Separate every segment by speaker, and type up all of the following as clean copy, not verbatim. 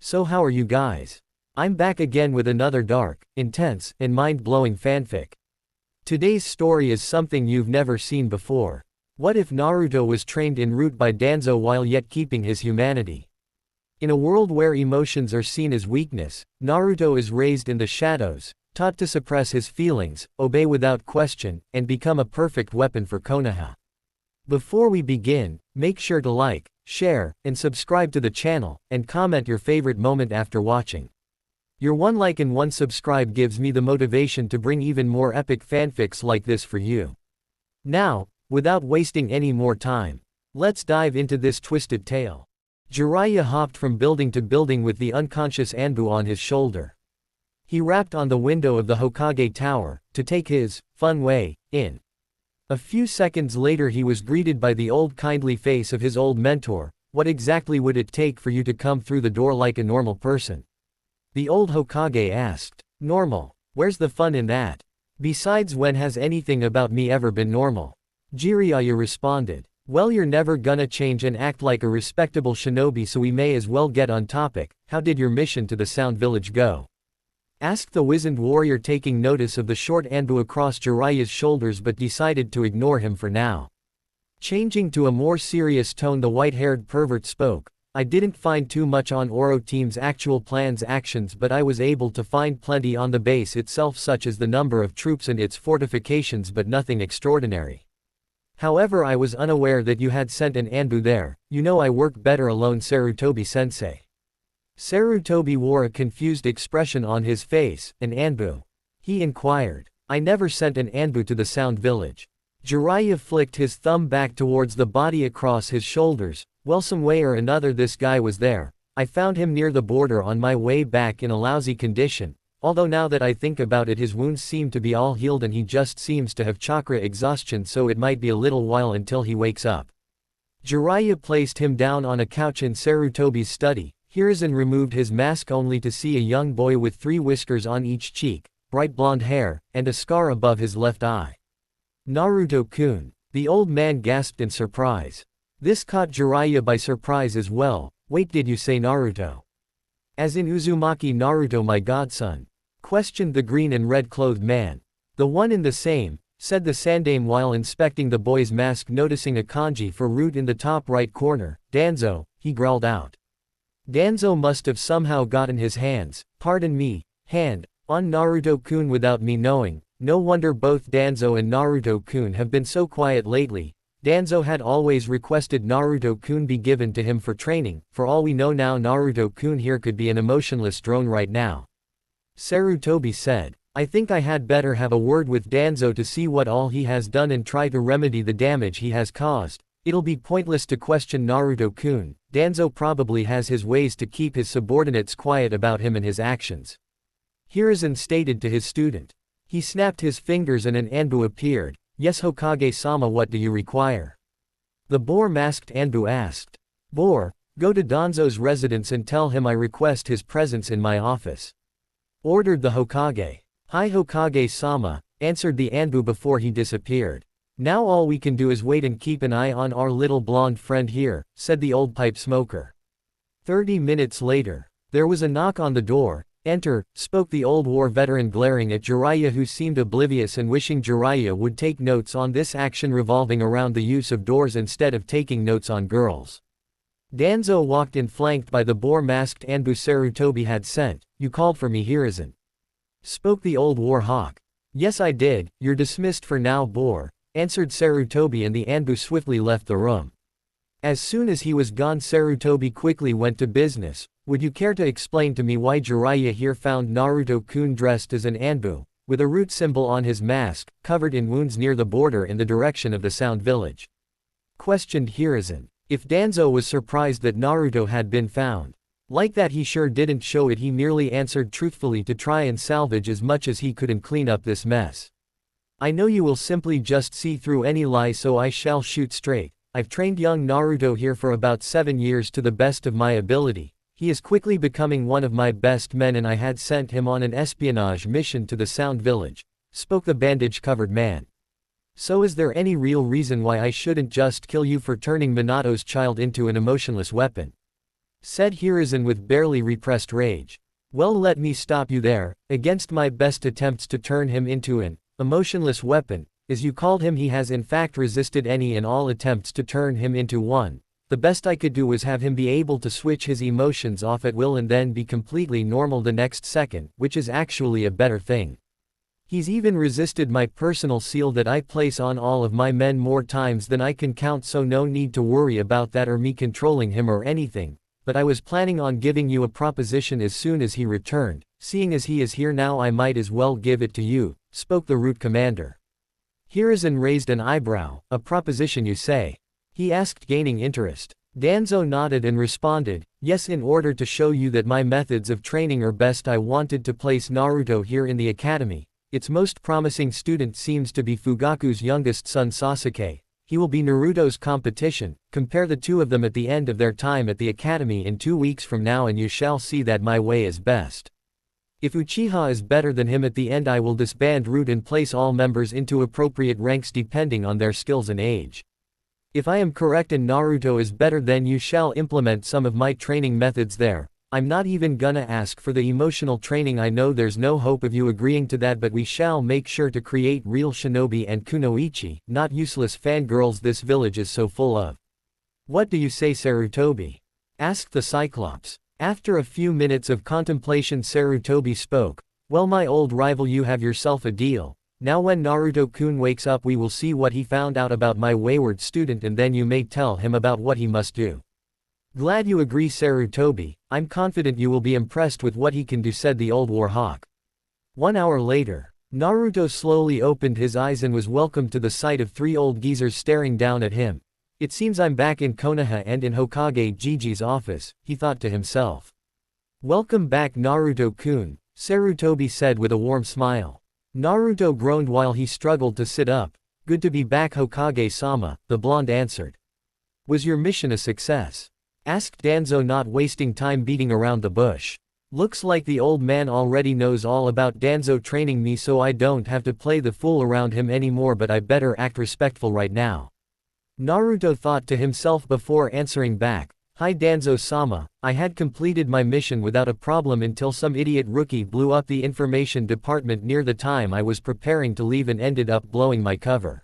Speaker 1: So how are you guys? I'm back again with another dark, intense, and mind-blowing fanfic. Today's story is something you've never seen before. What if Naruto was trained en route by Danzo while yet keeping his humanity? In a world where emotions are seen as weakness, Naruto is raised in the shadows, taught to suppress his feelings, obey without question, and become a perfect weapon for Konoha. Before we begin, make sure to like, share, and subscribe to the channel, and comment your favorite moment after watching. Your one like and one subscribe gives me the motivation to bring even more epic fanfics like this for you. Now, without wasting any more time, let's dive into this twisted tale. Jiraiya hopped from building to building with the unconscious ANBU on his shoulder. He rapped on the window of the Hokage Tower, to take his fun way in. A few seconds later he was greeted by the old kindly face of his old mentor. What exactly would it take for you to come through the door like a normal person? The old Hokage asked. Normal? Where's the fun in that? Besides, when has anything about me ever been normal? Jiraiya responded. Well, you're never gonna change and act like a respectable shinobi, so we may as well get on topic. How did your mission to the Sound Village go? Asked the wizened warrior, taking notice of the short ANBU across Jiraiya's shoulders but decided to ignore him for now. Changing to a more serious tone, the white-haired pervert spoke. I didn't find too much on Oro team's actual plan's actions, but I was able to find plenty on the base itself, such as the number of troops and its fortifications, but nothing extraordinary. However, I was unaware that you had sent an ANBU there. You know I work better alone, Sarutobi-sensei. Sarutobi wore a confused expression on his face. An ANBU? He inquired. I never sent an ANBU to the Sound Village. Jiraiya flicked his thumb back towards the body across his shoulders. Well, some way or another this guy was there. I found him near the border on my way back in a lousy condition, although now that I think about it his wounds seem to be all healed and he just seems to have chakra exhaustion, so it might be a little while until he wakes up. Jiraiya placed him down on a couch in Sarutobi's study. Hiruzen removed his mask only to see a young boy with 3 whiskers on each cheek, bright blonde hair, and a scar above his left eye. Naruto-kun. The old man gasped in surprise. This caught Jiraiya by surprise as well. Wait, did you say Naruto? As in Uzumaki Naruto, my godson? Questioned the green and red clothed man. The one in the same, said the Sandaime while inspecting the boy's mask, noticing a kanji for root in the top right corner. Danzo, he growled out. Danzo must have somehow gotten his hands, pardon me, hand, on Naruto-kun without me knowing. No wonder both Danzo and Naruto-kun have been so quiet lately. Danzo had always requested Naruto-kun be given to him for training. For all we know now, Naruto-kun here could be an emotionless drone right now. Sarutobi said. I think I had better have a word with Danzo to see what all he has done and try to remedy the damage he has caused. It'll be pointless to question Naruto-kun. Danzo probably has his ways to keep his subordinates quiet about him and his actions. Hiruzen stated to his student. He snapped his fingers and an ANBU appeared. Yes, Hokage-sama, what do you require? The boar-masked ANBU asked. Boar, go to Danzo's residence and tell him I request his presence in my office. Ordered the Hokage. Hi Hokage-sama, answered the ANBU before he disappeared. Now all we can do is wait and keep an eye on our little blonde friend here, said the old pipe smoker. 30 minutes later, there was a knock on the door. Enter, spoke the old war veteran, glaring at Jiraiya, who seemed oblivious and wishing Jiraiya would take notes on this action revolving around the use of doors instead of taking notes on girls. Danzo walked in, flanked by the boar-masked ANBU Sarutobi had sent. You called for me, Hiruzen? Spoke the old war hawk. Yes, I did. You're dismissed for now, boar, answered Sarutobi, and the ANBU swiftly left the room. As soon as he was gone, Sarutobi quickly went to business. Would you care to explain to me why Jiraiya here found Naruto-kun dressed as an ANBU, with a root symbol on his mask, covered in wounds near the border in the direction of the Sound Village? Questioned Hiruzen. If Danzo was surprised that Naruto had been found like that, he sure didn't show it. He merely answered truthfully to try and salvage as much as he could and clean up this mess. I know you will simply just see through any lie, so I shall shoot straight. I've trained young Naruto here for about 7 years to the best of my ability. He is quickly becoming one of my best men, and I had sent him on an espionage mission to the Sound Village, spoke the bandage-covered man. So is there any real reason why I shouldn't just kill you for turning Minato's child into an emotionless weapon? said Hiruzen with barely repressed rage. Well, let me stop you there. Against my best attempts to turn him into an emotionless weapon, as you called him, he has in fact resisted any and all attempts to turn him into one. The best I could do was have him be able to switch his emotions off at will and then be completely normal the next second, which is actually a better thing. He's even resisted my personal seal that I place on all of my men more times than I can count, so no need to worry about that or me controlling him or anything. But I was planning on giving you a proposition as soon as he returned. Seeing as he is here now, I might as well give it to you, spoke the Root Commander. Hiruzen raised an eyebrow. A proposition, you say? He asked, gaining interest. Danzo nodded and responded, yes, in order to show you that my methods of training are best, I wanted to place Naruto here in the academy. Its most promising student seems to be Fugaku's youngest son Sasuke. He will be Naruto's competition. Compare the two of them at the end of their time at the academy in 2 weeks from now and you shall see that my way is best. If Uchiha is better than him at the end, I will disband Root and place all members into appropriate ranks depending on their skills and age. If I am correct and Naruto is better, then you shall implement some of my training methods there. I'm not even gonna ask for the emotional training. I know there's no hope of you agreeing to that, but we shall make sure to create real shinobi and kunoichi, not useless fangirls this village is so full of. What do you say, Sarutobi? Asked the Cyclops. After a few minutes of contemplation, Sarutobi spoke. Well, my old rival, you have yourself a deal. Now when Naruto-kun wakes up, we will see what he found out about my wayward student and then you may tell him about what he must do. Glad you agree, Sarutobi. I'm confident you will be impressed with what he can do, said the old warhawk. 1 hour later, Naruto slowly opened his eyes and was welcomed to the sight of 3 old geezers staring down at him. It seems I'm back in Konoha and in Hokage Gigi's office, he thought to himself. Welcome back, Naruto-kun, Sarutobi said with a warm smile. Naruto groaned while he struggled to sit up. Good to be back, Hokage-sama, the blonde answered. Was your mission a success? Asked Danzo, not wasting time beating around the bush. Looks like the old man already knows all about Danzo training me, so I don't have to play the fool around him anymore, but I better act respectful right now. Naruto thought to himself before answering back. Hi Danzo-sama, I had completed my mission without a problem until some idiot rookie blew up the information department near the time I was preparing to leave and ended up blowing my cover.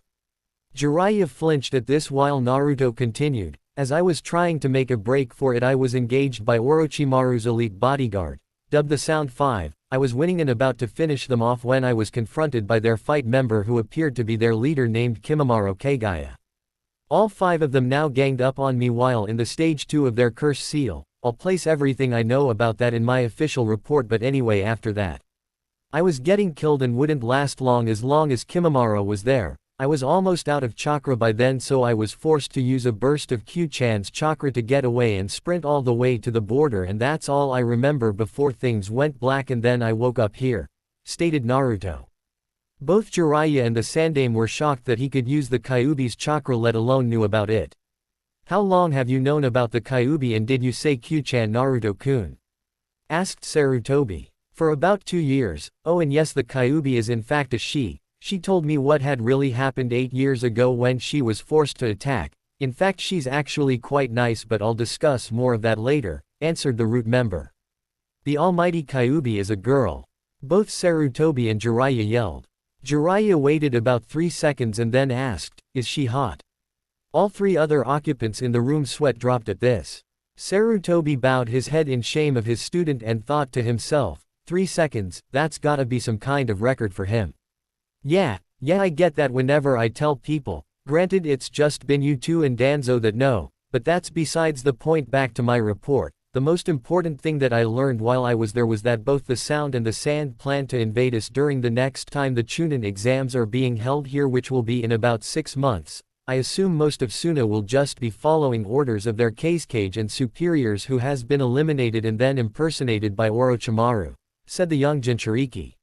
Speaker 1: Jiraiya flinched at this while Naruto continued. As I was trying to make a break for it, I was engaged by Orochimaru's elite bodyguard, dubbed the Sound 5. I was winning and about to finish them off when I was confronted by their fight member who appeared to be their leader named Kimimaro Kagaya. All 5 of them now ganged up on me while in the stage 2 of their curse seal. I'll place everything I know about that in my official report, but anyway, after that, I was getting killed and wouldn't last long as Kimimaro was there. I was almost out of chakra by then, so I was forced to use a burst of Q-chan's chakra to get away and sprint all the way to the border, and that's all I remember before things went black and then I woke up here, stated Naruto. Both Jiraiya and the Sandaime were shocked that he could use the Kyuubi's chakra, let alone knew about it. How long have you known about the Kyuubi, and did you say Q-chan, Naruto-kun? Asked Sarutobi. For about 2 years. Oh, and yes, the Kyuubi is in fact a she. She told me what had really happened 8 years ago when she was forced to attack. In fact, she's actually quite nice, but I'll discuss more of that later, answered the Root member. The almighty Kyuubi is a girl. Both Sarutobi and Jiraiya yelled. Jiraiya waited about 3 seconds and then asked, is she hot? All 3 other occupants in the room sweat dropped at this. Sarutobi bowed his head in shame of his student and thought to himself, 3 seconds, that's gotta be some kind of record for him. Yeah, I get that whenever I tell people. Granted, it's just been you 2 and Danzo that know, but that's besides the point. Back to my report. The most important thing that I learned while I was there was that both the Sound and the Sand plan to invade us during the next time the Chunin exams are being held here, which will be in about 6 months. I assume most of Suna will just be following orders of their Kazekage and superiors, who has been eliminated and then impersonated by Orochimaru, said the young Jinchuriki.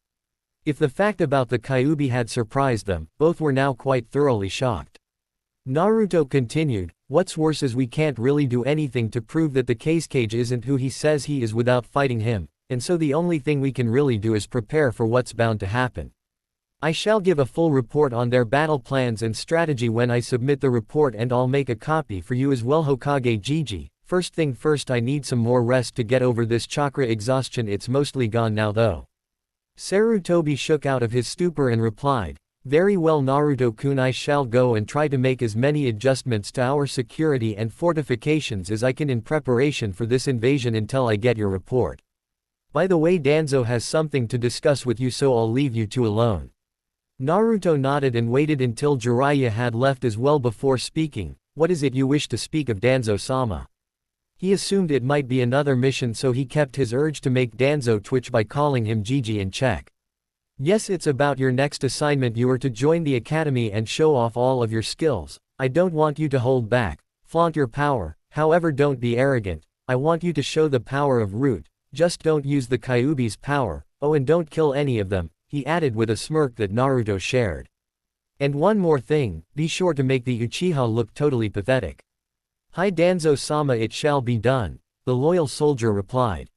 Speaker 1: If the fact about the Kyuubi had surprised them, both were now quite thoroughly shocked. Naruto continued, what's worse is we can't really do anything to prove that the Kazekage isn't who he says he is without fighting him, and so the only thing we can really do is prepare for what's bound to happen. I shall give a full report on their battle plans and strategy when I submit the report, and I'll make a copy for you as well, Hokage Gigi, first thing first, I need some more rest to get over this chakra exhaustion. It's mostly gone now though. Sarutobi shook out of his stupor and replied, very well Naruto-kun, I shall go and try to make as many adjustments to our security and fortifications as I can in preparation for this invasion until I get your report. By the way, Danzo has something to discuss with you, so I'll leave you two alone. Naruto nodded and waited until Jiraiya had left as well before speaking. What is it you wish to speak of, Danzo-sama? He assumed it might be another mission, so he kept his urge to make Danzo twitch by calling him Gigi in check. Yes, it's about your next assignment. You are to join the academy and show off all of your skills. I don't want you to hold back. Flaunt your power, however don't be arrogant. I want you to show the power of Root. Just don't use the Kyuubi's power. Oh, and don't kill any of them, he added with a smirk that Naruto shared. And one more thing, be sure to make the Uchiha look totally pathetic. Hi Danzo-sama, it shall be done, the loyal soldier replied.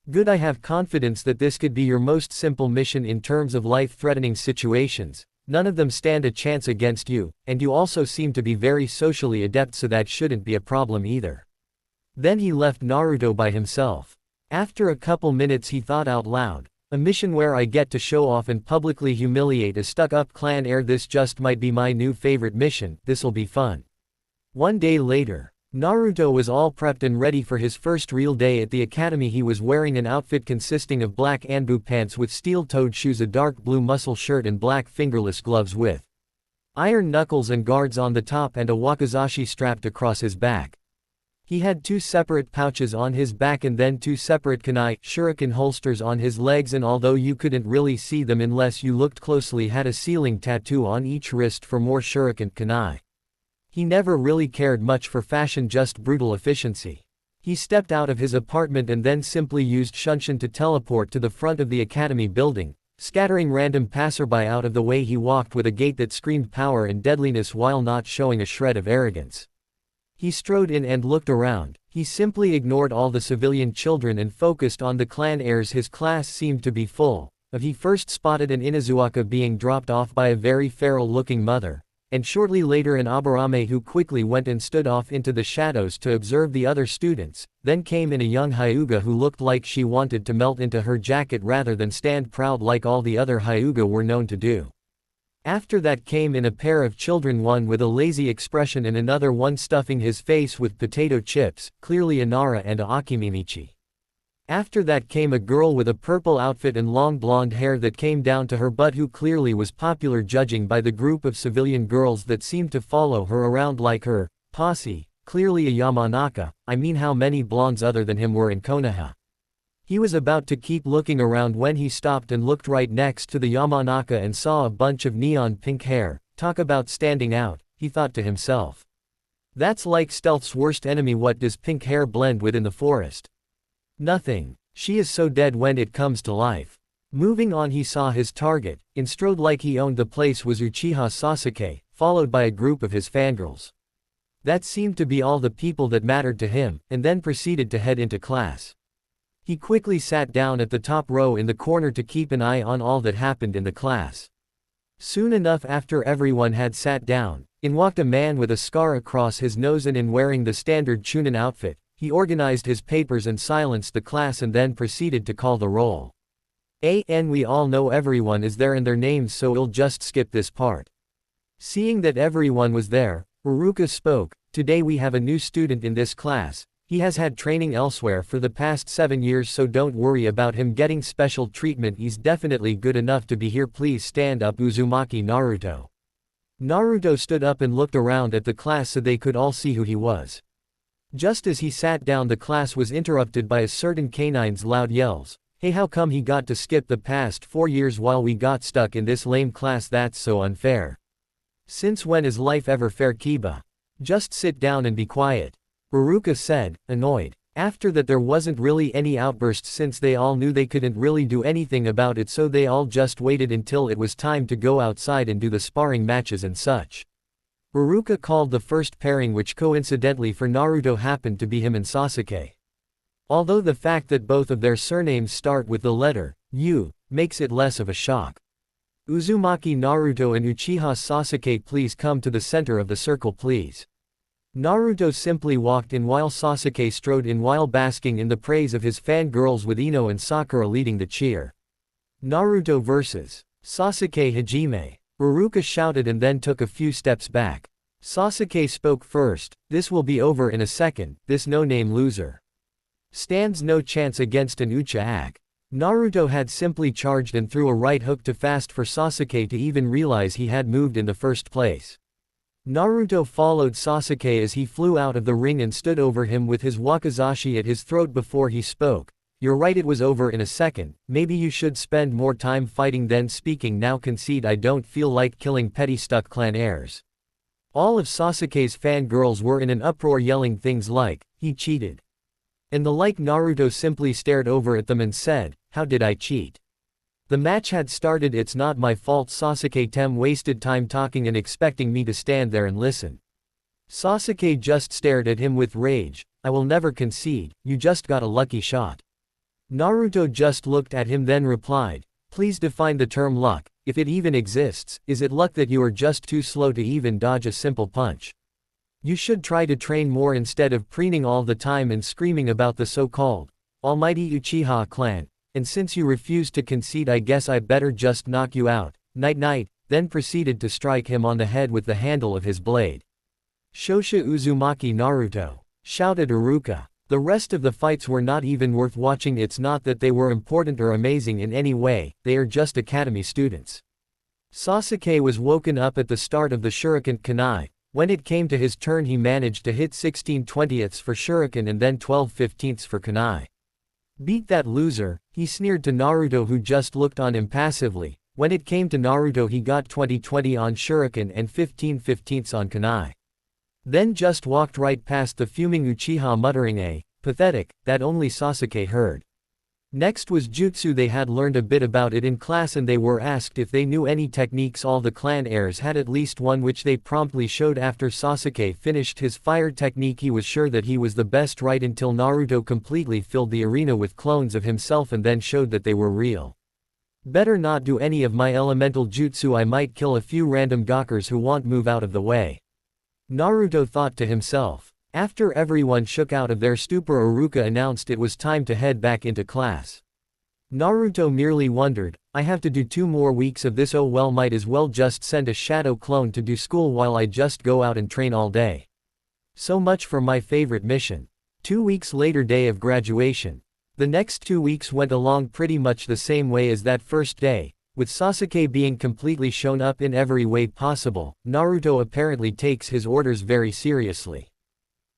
Speaker 1: Good, I have confidence that this could be your most simple mission in terms of life-threatening situations. None of them stand a chance against you, and you also seem to be very socially adept, so that shouldn't be a problem either. Then he left Naruto by himself. After a couple minutes he thought out loud, a mission where I get to show off and publicly humiliate a stuck-up clan heir. This just might be my new favorite mission. This'll be fun. One day later, Naruto was all prepped and ready for his first real day at the academy. He was wearing an outfit consisting of black ANBU pants with steel-toed shoes, a dark blue muscle shirt and black fingerless gloves with iron knuckles and guards on the top, and a wakizashi strapped across his back. He had 2 separate pouches on his back and then 2 separate kunai shuriken holsters on his legs, and although you couldn't really see them unless you looked closely, had a ceiling tattoo on each wrist for more shuriken kunai. He never really cared much for fashion, just brutal efficiency. He stepped out of his apartment and then simply used Shunshin to teleport to the front of the academy building, scattering random passerby out of the way. He walked with a gait that screamed power and deadliness while not showing a shred of arrogance. He strode in and looked around. He simply ignored all the civilian children and focused on the clan heirs. His class seemed to be full. He first spotted an Inazuaka being dropped off by a very feral-looking mother, and shortly later an Aburame who quickly went and stood off into the shadows to observe the other students. Then came in a young Hyuga who looked like she wanted to melt into her jacket rather than stand proud like all the other Hyuga were known to do. After that came in a pair of children, one with a lazy expression and another one stuffing his face with potato chips, clearly Inara and Akimimichi. After that came a girl with a purple outfit and long blonde hair that came down to her butt, who clearly was popular judging by the group of civilian girls that seemed to follow her around like her posse, clearly a Yamanaka. I mean, how many blondes other than him were in Konoha? He was about to keep looking around when he stopped and looked right next to the Yamanaka and saw a bunch of neon pink hair. Talk about standing out, he thought to himself. That's like stealth's worst enemy. What does pink hair blend with in the forest? Nothing. She is so dead when it comes to life. Moving on, he saw his target, and strode like he owned the place, was Uchiha Sasuke, followed by a group of his fangirls. That seemed to be all the people that mattered to him, and then proceeded to head into class. He quickly sat down at the top row in the corner to keep an eye on all that happened in the class. Soon enough, after everyone had sat down, in walked a man with a scar across his nose and in wearing the standard Chunin outfit. He organized his papers and silenced the class and then proceeded to call the roll. We all know everyone is there and their names, so we'll just skip this part. Seeing that everyone was there, Uruka spoke. Today we have a new student in this class. He has had training elsewhere for the past 7 years, so don't worry about him getting special treatment. He's definitely good enough to be here. Please stand up, Uzumaki Naruto. Naruto stood up and looked around at the class so they could all see who he was. Just as he sat down, the class was interrupted by a certain canine's loud yells. Hey, how come he got to skip the past 4 years while we got stuck in this lame class? That's so unfair. Since when is life ever fair, Kiba? Just sit down and be quiet, Uruka said, annoyed. After that there wasn't really any outbursts since they all knew they couldn't really do anything about it, so they all just waited until it was time to go outside and do the sparring matches and such. Uruka called the first pairing, which coincidentally for Naruto happened to be him and Sasuke. Although the fact that both of their surnames start with the letter U makes it less of a shock. Uzumaki Naruto and Uchiha Sasuke, please come to the center of the circle, please. Naruto simply walked in while Sasuke strode in while basking in the praise of his fangirls with Ino and Sakura leading the cheer. Naruto vs. Sasuke Hajime. Iruka shouted and then took a few steps back. Sasuke spoke first, "This will be over in a second, this no-name loser stands no chance against an Uchiha." Naruto had simply charged and threw a right hook too fast for Sasuke to even realize he had moved in the first place. Naruto followed Sasuke as he flew out of the ring and stood over him with his wakizashi at his throat before he spoke. "You're right, it was over in a second, maybe you should spend more time fighting than speaking now. Concede I don't feel like killing petty stuck clan heirs." All of Sasuke's fangirls were in an uproar yelling things like, "He cheated." And the like. Naruto simply stared over at them and said, "How did I cheat? The match had started, it's not my fault." Sasuke wasted time talking and expecting me to stand there and listen. Sasuke just stared at him with rage. "I will never concede, you just got a lucky shot." Naruto just looked at him then replied, "Please define the term luck, if it even exists. Is it luck that you are just too slow to even dodge a simple punch? You should try to train more instead of preening all the time and screaming about the so-called almighty Uchiha clan. And since you refuse to concede, I guess I better just knock you out. Night night," then proceeded to strike him on the head with the handle of his blade. "Shosha Uzumaki Naruto," shouted Iruka. The rest of the fights were not even worth watching. It's not that they were important or amazing in any way, they are just academy students. Sasuke was woken up at the start of the Shuriken Kunai. When it came to his turn he managed to hit 16/20ths for Shuriken and then 12/15ths for Kunai. "Beat that loser," he sneered to Naruto, who just looked on impassively. When it came to Naruto he got 20/20 on Shuriken and 15/15ths on Kunai. Then just walked right past the fuming Uchiha muttering pathetic, that only Sasuke heard. Next was jutsu. They had learned a bit about it in class and they were asked if they knew any techniques. All the clan heirs had at least one, which they promptly showed. After Sasuke finished his fire technique he was sure that he was the best, right until Naruto completely filled the arena with clones of himself and then showed that they were real. "Better not do any of my elemental jutsu, I might kill a few random gawkers who won't move out of the way," Naruto thought to himself. After everyone shook out of their stupor, Iruka announced it was time to head back into class. Naruto merely wondered, "I have to do 2 more weeks of this, oh well, might as well just send a shadow clone to do school while I just go out and train all day. So much for my favorite mission." 2 weeks later, day of graduation. The next 2 weeks went along pretty much the same way as that first day, with Sasuke being completely shown up in every way possible. Naruto apparently takes his orders very seriously.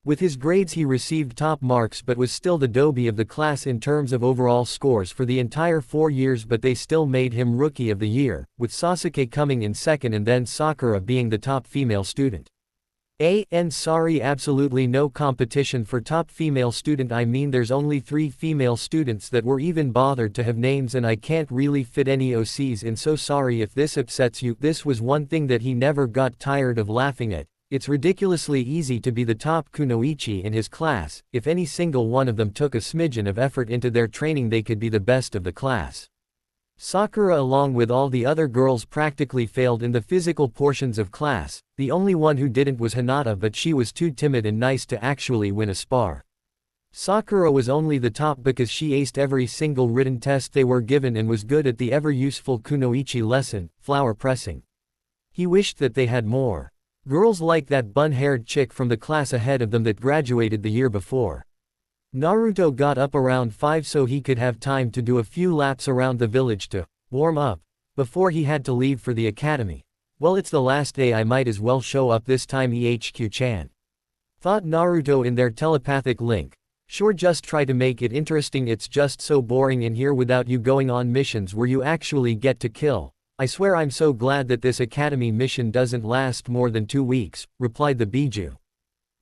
Speaker 1: With his grades he received top marks but was still the doby of the class in terms of overall scores for the entire 4 years, but they still made him Rookie of the Year, with Sasuke coming in second and then Sakura being the top female student. Sorry, absolutely no competition for top female student. I mean, there's only 3 female students that were even bothered to have names and I can't really fit any OCs in, so sorry if this upsets you. This was one thing that he never got tired of laughing at. It's ridiculously easy to be the top kunoichi in his class. If any single one of them took a smidgen of effort into their training they could be the best of the class. Sakura along with all the other girls practically failed in the physical portions of class. The only one who didn't was Hinata, but she was too timid and nice to actually win a spar. Sakura was only the top because she aced every single written test they were given and was good at the ever useful kunoichi lesson, flower pressing. He wished that they had more girls like that bun-haired chick from the class ahead of them that graduated the year before. Naruto got up around 5 so he could have time to do a few laps around the village to warm up before he had to leave for the academy. Well, it's the last day, I might as well show up this time, EHQ-chan, thought Naruto in their telepathic link. Sure, just try to make it interesting. It's just so boring in here without you going on missions where you actually get to kill. I swear I'm so glad that this academy mission doesn't last more than 2 weeks, replied the Biju.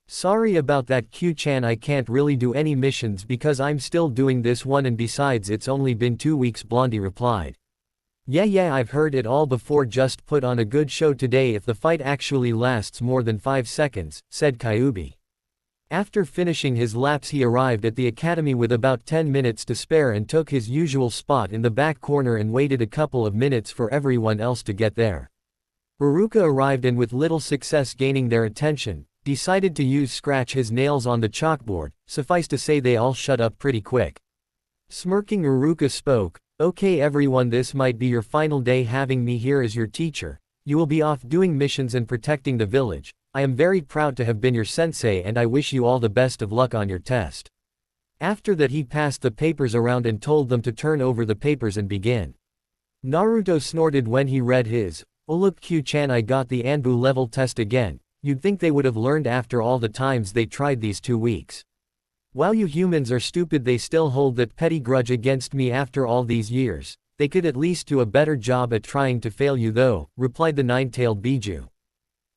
Speaker 1: Sorry about that, Q-chan, I can't really do any missions because I'm still doing this one, and besides it's only been 2 weeks, Blondie replied. Yeah, I've heard it all before, just put on a good show today if the fight actually lasts more than 5 seconds, said Kyubi. After finishing his laps he arrived at the academy with about 10 minutes to spare and took his usual spot in the back corner and waited a couple of minutes for everyone else to get there. Iruka arrived and with little success gaining their attention, decided to scratch his nails on the chalkboard. Suffice to say they all shut up pretty quick. Smirking, Iruka spoke, "Okay everyone, this might be your final day having me here as your teacher. You will be off doing missions and protecting the village. I am very proud to have been your sensei and I wish you all the best of luck on your test." After that he passed the papers around and told them to turn over the papers and begin. Naruto snorted when he read his. "Oh look Q-chan, I got the ANBU-level test again. You'd think they would have learned after all the times they tried these 2 weeks. While you humans are stupid, they still hold that petty grudge against me after all these years. They could at least do a better job at trying to fail you though," replied the nine-tailed Biju.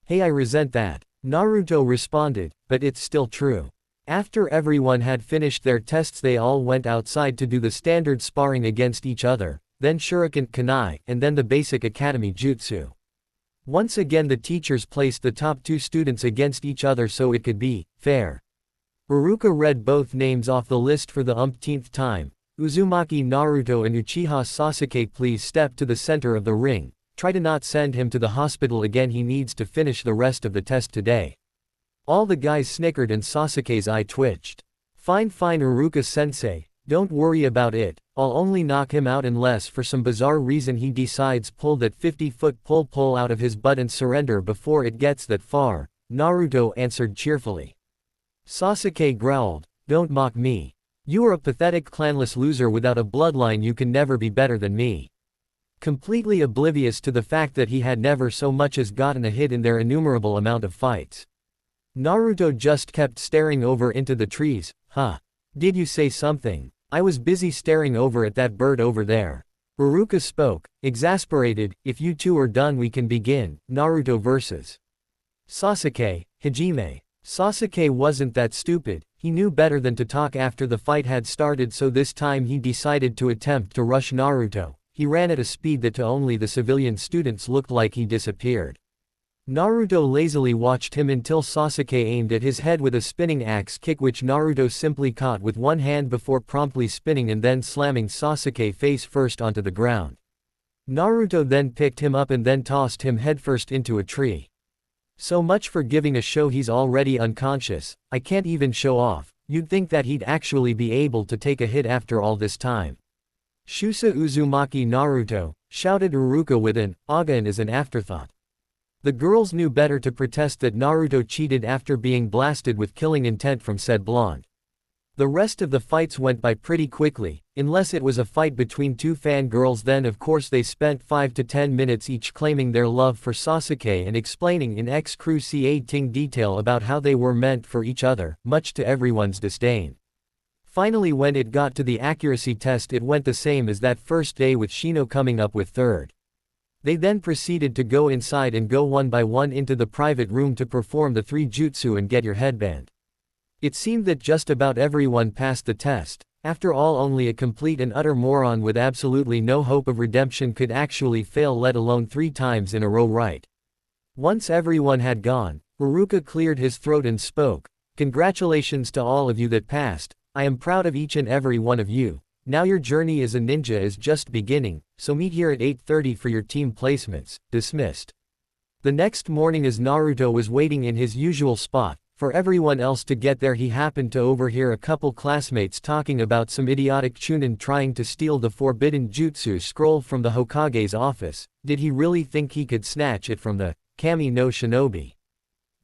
Speaker 1: "Hey, I resent that," Naruto responded, "but it's still true." After everyone had finished their tests they all went outside to do the standard sparring against each other, then shuriken kunai, and then the basic academy jutsu. Once again the teachers placed the top 2 students against each other so it could be fair. Iruka read both names off the list for the umpteenth time. "Uzumaki Naruto and Uchiha Sasuke, please step to the center of the ring. Try to not send him to the hospital again, he needs to finish the rest of the test today." All the guys snickered and Sasuke's eye twitched. Fine Iruka-sensei, don't worry about it, I'll only knock him out unless for some bizarre reason he decides pull that 50-foot pole out of his butt and surrender before it gets that far," Naruto answered cheerfully. Sasuke growled, "Don't mock me. You are a pathetic clanless loser without a bloodline, you can never be better than me." Completely oblivious to the fact that he had never so much as gotten a hit in their innumerable amount of fights. Naruto just kept staring over into the trees. "Huh. Did you say something? I was busy staring over at that bird over there." Iruka spoke, exasperated. "If you two are done we can begin." Naruto vs. Sasuke, Hajime. Sasuke wasn't that stupid, he knew better than to talk after the fight had started, so this time he decided to attempt to rush Naruto. He ran at a speed that to only the civilian students looked like he disappeared. Naruto lazily watched him until Sasuke aimed at his head with a spinning axe kick which Naruto simply caught with one hand before promptly spinning and then slamming Sasuke face first onto the ground. Naruto then picked him up and then tossed him headfirst into a tree. "So much for giving a show, he's already unconscious. I can't even show off. You'd think that he'd actually be able to take a hit after all this time." "Shusa Uzumaki Naruto," shouted Iruka with an "aga" and as an afterthought. The girls knew better to protest that Naruto cheated after being blasted with killing intent from said blonde. The rest of the fights went by pretty quickly, unless it was a fight between 2 fangirls, then of course they spent 5 to 10 minutes each claiming their love for Sasuke and explaining in excruciating detail about how they were meant for each other, much to everyone's disdain. Finally, when it got to the accuracy test, it went the same as that first day, with Shino coming up with third. They then proceeded to go inside and go one by one into the private room to perform the 3 jutsu and get your headband. It seemed that just about everyone passed the test. After all, only a complete and utter moron with absolutely no hope of redemption could actually fail, let alone 3 times in a row right. Once everyone had gone, Iruka cleared his throat and spoke, "Congratulations to all of you that passed. I am proud of each and every one of you. Now your journey as a ninja is just beginning, so meet here at 8:30 for your team placements." Dismissed. The next morning, as Naruto was waiting in his usual spot, for everyone else to get there, he happened to overhear a couple classmates talking about some idiotic Chunin trying to steal the forbidden jutsu scroll from the Hokage's office. Did he really think he could snatch it from the Kami no Shinobi?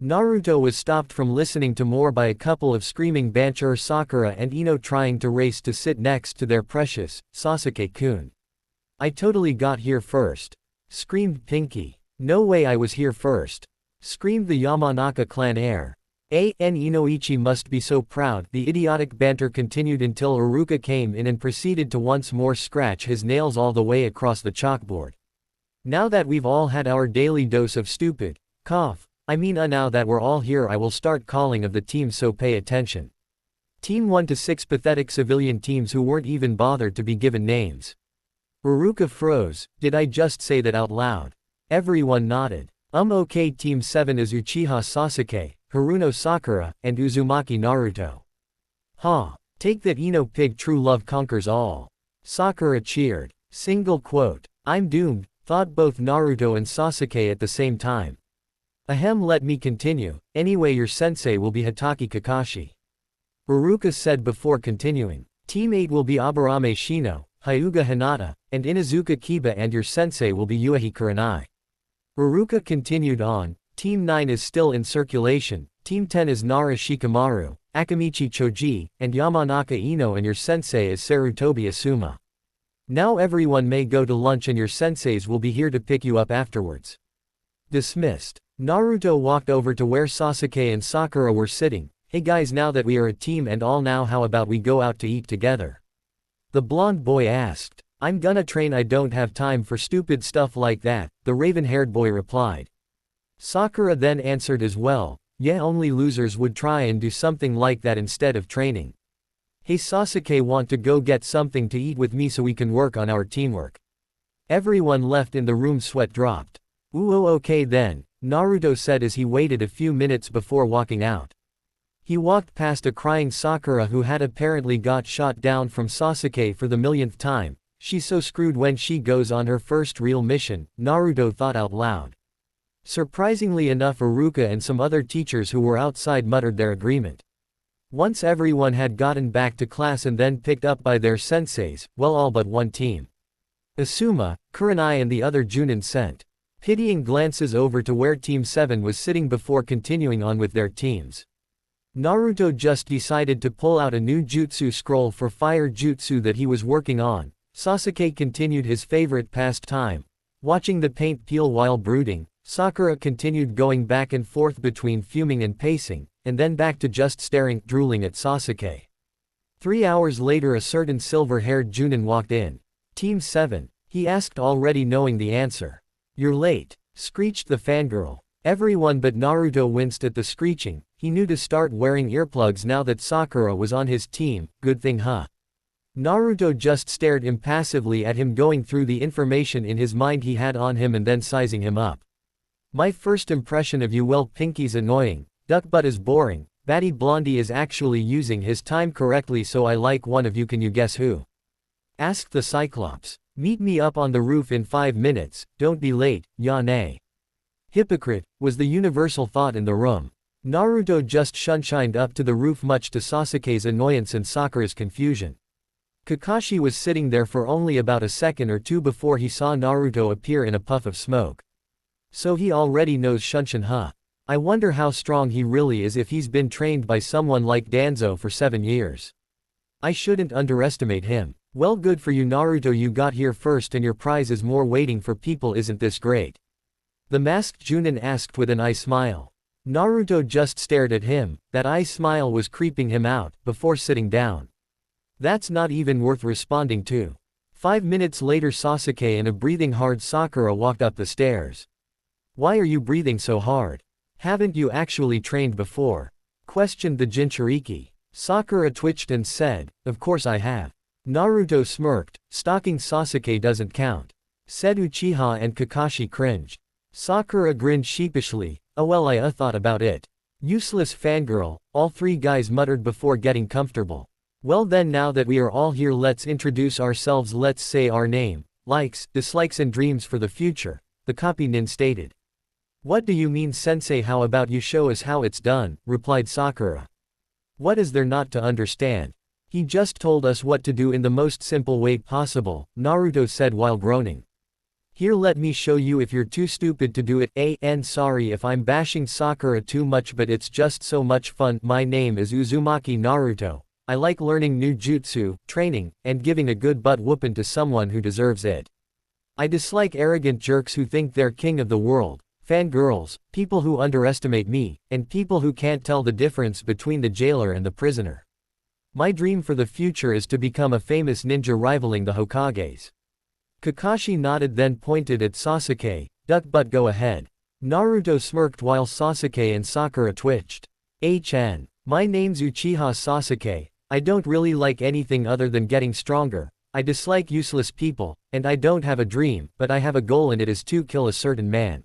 Speaker 1: Naruto was stopped from listening to more by a couple of screaming banter, Sakura and Ino trying to race to sit next to their precious Sasuke-kun. "I totally got here first," screamed Pinky. "No way, I was here first," screamed the Yamanaka clan heir. Inoichi must be so proud. The idiotic banter continued until Iruka came in and proceeded to once more scratch his nails all the way across the chalkboard. "Now that we've all had our daily dose of stupid, now that we're all here, I will start calling of the teams, so pay attention. Team 1 to 6 pathetic civilian teams who weren't even bothered to be given names." Iruka froze. "Did I just say that out loud?" Everyone nodded. Okay, Team 7 is Uchiha Sasuke, Haruno Sakura, and Uzumaki Naruto. Take that, Ino Pig, true love conquers all." Sakura cheered. Single quote. "I'm doomed," thought both Naruto and Sasuke at the same time. Ahem, let me continue. Anyway, your sensei will be Hatake Kakashi. Iruka said before continuing. Team 8 will be Aburame Shino, Hyuga Hinata, and Inazuka Kiba, and your sensei will be Yuehi Kurenai. Iruka continued on. Team 9 is still in circulation. Team 10 is Nara Shikamaru, Akamichi Choji, and Yamanaka Ino, and your sensei is Sarutobi Asuma. Now everyone may go to lunch and your senseis will be here to pick you up afterwards. Dismissed. Naruto walked over to where Sasuke and Sakura were sitting. Hey guys, now that we are a team and all, now how about we go out to eat together? The blonde boy asked. I'm gonna train, I don't have time for stupid stuff like that, the raven-haired boy replied. Sakura then answered as well. Yeah, only losers would try and do something like that instead of training. Hey Sasuke, want to go get something to eat with me so we can work on our teamwork? Everyone left in the room, sweat dropped. Ooh, okay then, Naruto said as he waited a few minutes before walking out. He walked past a crying Sakura who had apparently got shot down from Sasuke for the millionth time. She's so screwed when she goes on her first real mission, Naruto thought out loud. Surprisingly enough, Iruka and some other teachers who were outside muttered their agreement. Once everyone had gotten back to class and then picked up by their senseis, well, all but one team. Asuma, Kurenai and the other Chunin sent pitying glances over to where Team 7 was sitting before continuing on with their teams. Naruto just decided to pull out a new jutsu scroll for fire jutsu that he was working on. Sasuke continued his favorite pastime, watching the paint peel while brooding. Sakura continued going back and forth between fuming and pacing, and then back to just staring, drooling at Sasuke. 3 hours later, a certain silver-haired Chunin walked in. Team 7, he asked, already knowing the answer. You're late, screeched the fangirl. Everyone but Naruto winced at the screeching. He knew to start wearing earplugs now that Sakura was on his team, good thing huh? Naruto just stared impassively at him, going through the information in his mind he had on him and then sizing him up. My first impression of you, well, Pinky's annoying, Duck Butt is boring, Batty Blondie is actually using his time correctly, so I like one of you. Can you guess who? Asked the Cyclops. Meet me up on the roof in 5 minutes, don't be late, Yane. Hypocrite, was the universal thought in the room. Naruto just shunshined up to the roof, much to Sasuke's annoyance and Sakura's confusion. Kakashi was sitting there for only about a second or two before he saw Naruto appear in a puff of smoke. So he already knows Shunshin, huh? I wonder how strong he really is if he's been trained by someone like Danzo for 7 years. I shouldn't underestimate him. Well, good for you Naruto, you got here first and your prize is more waiting for people, isn't this great? The masked Chunin asked with an eye smile. Naruto just stared at him, that eye smile was creeping him out, before sitting down. That's not even worth responding to. 5 minutes later, Sasuke and a breathing hard Sakura walked up the stairs. Why are you breathing so hard? Haven't you actually trained before? Questioned the Jinchuriki. Sakura twitched and said, of course I have. Naruto smirked, stalking Sasuke doesn't count. Said Uchiha, and Kakashi cringed. Sakura grinned sheepishly, oh well, I thought about it. Useless fangirl, all 3 guys muttered before getting comfortable. Well then, now that we are all here, let's introduce ourselves, let's say our name, likes, dislikes and dreams for the future, the copy nin stated. What do you mean sensei, how about you show us how it's done, replied Sakura. What is there not to understand? He just told us what to do in the most simple way possible, Naruto said while groaning. Here, let me show you if you're too stupid to do it. And sorry if I'm bashing Sakura too much, but it's just so much fun. My name is Uzumaki Naruto. I like learning new jutsu, training, and giving a good butt whoopin' to someone who deserves it. I dislike arrogant jerks who think they're king of the world, fangirls, people who underestimate me, and people who can't tell the difference between the jailer and the prisoner. My dream for the future is to become a famous ninja rivaling the Hokages. Kakashi nodded, then pointed at Sasuke, duck butt, go ahead. Naruto smirked while Sasuke and Sakura twitched. My name's Uchiha Sasuke. I don't really like anything other than getting stronger. I dislike useless people, and I don't have a dream, but I have a goal, and it is to kill a certain man.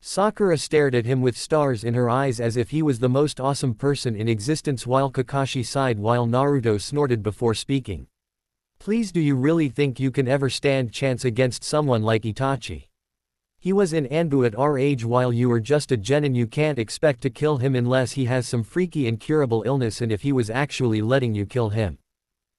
Speaker 1: Sakura stared at him with stars in her eyes as if he was the most awesome person in existence, while Kakashi sighed while Naruto snorted before speaking. Please, do you really think you can ever stand chance against someone like Itachi? He was in ANBU at our age while you were just a genin. You can't expect to kill him unless he has some freaky incurable illness, and if he was actually letting you kill him.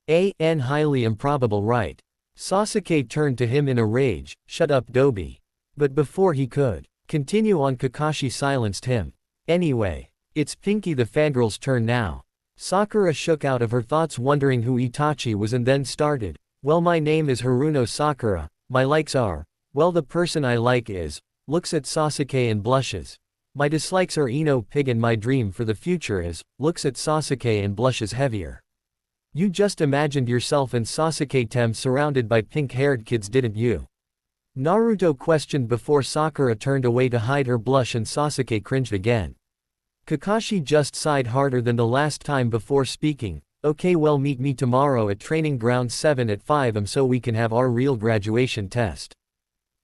Speaker 1: Highly improbable, right? Sasuke turned to him in a rage. Shut up, Dobi. But before he could continue on, Kakashi silenced him. Anyway, it's Pinky the fangirl's turn now. Sakura shook out of her thoughts wondering who Itachi was and then started. Well, my name is Haruno Sakura, my likes are, well, the person I like is, looks at Sasuke and blushes. My dislikes are Ino Pig, and my dream for the future is, looks at Sasuke and blushes heavier. You just imagined yourself and Sasuke surrounded by pink-haired kids, didn't you? Naruto questioned before Sakura turned away to hide her blush, and Sasuke cringed again. Kakashi just sighed harder than the last time before speaking. Okay, well, meet me tomorrow at training ground 7 at 5 am so we can have our real graduation test.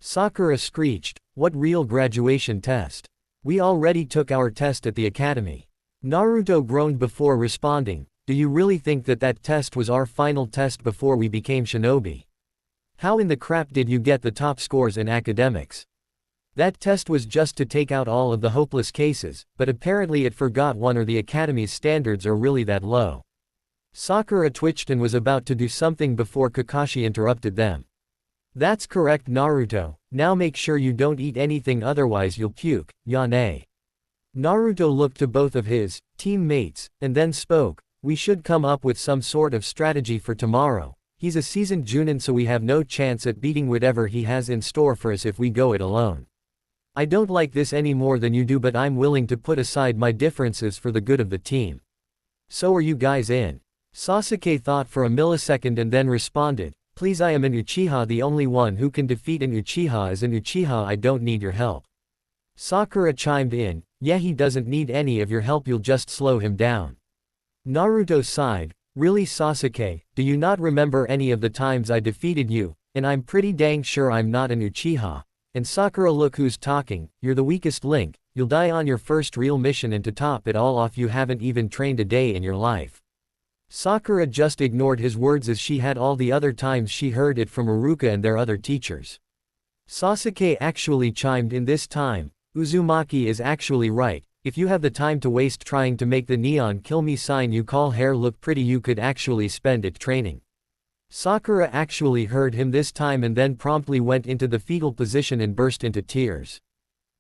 Speaker 1: Sakura screeched. What real graduation test? We already took our test at the academy. Naruto groaned before responding. Do you really think that that test was our final test before we became shinobi? How in the crap did you get the top scores in academics? That test was just to take out all of the hopeless cases, but apparently it forgot one, or the academy's standards are really that low. Sakura twitched and was about to do something before Kakashi interrupted them. That's correct, Naruto. Now make sure you don't eat anything, otherwise you'll puke, Yane. Naruto looked to both of his teammates, and then spoke. We should come up with some sort of strategy for tomorrow. He's a seasoned Chunin, so we have no chance at beating whatever he has in store for us if we go it alone. I don't like this any more than you do, but I'm willing to put aside my differences for the good of the team. So are you guys in? Sasuke thought for a millisecond and then responded. Please, I am an Uchiha. The only one who can defeat an Uchiha is an Uchiha. I don't need your help. Sakura chimed in. Yeah, he doesn't need any of your help, you'll just slow him down. Naruto sighed. Really, Sasuke, do you not remember any of the times I defeated you? And I'm pretty dang sure I'm not an Uchiha. And Sakura, look who's talking. You're the weakest link. You'll die on your first real mission, and to top it all off, you haven't even trained a day in your life. Sakura just ignored his words as she had all the other times she heard it from Iruka and their other teachers. Sasuke actually chimed in this time. Uzumaki is actually right. If you have the time to waste trying to make the neon kill me sign you call hair look pretty, you could actually spend it training. Sakura actually heard him this time and then promptly went into the fetal position and burst into tears.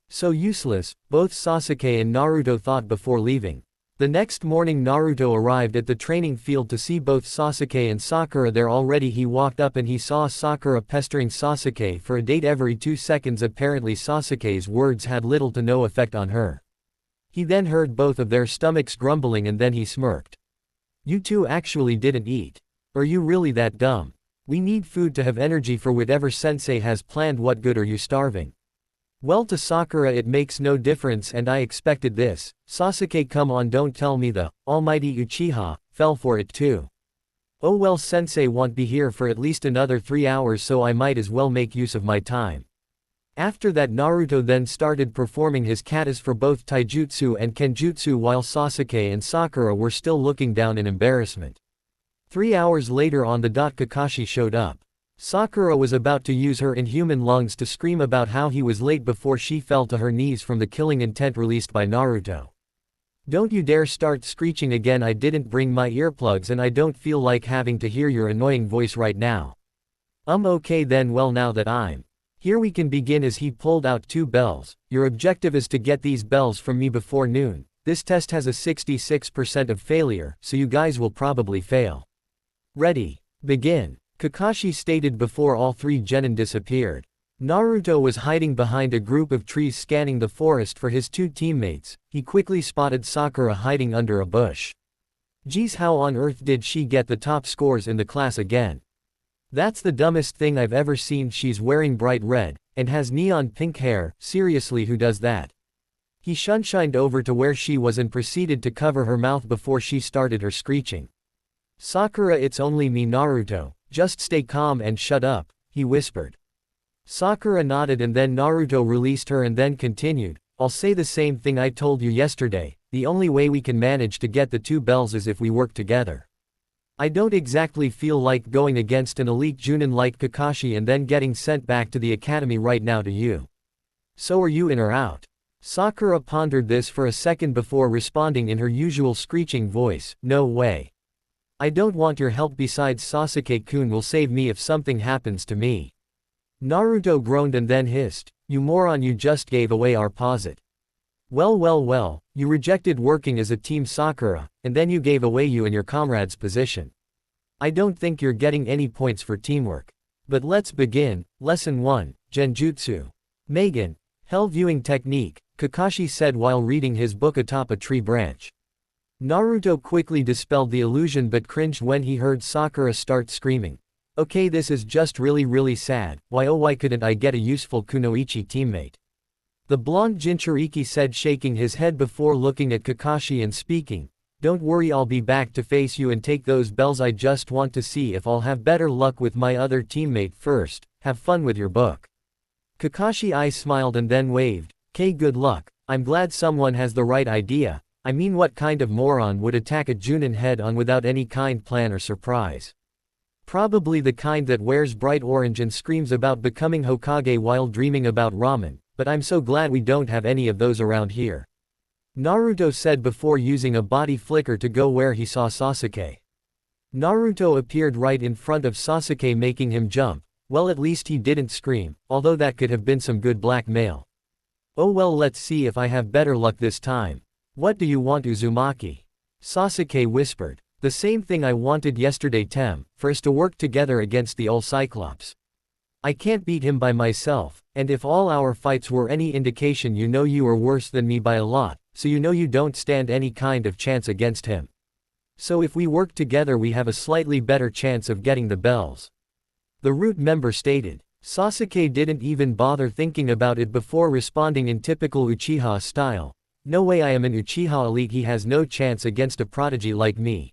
Speaker 1: So useless, both Sasuke and Naruto thought before leaving. The next morning Naruto arrived at the training field to see both Sasuke and Sakura there already. He walked up and he saw Sakura pestering Sasuke for a date every 2 seconds. Apparently Sasuke's words had little to no effect on her. He then heard both of their stomachs grumbling and then he smirked. You two actually didn't eat. Are you really that dumb? We need food to have energy for whatever sensei has planned. What good are you starving? Well, to Sakura it makes no difference, and I expected this. Sasuke, come on, don't tell me the almighty Uchiha fell for it too. Oh well, sensei won't be here for at least another 3 hours, so I might as well make use of my time. After that Naruto then started performing his katas for both taijutsu and kenjutsu while Sasuke and Sakura were still looking down in embarrassment. 3 hours later on the dot, Kakashi showed up. Sakura was about to use her inhuman lungs to scream about how he was late before she fell to her knees from the killing intent released by Naruto. Don't you dare start screeching again. I didn't bring my earplugs and I don't feel like having to hear your annoying voice right now. Okay then, well, now that I'm here we can begin. As he pulled out 2 bells. Your objective is to get these bells from me before noon. This test has a 66% of failure, so you guys will probably fail. Ready, begin, Kakashi stated before all 3 genin disappeared. Naruto was hiding behind a group of trees scanning the forest for his 2 teammates. He quickly spotted Sakura hiding under a bush. Geez, how on earth did she get the top scores in the class again? That's the dumbest thing I've ever seen. She's wearing bright red, and has neon pink hair. Seriously, who does that? He shunshined over to where she was and proceeded to cover her mouth before she started her screeching. Sakura, it's only me, Naruto. Just stay calm and shut up, he whispered. Sakura nodded and then Naruto released her and then continued. I'll say the same thing I told you yesterday. The only way we can manage to get the 2 bells is if we work together. I don't exactly feel like going against an elite Chunin like Kakashi and then getting sent back to the academy right now. Do you? So are you in or out? Sakura pondered this for a second before responding in her usual screeching voice, no way. I don't want your help, besides Sasuke-kun will save me if something happens to me. Naruto groaned and then hissed, you moron, you just gave away our posit. Well, you rejected working as a team, Sakura, and then you gave away you and your comrade's position. I don't think you're getting any points for teamwork. But let's begin. Lesson 1, Genjutsu. Megan. Hell viewing technique, Kakashi said while reading his book atop a tree branch. Naruto quickly dispelled the illusion but cringed when he heard Sakura start screaming. Okay, this is just really sad, why couldn't I get a useful kunoichi teammate? The blonde Jinchuriki said, shaking his head before looking at Kakashi and speaking. Don't worry, I'll be back to face you and take those bells. I just want to see if I'll have better luck with my other teammate first. Have fun with your book. Kakashi I smiled and then waved. "K, good luck. I'm glad someone has the right idea. I mean, what kind of moron would attack a Chunin head-on without any kind plan or surprise? Probably the kind that wears bright orange and screams about becoming Hokage while dreaming about ramen, but I'm so glad we don't have any of those around here." Naruto said before using a body flicker to go where he saw Sasuke. Naruto appeared right in front of Sasuke, making him jump. Well, at least he didn't scream, although that could have been some good blackmail. Oh well, let's see if I have better luck this time. What do you want, Uzumaki? Sasuke whispered. The same thing I wanted yesterday, Tem, for us to work together against the old Cyclops. I can't beat him by myself, and if all our fights were any indication, you know you are worse than me by a lot, so you know you don't stand any kind of chance against him. So if we work together we have a slightly better chance of getting the bells. The root member stated. Sasuke didn't even bother thinking about it before responding in typical Uchiha style. No way, I am an Uchiha elite, he has no chance against a prodigy like me.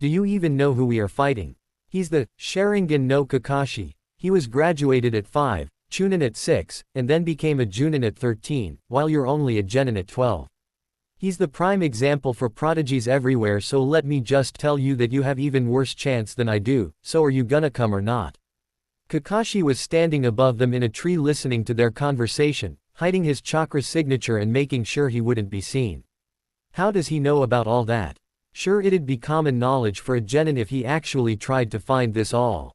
Speaker 1: Do you even know who we are fighting? He's the Sharingan no Kakashi. He was graduated at 5, Chunin at 6, and then became a Junin at 13, while you're only a Genin at 12. He's the prime example for prodigies everywhere, so let me just tell you that you have even worse chance than I do, so are you gonna come or not? Kakashi was standing above them in a tree listening to their conversation, hiding his chakra signature and making sure he wouldn't be seen. How does he know about all that? Sure, it'd be common knowledge for a genin if he actually tried to find this all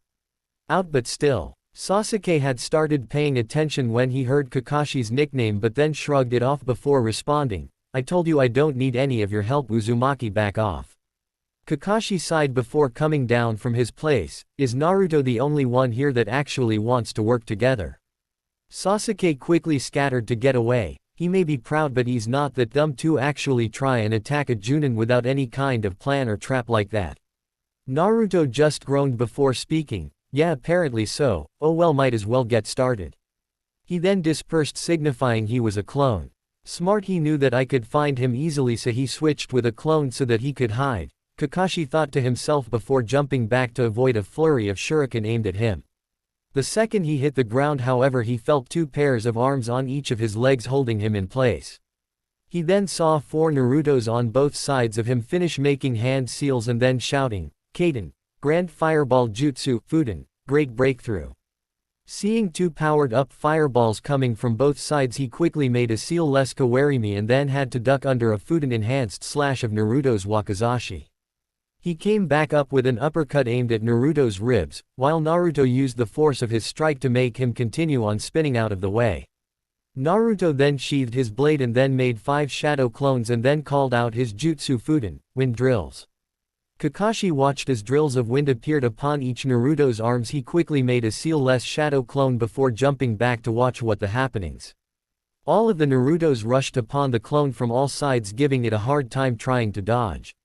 Speaker 1: out, but still. Sasuke had started paying attention when he heard Kakashi's nickname but then shrugged it off before responding. I told you I don't need any of your help, Uzumaki, back off. Kakashi sighed before coming down from his place. Is Naruto the only one here that actually wants to work together? Sasuke quickly scattered to get away. He may be proud but he's not that dumb to actually try and attack a Junin without any kind of plan or trap like that. Naruto just groaned before speaking. Yeah, apparently so. Oh well, might as well get started. He then dispersed, signifying he was a clone. Smart, he knew that I could find him easily, so he switched with a clone so that he could hide. Kakashi thought to himself before jumping back to avoid a flurry of shuriken aimed at him. The second he hit the ground, however, he felt 2 pairs of arms on each of his legs holding him in place. He then saw 4 Narutos on both sides of him finish making hand seals and then shouting, Kaden, Grand Fireball Jutsu, Fuden, Great Breakthrough. Seeing 2 powered-up fireballs coming from both sides, he quickly made a seal-less Kawarimi and then had to duck under a Fuden-enhanced slash of Naruto's wakizashi. He came back up with an uppercut aimed at Naruto's ribs, while Naruto used the force of his strike to make him continue on spinning out of the way. Naruto then sheathed his blade and then made 5 shadow clones and then called out his jutsu Fuden, wind drills. Kakashi watched as drills of wind appeared upon each Naruto's arms. He quickly made a seal-less shadow clone before jumping back to watch what the happenings. All of the Narutos rushed upon the clone from all sides, giving it a hard time trying to dodge.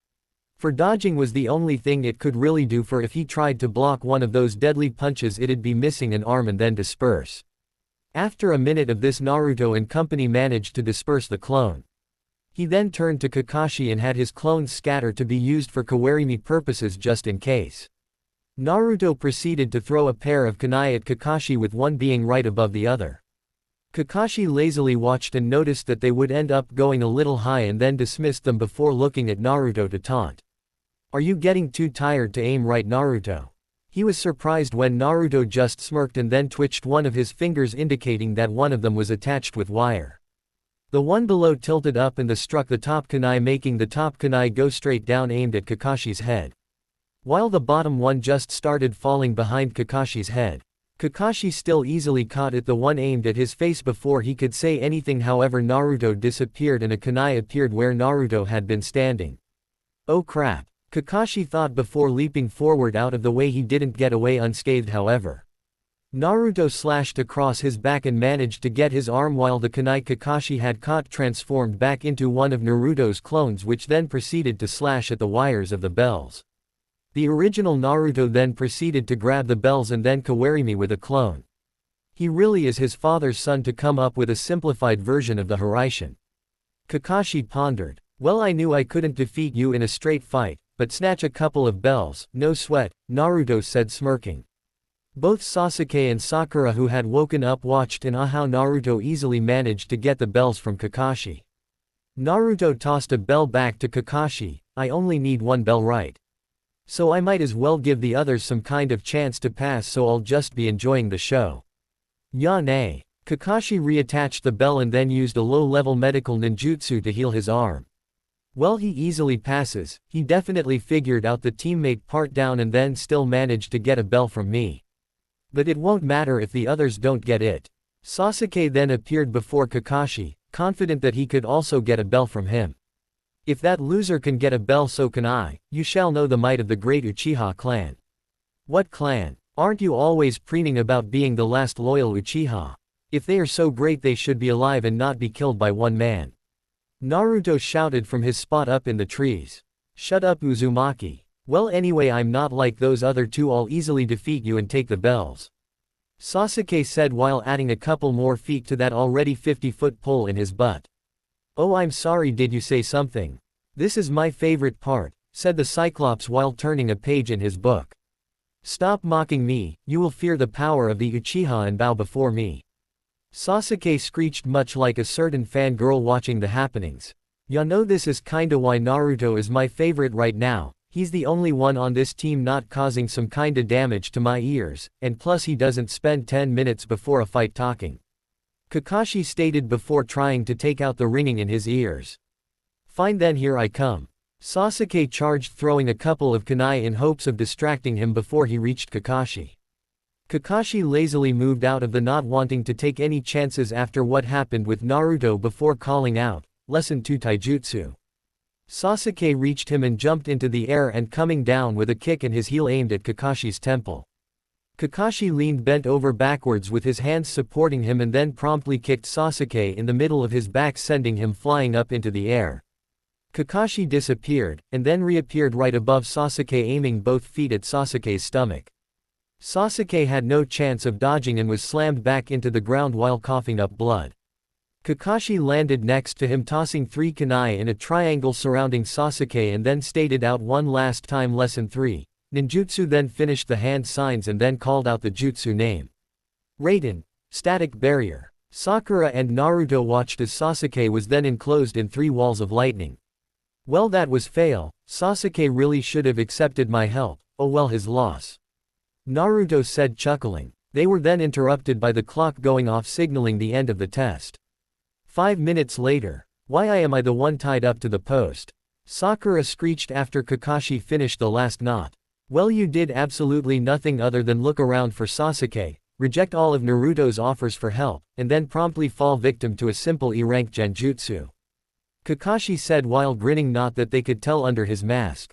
Speaker 1: For dodging was the only thing it could really do, for if he tried to block one of those deadly punches it'd be missing an arm and then disperse. After a minute of this, Naruto and company managed to disperse the clone. He then turned to Kakashi and had his clones scatter to be used for Kawarimi purposes just in case. Naruto proceeded to throw a pair of kunai at Kakashi, with one being right above the other. Kakashi lazily watched and noticed that they would end up going a little high and then dismissed them before looking at Naruto to taunt. Are you getting too tired to aim right, Naruto? He was surprised when Naruto just smirked and then twitched one of his fingers indicating that one of them was attached with wire. The one below tilted up and struck the top kunai, making the top kunai go straight down aimed at Kakashi's head. While the bottom one just started falling behind Kakashi's head. Kakashi still easily caught it, the one aimed at his face before he could say anything. However, Naruto disappeared and a kunai appeared where Naruto had been standing. Oh crap, Kakashi thought before leaping forward out of the way. He didn't get away unscathed however. Naruto slashed across his back and managed to get his arm while the kunai Kakashi had caught transformed back into one of Naruto's clones, which then proceeded to slash at the wires of the bells. The original Naruto then proceeded to grab the bells and then Kawarimi with a clone. He really is his father's son to come up with a simplified version of the Hiraishin. Kakashi pondered. Well, I knew I couldn't defeat you in a straight fight, but snatch a couple of bells, no sweat, Naruto said smirking. Both Sasuke and Sakura, who had woken up, watched in awe how Naruto easily managed to get the bells from Kakashi. Naruto tossed a bell back to Kakashi. I only need one bell, right? So I might as well give the others some kind of chance to pass, so I'll just be enjoying the show. Ya nay. Kakashi reattached the bell and then used a low-level medical ninjutsu to heal his arm. Well, he easily passes. He definitely figured out the teammate part down and then still managed to get a bell from me. But it won't matter if the others don't get it. Sasuke then appeared before Kakashi, confident that he could also get a bell from him. If that loser can get a bell, so can I. You shall know the might of the great Uchiha clan. What clan? Aren't you always preening about being the last loyal Uchiha? If they are so great, they should be alive and not be killed by one man. Naruto shouted from his spot up in the trees. Shut up, Uzumaki. Well, anyway, I'm not like those other two. I'll easily defeat you and take the bells. Sasuke said while adding a couple more feet to that already 50-foot pole in his butt. Oh, I'm sorry, did you say something? This is my favorite part, said the Cyclops while turning a page in his book. Stop mocking me, you will fear the power of the Uchiha and bow before me. Sasuke screeched, much like a certain fangirl watching the happenings. Ya know, this is kinda why Naruto is my favorite right now. He's the only one on this team not causing some kinda damage to my ears, and plus he doesn't spend 10 minutes before a fight talking. Kakashi stated before trying to take out the ringing in his ears. Fine then, here I come. Sasuke charged, throwing a couple of kunai in hopes of distracting him before he reached Kakashi. Kakashi lazily moved out of the, not wanting to take any chances after what happened with Naruto, before calling out, Lesson 2 Taijutsu. Sasuke reached him and jumped into the air and coming down with a kick and his heel aimed at Kakashi's temple. Kakashi leaned bent over backwards with his hands supporting him and then promptly kicked Sasuke in the middle of his back, sending him flying up into the air. Kakashi disappeared, and then reappeared right above Sasuke, aiming both feet at Sasuke's stomach. Sasuke had no chance of dodging and was slammed back into the ground while coughing up blood. Kakashi landed next to him, tossing 3 kunai in a triangle surrounding Sasuke, and then stated out one last time, Lesson 3. Ninjutsu, then finished the hand signs and then called out the jutsu name. Raiden. Static barrier. Sakura and Naruto watched as Sasuke was then enclosed in 3 walls of lightning. Well, that was fail. Sasuke really should have accepted my help. Oh well, his loss. Naruto said, chuckling. They were then interrupted by the clock going off, signaling the end of the test. 5 minutes later. Why am I the one tied up to the post? Sakura screeched after Kakashi finished the last knot. Well, you did absolutely nothing other than look around for Sasuke, reject all of Naruto's offers for help, and then promptly fall victim to a simple E-rank genjutsu. Kakashi said while grinning, not that they could tell under his mask.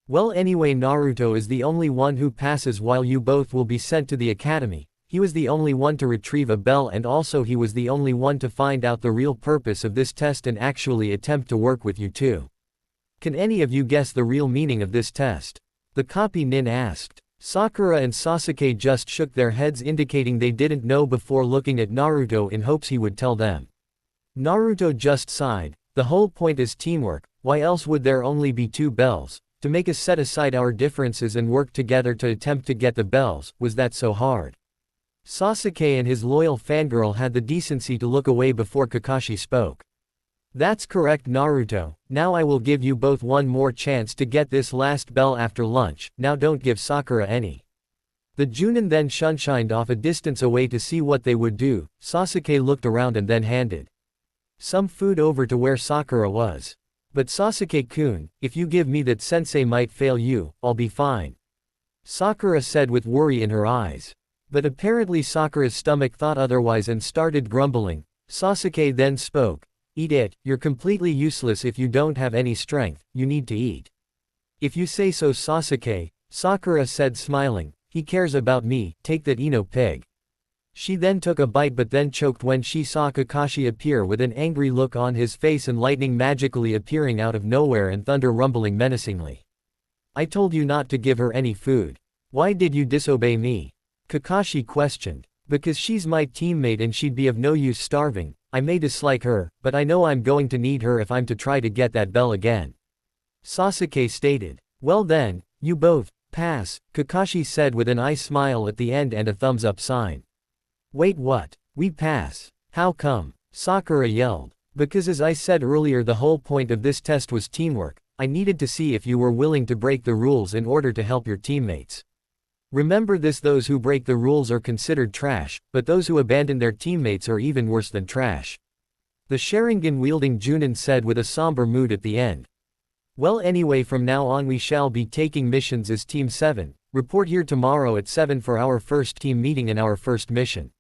Speaker 1: Well, anyway, Naruto is the only one who passes, while you both will be sent to the academy. He was the only one to retrieve a bell, and also he was the only one to find out the real purpose of this test and actually attempt to work with you too. Can any of you guess the real meaning of this test? The copy nin asked. Sakura and Sasuke just shook their heads, indicating they didn't know before looking at Naruto in hopes he would tell them. Naruto just sighed. The whole point is teamwork. Why else would there only be 2 bells? To make us set aside our differences and work together to attempt to get the bells. Was that so hard? Sasuke and his loyal fangirl had the decency to look away before Kakashi spoke. That's correct, Naruto. Now I will give you both one more chance to get this last bell after lunch. Now don't give Sakura any. The Junin then shunshined off a distance away to see what they would do. Sasuke looked around and then handed some food over to where Sakura was. But Sasuke-kun, if you give me that sensei might fail you, I'll be fine. Sakura said with worry in her eyes. But apparently Sakura's stomach thought otherwise and started grumbling. Sasuke then spoke. Eat it, you're completely useless if you don't have any strength, you need to eat. If you say so Sasuke, Sakura said smiling, he cares about me, take that Ino pig. She then took a bite but then choked when she saw Kakashi appear with an angry look on his face and lightning magically appearing out of nowhere and thunder rumbling menacingly. I told you not to give her any food. Why did you disobey me? Kakashi questioned. Because she's my teammate and she'd be of no use starving. I may dislike her, but I know I'm going to need her if I'm to try to get that bell again. Sasuke stated. Well then, you both, pass, Kakashi said with an eye smile at the end and a thumbs up sign. Wait what? We pass. How come? Sakura yelled. Because as I said earlier the whole point of this test was teamwork, I needed to see if you were willing to break the rules in order to help your teammates. Remember this, those who break the rules are considered trash, but those who abandon their teammates are even worse than trash. The Sharingan-wielding Junin said with a somber mood at the end. Well anyway, from now on we shall be taking missions as Team 7, report here tomorrow at 7 for our first team meeting and our first mission.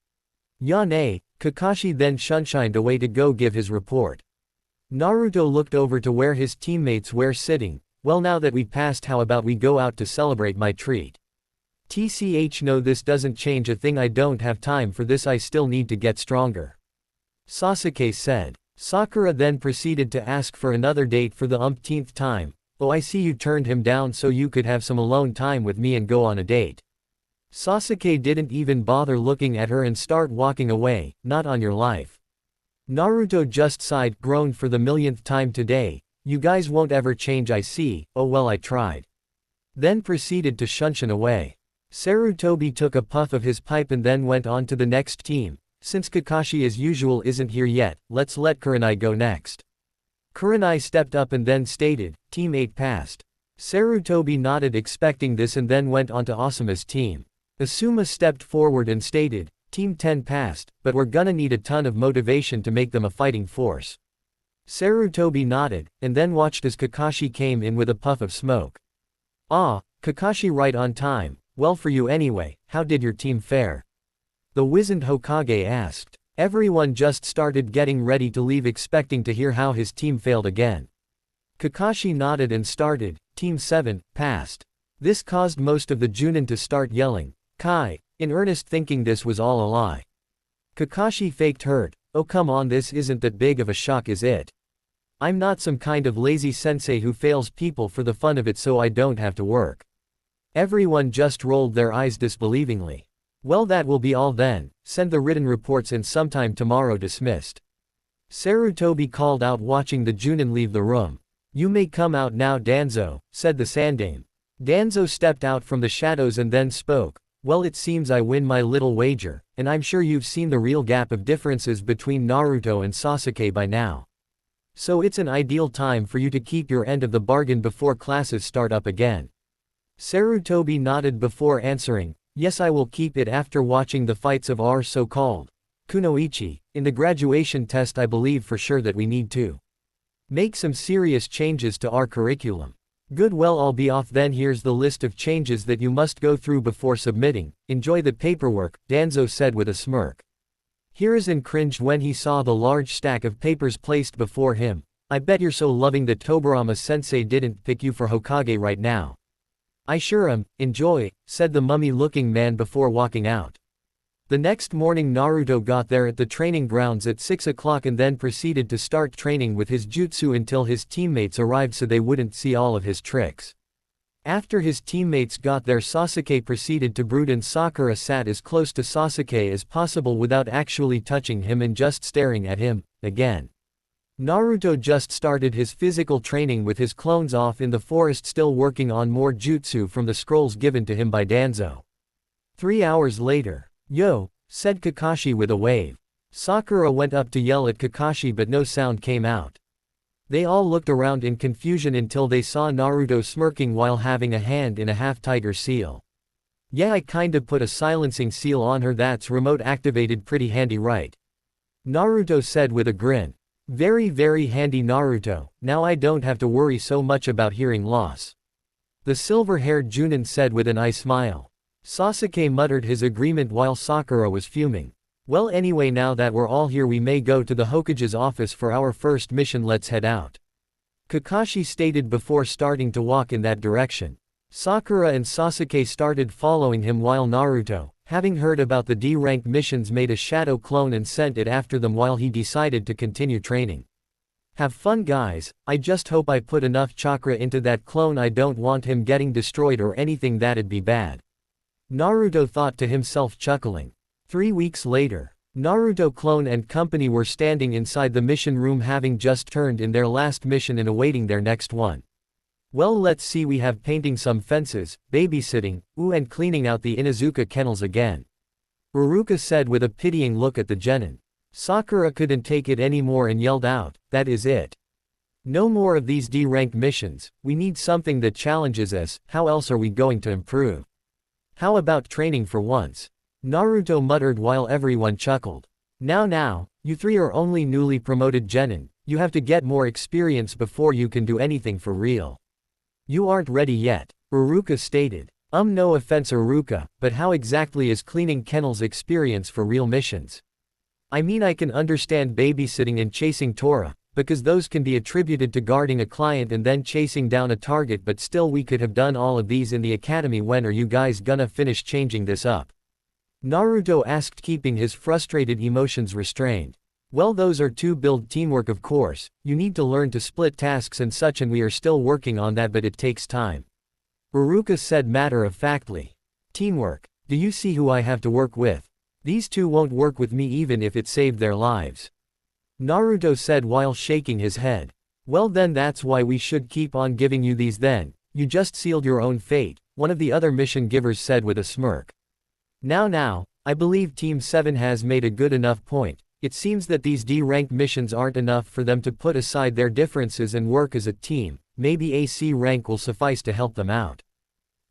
Speaker 1: Yane, Kakashi then shunshined away to go give his report. Naruto looked over to where his teammates were sitting. Well, now that we passed, how about we go out to celebrate my treat? TCH, no, this doesn't change a thing, I don't have time for this, I still need to get stronger. Sasuke said. Sakura then proceeded to ask for another date for the umpteenth time. Oh, I see you turned him down so you could have some alone time with me and go on a date. Sasuke didn't even bother looking at her and start walking away. Not on your life. Naruto just sighed, groaned for the millionth time today. You guys won't ever change, I see. Oh well, I tried. Then proceeded to shunshin away. Sarutobi took a puff of his pipe and then went on to the next team. Since Kakashi as usual isn't here yet, let's let Kurenai go next. Kurenai stepped up and then stated, Team 8 passed. Sarutobi nodded expecting this and then went on to Asuma's team. Asuma stepped forward and stated, Team 10 passed, but we're gonna need a ton of motivation to make them a fighting force. Sarutobi nodded, and then watched as Kakashi came in with a puff of smoke. Ah, Kakashi right on time. Well for you anyway, how did your team fare? The wizened Hokage asked. Everyone just started getting ready to leave expecting to hear how his team failed again. Kakashi nodded and started, Team 7, passed. This caused most of the Junin to start yelling, Kai, in earnest, thinking this was all a lie. Kakashi faked hurt. Oh come on, this isn't that big of a shock, is it? I'm not some kind of lazy sensei who fails people for the fun of it so I don't have to work. Everyone just rolled their eyes disbelievingly. Well, that will be all then, send the written reports and sometime tomorrow, dismissed. Sarutobi called out watching the Junin leave the room. You may come out now Danzo, said the Sandame. Danzo stepped out from the shadows and then spoke. Well, it seems I win my little wager, and I'm sure you've seen the real gap of differences between Naruto and Sasuke by now. So it's an ideal time for you to keep your end of the bargain before classes start up again. Sarutobi nodded before answering, yes, I will keep it after watching the fights of our so-called kunoichi. In the graduation test I believe for sure that we need to make some serious changes to our curriculum. Good, well, I'll be off then. Here's the list of changes that you must go through before submitting. Enjoy the paperwork, Danzo said with a smirk. Hiruzen cringed when he saw the large stack of papers placed before him. I bet you're so loving that Tobirama-sensei didn't pick you for Hokage right now. I sure am, enjoy, said the mummy-looking man before walking out. The next morning Naruto got there at the training grounds at 6 o'clock and then proceeded to start training with his jutsu until his teammates arrived so they wouldn't see all of his tricks. After his teammates got there, Sasuke proceeded to brood and Sakura sat as close to Sasuke as possible without actually touching him and just staring at him, again. Naruto just started his physical training with his clones off in the forest, still working on more jutsu from the scrolls given to him by Danzo. 3 hours later. Yo, said Kakashi with a wave. Sakura went up to yell at Kakashi but no sound came out. They all looked around in confusion until they saw Naruto smirking while having a hand in a half-tiger seal. Yeah, I kinda put a silencing seal on her that's remote activated, pretty handy right? Naruto said with a grin. Very very handy Naruto, now I don't have to worry so much about hearing loss. The silver-haired Chunin said with an eye smile. Sasuke muttered his agreement while Sakura was fuming. Well anyway, now that we're all here we may go to the Hokage's office for our first mission, let's head out. Kakashi stated before starting to walk in that direction. Sakura and Sasuke started following him while Naruto, having heard about the D-rank missions, made a shadow clone and sent it after them while he decided to continue training. Have fun guys, I just hope I put enough chakra into that clone, I don't want him getting destroyed or anything, that'd be bad. Naruto thought to himself, chuckling. 3 weeks later, Naruto clone and company were standing inside the mission room, having just turned in their last mission and awaiting their next one. Well, let's see, we have painting some fences, babysitting, and cleaning out the Inuzuka kennels again. Ruruka said with a pitying look at the genin. Sakura couldn't take it anymore and yelled out, that is it. No more of these D-rank missions, we need something that challenges us, how else are we going to improve? How about training for once? Naruto muttered while everyone chuckled. Now, you three are only newly promoted genin, you have to get more experience before you can do anything for real. You aren't ready yet, Ruruka stated. No offense Ruruka, but how exactly is cleaning kennels experience for real missions? I mean, I can understand babysitting and chasing Tora, because those can be attributed to guarding a client and then chasing down a target, but still we could have done all of these in the academy. When are you guys gonna finish changing this up? Naruto asked, keeping his frustrated emotions restrained. Well, those are to build teamwork, of course, you need to learn to split tasks and such, and we are still working on that, but it takes time. Ruruka said matter-of-factly. Teamwork, do you see who I have to work with? These two won't work with me even if it saved their lives. Naruto said while shaking his head. Well then that's why we should keep on giving you these then, you just sealed your own fate, one of the other mission givers said with a smirk. Now, I believe Team 7 has made a good enough point. It seems that these D-rank missions aren't enough for them to put aside their differences and work as a team, maybe a C rank will suffice to help them out.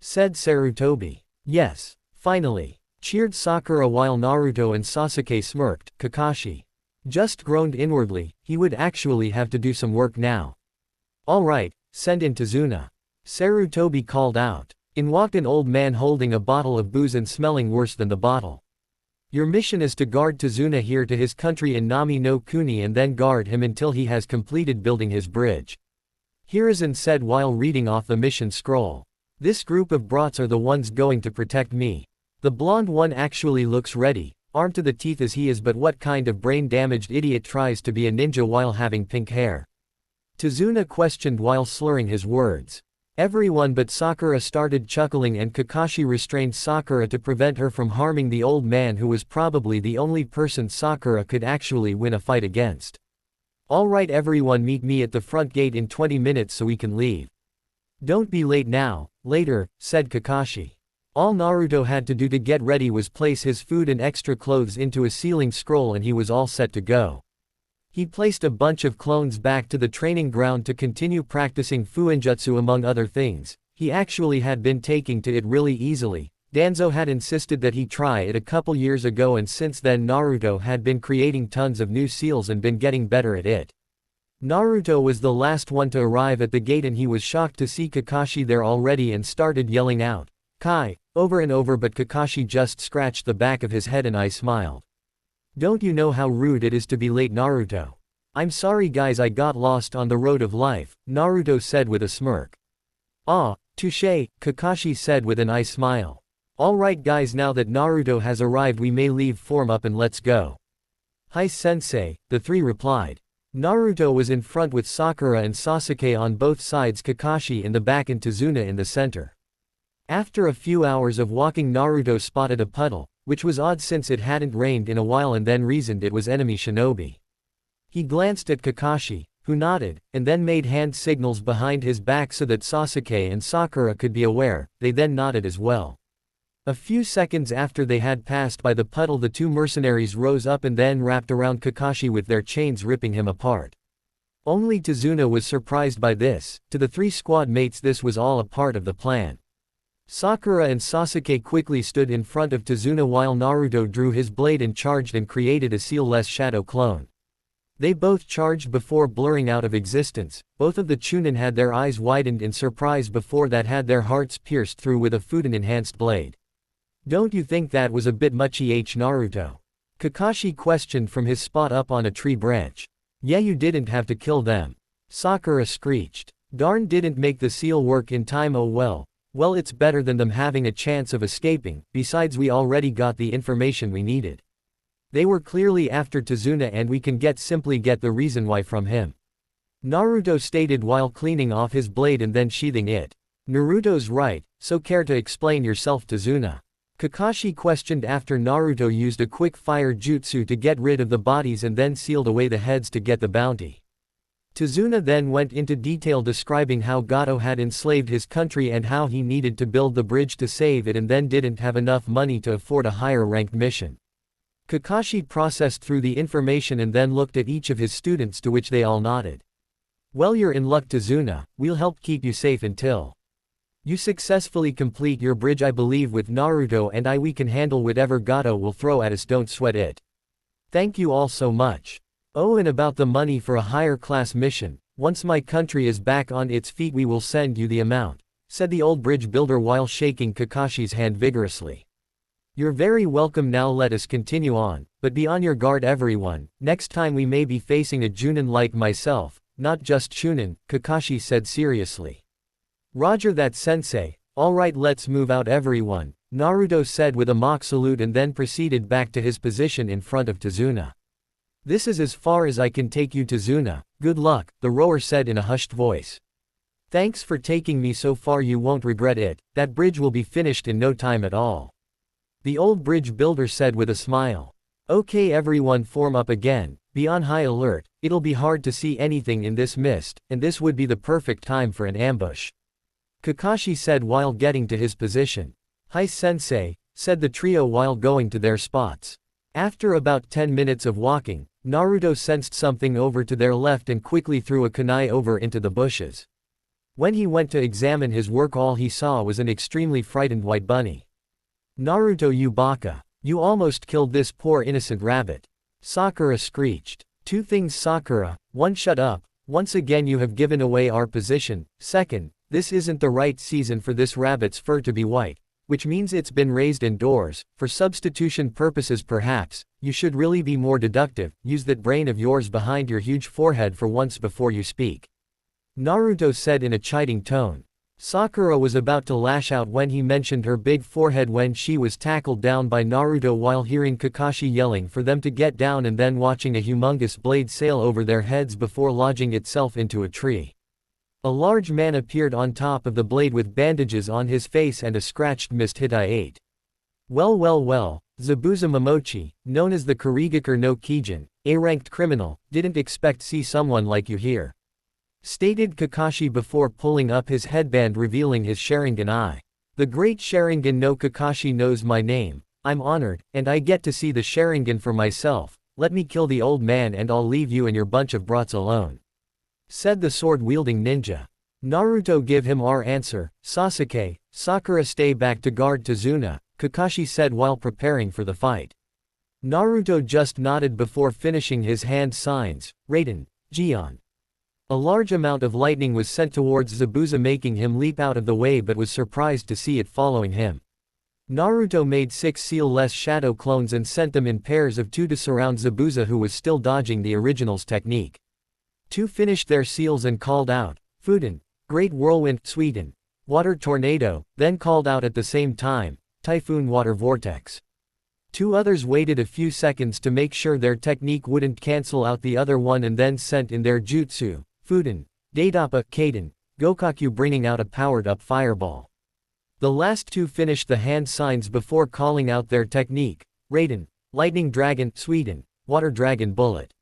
Speaker 1: Said Sarutobi. Yes, finally. Cheered Sakura while Naruto and Sasuke smirked. Kakashi just groaned inwardly, he would actually have to do some work now. Alright, send in Tazuna. Sarutobi called out. In walked an old man holding a bottle of booze and smelling worse than the bottle. Your mission is to guard Tazuna here to his country in Nami no Kuni and then guard him until he has completed building his bridge. Hiruzen said while reading off the mission scroll. This group of brats are the ones going to protect me. The blonde one actually looks ready, armed to the teeth as he is, but what kind of brain-damaged idiot tries to be a ninja while having pink hair? Tazuna questioned while slurring his words. Everyone but Sakura started chuckling and Kakashi restrained Sakura to prevent her from harming the old man, who was probably the only person Sakura could actually win a fight against. Alright everyone, meet me at the front gate in 20 minutes so we can leave. Don't be late now, later, said Kakashi. All Naruto had to do to get ready was place his food and extra clothes into a sealing scroll and he was all set to go. He placed a bunch of clones back to the training ground to continue practicing Fuinjutsu among other things. He actually had been taking to it really easily. Danzo had insisted that he try it a couple years ago, and since then Naruto had been creating tons of new seals and been getting better at it. Naruto was the last one to arrive at the gate and he was shocked to see Kakashi there already and started yelling out, "Kai," over and over, but Kakashi just scratched the back of his head and I smiled. Don't you know how rude it is to be late, Naruto? I'm sorry guys, I got lost on the road of life, Naruto said with a smirk. Ah, touché, Kakashi said with an eye smile. Alright guys, now that Naruto has arrived we may leave form up and let's go. Hi sensei, the three replied. Naruto was in front with Sakura and Sasuke on both sides, Kakashi in the back and Tazuna in the center. After a few hours of walking, Naruto spotted a puddle, which was odd since it hadn't rained in a while, and then reasoned it was enemy shinobi. He glanced at Kakashi, who nodded, and then made hand signals behind his back so that Sasuke and Sakura could be aware. They then nodded as well. A few seconds after they had passed by the puddle, the two mercenaries rose up and then wrapped around Kakashi with their chains, ripping him apart. Only Tazuna was surprised by this. To the three squad mates this was all a part of the plan. Sakura and Sasuke quickly stood in front of Tazuna while Naruto drew his blade and charged and created a seal-less shadow clone. They both charged before blurring out of existence. Both of the Chunin had their eyes widened in surprise before that had their hearts pierced through with a Fudan-enhanced blade. Don't you think that was a bit muchy, Naruto? Kakashi questioned from his spot up on a tree branch. Yeah, you didn't have to kill them. Sakura screeched. Darn, didn't make the seal work in time. Oh well. Well, it's better than them having a chance of escaping, besides we already got the information we needed. They were clearly after Tazuna and we can simply get the reason why from him. Naruto stated while cleaning off his blade and then sheathing it. Naruto's right, so care to explain yourself, Tazuna? Kakashi questioned after Naruto used a quick fire jutsu to get rid of the bodies and then sealed away the heads to get the bounty. Tazuna then went into detail describing how Gato had enslaved his country and how he needed to build the bridge to save it and then didn't have enough money to afford a higher ranked mission. Kakashi processed through the information and then looked at each of his students, to which they all nodded. Well, you're in luck, Tazuna. We'll help keep you safe until you successfully complete your bridge. I believe with Naruto and we can handle whatever Gato will throw at us, don't sweat it. Thank you all so much. Oh, and about the money for a higher class mission, once my country is back on its feet we will send you the amount, said the old bridge builder while shaking Kakashi's hand vigorously. You're very welcome. Now let us continue on, but be on your guard everyone, next time we may be facing a Junin like myself, not just Chunin, Kakashi said seriously. Roger that, sensei. Alright, let's move out everyone, Naruto said with a mock salute and then proceeded back to his position in front of Tazuna. This is as far as I can take you, Tazuna. Good luck, the rower said in a hushed voice. Thanks for taking me so far, you won't regret it, that bridge will be finished in no time at all. The old bridge builder said with a smile. Okay everyone, form up again, be on high alert, it'll be hard to see anything in this mist, and this would be the perfect time for an ambush. Kakashi said while getting to his position. Hi sensei, said the trio while going to their spots. After about 10 minutes of walking, Naruto sensed something over to their left and quickly threw a kunai over into the bushes. When he went to examine his work, all he saw was an extremely frightened white bunny. Naruto, you baka. You almost killed this poor innocent rabbit. Sakura screeched. Two things, Sakura. One, shut up. Once again you have given away our position. Second, this isn't the right season for this rabbit's fur to be white, which means it's been raised indoors, for substitution purposes perhaps. You should really be more deductive, use that brain of yours behind your huge forehead for once before you speak. Naruto said in a chiding tone. Sakura was about to lash out when he mentioned her big forehead when she was tackled down by Naruto while hearing Kakashi yelling for them to get down and then watching a humongous blade sail over their heads before lodging itself into a tree. A large man appeared on top of the blade with bandages on his face and a scratched mist hit eye. Well, Zabuza Momochi, known as the Kurigakure no Kijin, a ranked criminal, didn't expect see someone like you here, stated Kakashi before pulling up his headband revealing his Sharingan eye. The great Sharingan no Kakashi knows my name, I'm honored, and I get to see the Sharingan for myself. Let me kill the old man and I'll leave you and your bunch of brats alone, said the sword-wielding ninja. Naruto, give him our answer. Sasuke, Sakura, stay back to guard Tazuna, Kakashi said while preparing for the fight. Naruto just nodded before finishing his hand signs. Raiden, Gion. A large amount of lightning was sent towards Zabuza, making him leap out of the way, but was surprised to see it following him. Naruto made 6 seal-less shadow clones and sent them in pairs of 2 to surround Zabuza, who was still dodging the original's technique. 2 finished their seals and called out, Fudan, Great Whirlwind, Sweden, Water Tornado, then called out at the same time, Typhoon Water Vortex. 2 others waited a few seconds to make sure their technique wouldn't cancel out the other one and then sent in their jutsu, Fudan, Daidappa, Kaden, Gokaku, bringing out a powered-up fireball. The last 2 finished the hand signs before calling out their technique, Raiden, Lightning Dragon, Sweden, Water Dragon Bullet.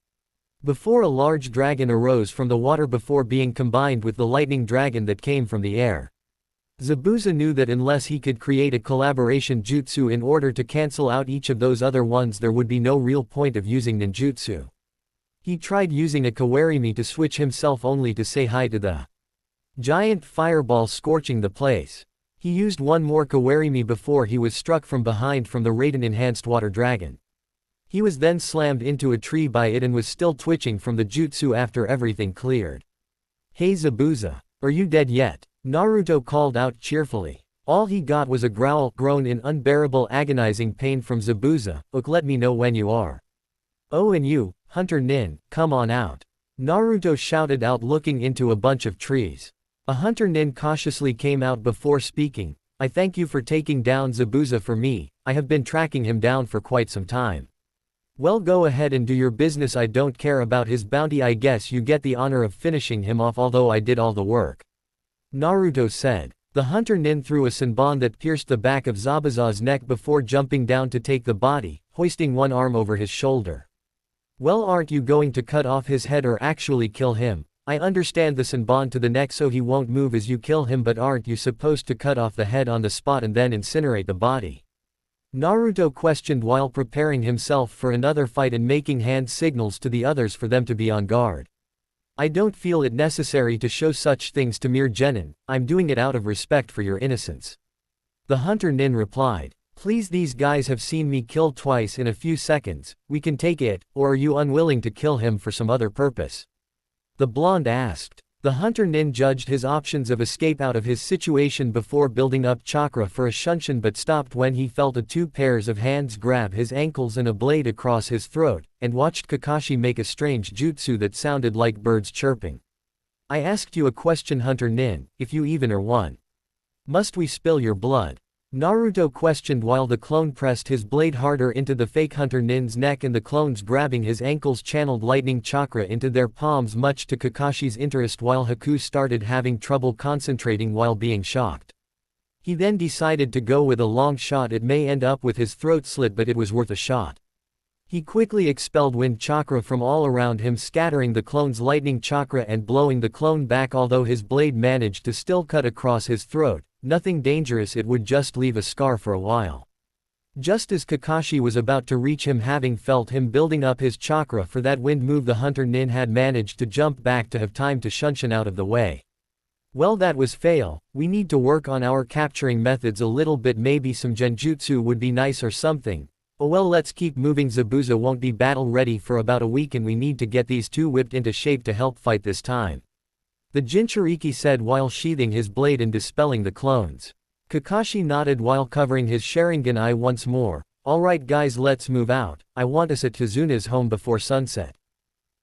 Speaker 1: Before a large dragon arose from the water before being combined with the lightning dragon that came from the air. Zabuza knew that unless he could create a collaboration jutsu in order to cancel out each of those other ones, there would be no real point of using ninjutsu. He tried using a kawarimi to switch himself only to say hi to the giant fireball, scorching the place. He used one more kawarimi before he was struck from behind from the Raiden-enhanced water dragon. He was then slammed into a tree by it and was still twitching from the jutsu after everything cleared. "Hey Zabuza, are you dead yet?" Naruto called out cheerfully. All he got was a groan in unbearable agonizing pain from Zabuza. "Look, let me know when you are." "Oh, and you, Hunter Nin, come on out," Naruto shouted out, looking into a bunch of trees. A Hunter Nin cautiously came out before speaking. "I thank you for taking down Zabuza for me. I have been tracking him down for quite some time." "Well, go ahead and do your business. I don't care about his bounty. I guess you get the honor of finishing him off, although I did all the work," Naruto said. The Hunter Nin threw a senbon that pierced the back of Zabuza's neck before jumping down to take the body, hoisting one arm over his shoulder. "Well, aren't you going to cut off his head or actually kill him? I understand the senbon to the neck so he won't move as you kill him, but aren't you supposed to cut off the head on the spot and then incinerate the body?" Naruto questioned while preparing himself for another fight and making hand signals to the others for them to be on guard. "I don't feel it necessary to show such things to mere genin. I'm doing it out of respect for your innocence," the Hunter Nin replied. "Please, these guys have seen me kill twice in a few seconds. We can take it, or are you unwilling to kill him for some other purpose?" the blonde asked. The Hunter Nin judged his options of escape out of his situation before building up chakra for a shunshin, but stopped when he felt two pairs of hands grab his ankles and a blade across his throat, and watched Kakashi make a strange jutsu that sounded like birds chirping. "I asked you a question, Hunter Nin, if you even are one. Must we spill your blood?" Naruto questioned while the clone pressed his blade harder into the fake Hunter Nin's neck, and the clones grabbing his ankles channeled lightning chakra into their palms, much to Kakashi's interest, while Haku started having trouble concentrating while being shocked. He then decided to go with a long shot. It may end up with his throat slit, but it was worth a shot. He quickly expelled wind chakra from all around him, scattering the clone's lightning chakra and blowing the clone back. Although his blade managed to still cut across his throat, nothing dangerous, it would just leave a scar for a while. Just as Kakashi was about to reach him, having felt him building up his chakra for that wind move, the Hunter Nin had managed to jump back to have time to shunshin out of the way. "Well, that was fail. We need to work on our capturing methods a little bit. Maybe some genjutsu would be nice or something. Oh well, let's keep moving. Zabuza won't be battle ready for about a week, and we need to get these two whipped into shape to help fight this time," the Jinchuriki said while sheathing his blade and dispelling the clones. Kakashi nodded while covering his Sharingan eye once more. "Alright guys, let's move out. I want us at Kazuna's home before sunset."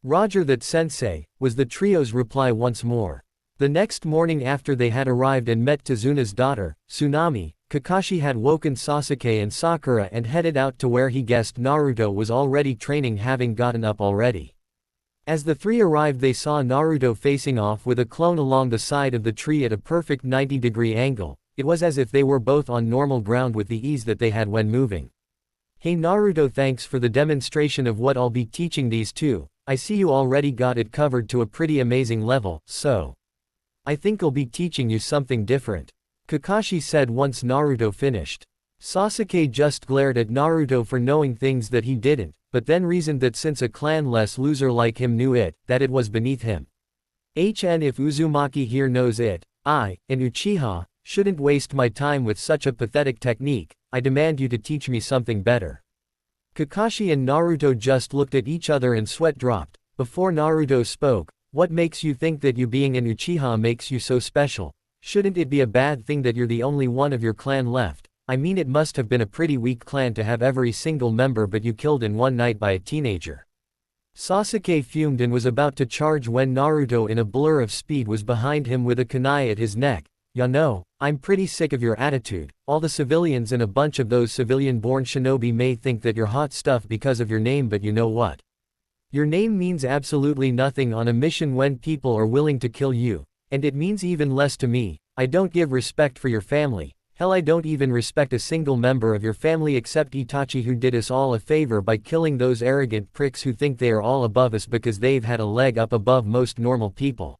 Speaker 1: "Roger that, sensei," was the trio's reply once more. The next morning, after they had arrived and met Kazuna's daughter, Tsunami, Kakashi had woken Sasuke and Sakura and headed out to where he guessed Naruto was already training, having gotten up already. As the three arrived, they saw Naruto facing off with a clone along the side of the tree at a perfect 90-degree angle. It was as if they were both on normal ground with the ease that they had when moving. "Hey Naruto, thanks for the demonstration of what I'll be teaching these two. I see you already got it covered to a pretty amazing level, so I think I'll be teaching you something different," Kakashi said once Naruto finished. Sasuke just glared at Naruto for knowing things that he didn't, but then reasoned that since a clanless loser like him knew it, that it was beneath him. If Uzumaki here knows it, I, an Uchiha, shouldn't waste my time with such a pathetic technique. I demand you to teach me something better." Kakashi and Naruto just looked at each other and sweat dropped. Before Naruto spoke, "What makes you think that you being an Uchiha makes you so special? Shouldn't it be a bad thing that you're the only one of your clan left? I mean, it must have been a pretty weak clan to have every single member but you killed in one night by a teenager." Sasuke fumed and was about to charge when Naruto, in a blur of speed, was behind him with a kunai at his neck. "Ya know, I'm pretty sick of your attitude. All the civilians and a bunch of those civilian-born shinobi may think that you're hot stuff because of your name, but you know what? Your name means absolutely nothing on a mission when people are willing to kill you, and it means even less to me. I don't give respect for your family. Hell, I don't even respect a single member of your family except Itachi, who did us all a favor by killing those arrogant pricks who think they are all above us because they've had a leg up above most normal people."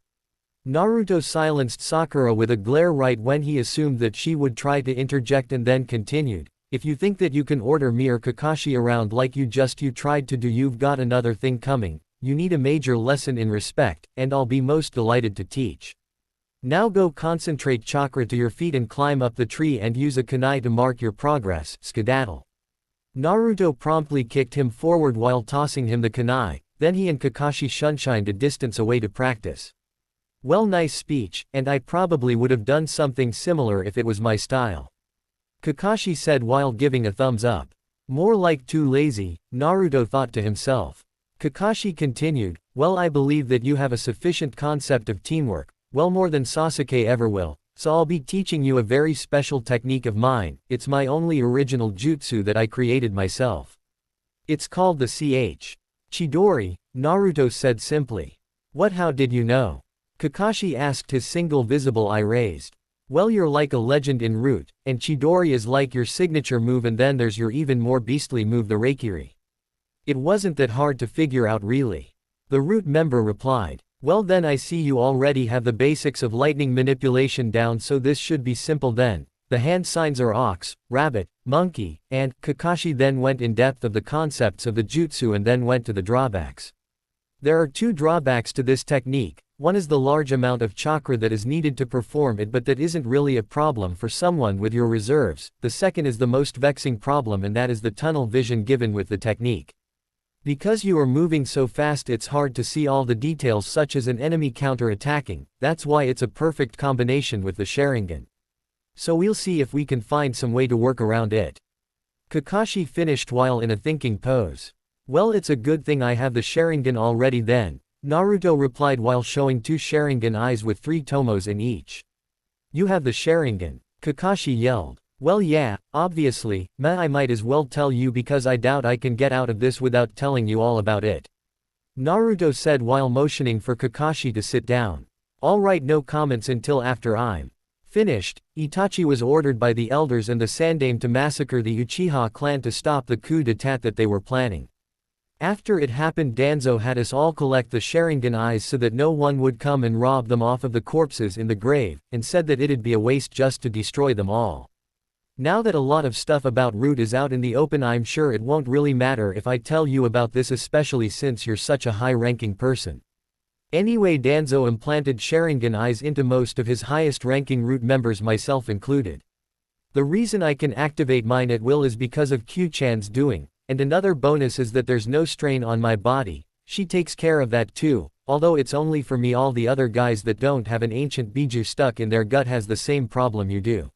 Speaker 1: Naruto silenced Sakura with a glare right when he assumed that she would try to interject, and then continued, "If you think that you can order me or Kakashi around like you tried to do, you've got another thing coming. You need a major lesson in respect, and I'll be most delighted to teach." Now go concentrate chakra to your feet and climb up the tree and use a kunai to mark your progress, skedaddle. Naruto promptly kicked him forward while tossing him the kunai, then he and Kakashi shunshined a distance away to practice. Well, nice speech, and I probably would have done something similar if it was my style. Kakashi said while giving a thumbs up. More like too lazy, Naruto thought to himself. Kakashi continued, well, I believe that you have a sufficient concept of teamwork, well more than Sasuke ever will, so I'll be teaching you a very special technique of mine. It's my only original jutsu that I created myself. It's called the Chidori, Naruto said simply. What, how did you know? Kakashi asked, his single visible eye raised. Well, you're like a legend in Root, and Chidori is like your signature move, and then there's your even more beastly move, the Reikiri. It wasn't that hard to figure out really. The Root member replied. Well then, I see you already have the basics of lightning manipulation down, so this should be simple then. The hand signs are ox, rabbit, monkey, and Kakashi then went in depth of the concepts of the jutsu and then went to the drawbacks. There are two drawbacks to this technique. One is the large amount of chakra that is needed to perform it, but that isn't really a problem for someone with your reserves. The second is the most vexing problem, and that is the tunnel vision given with the technique. Because you are moving so fast, it's hard to see all the details such as an enemy counter-attacking. That's why it's a perfect combination with the Sharingan. So we'll see if we can find some way to work around it. Kakashi finished while in a thinking pose. Well, it's a good thing I have the Sharingan already then, Naruto replied while showing two Sharingan eyes with 3 tomos in each. You have the Sharingan? Kakashi yelled. Well yeah, obviously, I might as well tell you because I doubt I can get out of this without telling you all about it. Naruto said while motioning for Kakashi to sit down. Alright, no comments until after I'm finished. Itachi was ordered by the elders and the Sandaime to massacre the Uchiha clan to stop the coup d'etat that they were planning. After it happened, Danzo had us all collect the Sharingan eyes so that no one would come and rob them off of the corpses in the grave, and said that it'd be a waste just to destroy them all. Now that a lot of stuff about Root is out in the open, I'm sure it won't really matter if I tell you about this, especially since you're such a high-ranking person. Anyway, Danzo implanted Sharingan eyes into most of his highest-ranking Root members, myself included. The reason I can activate mine at will is because of Q-chan's doing, and another bonus is that there's no strain on my body. She takes care of that too, although it's only for me. All the other guys that don't have an ancient biju stuck in their gut has the same problem you do.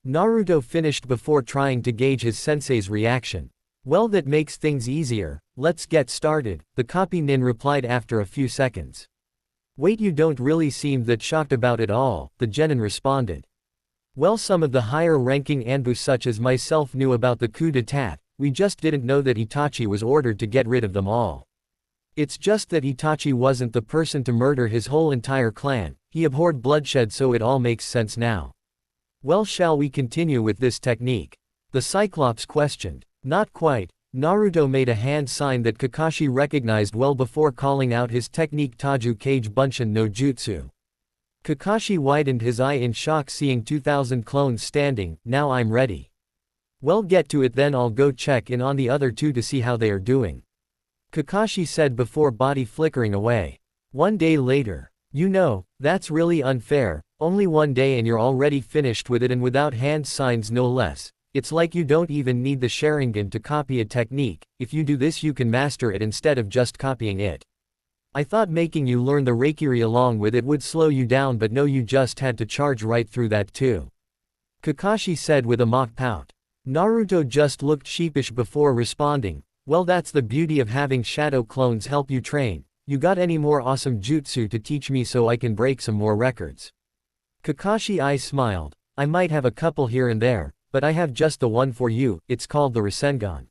Speaker 1: Naruto finished before trying to gauge his sensei's reaction. Well, that makes things easier, let's get started, the copy nin replied after a few seconds. Wait, you don't really seem that shocked about it all, the genin responded. Well, some of the higher ranking ANBU such as myself knew about the coup d'etat, we just didn't know that Itachi was ordered to get rid of them all. It's just that Itachi wasn't the person to murder his whole entire clan, he abhorred bloodshed, so it all makes sense now. Well, shall we continue with this technique? The Cyclops questioned. Not quite. Naruto made a hand sign that Kakashi recognized well before calling out his technique, Taju Kage Bunshin no Jutsu. Kakashi widened his eye in shock seeing 2,000 clones standing. Now I'm ready. Well, get to it then, I'll go check in on the other two to see how they are doing. Kakashi said before body flickering away. One day later. You know, that's really unfair, only one day and you're already finished with it, and without hand signs no less. It's like you don't even need the Sharingan to copy a technique. If you do this you can master it instead of just copying it. I thought making you learn the Reikiri along with it would slow you down, but no, you just had to charge right through that too. Kakashi said with a mock pout. Naruto just looked sheepish before responding. Well, that's the beauty of having shadow clones help you train. You got any more awesome jutsu to teach me so I can break some more records? Kakashi I smiled. I might have a couple here and there, but I have just the one for you. It's called the Rasengan.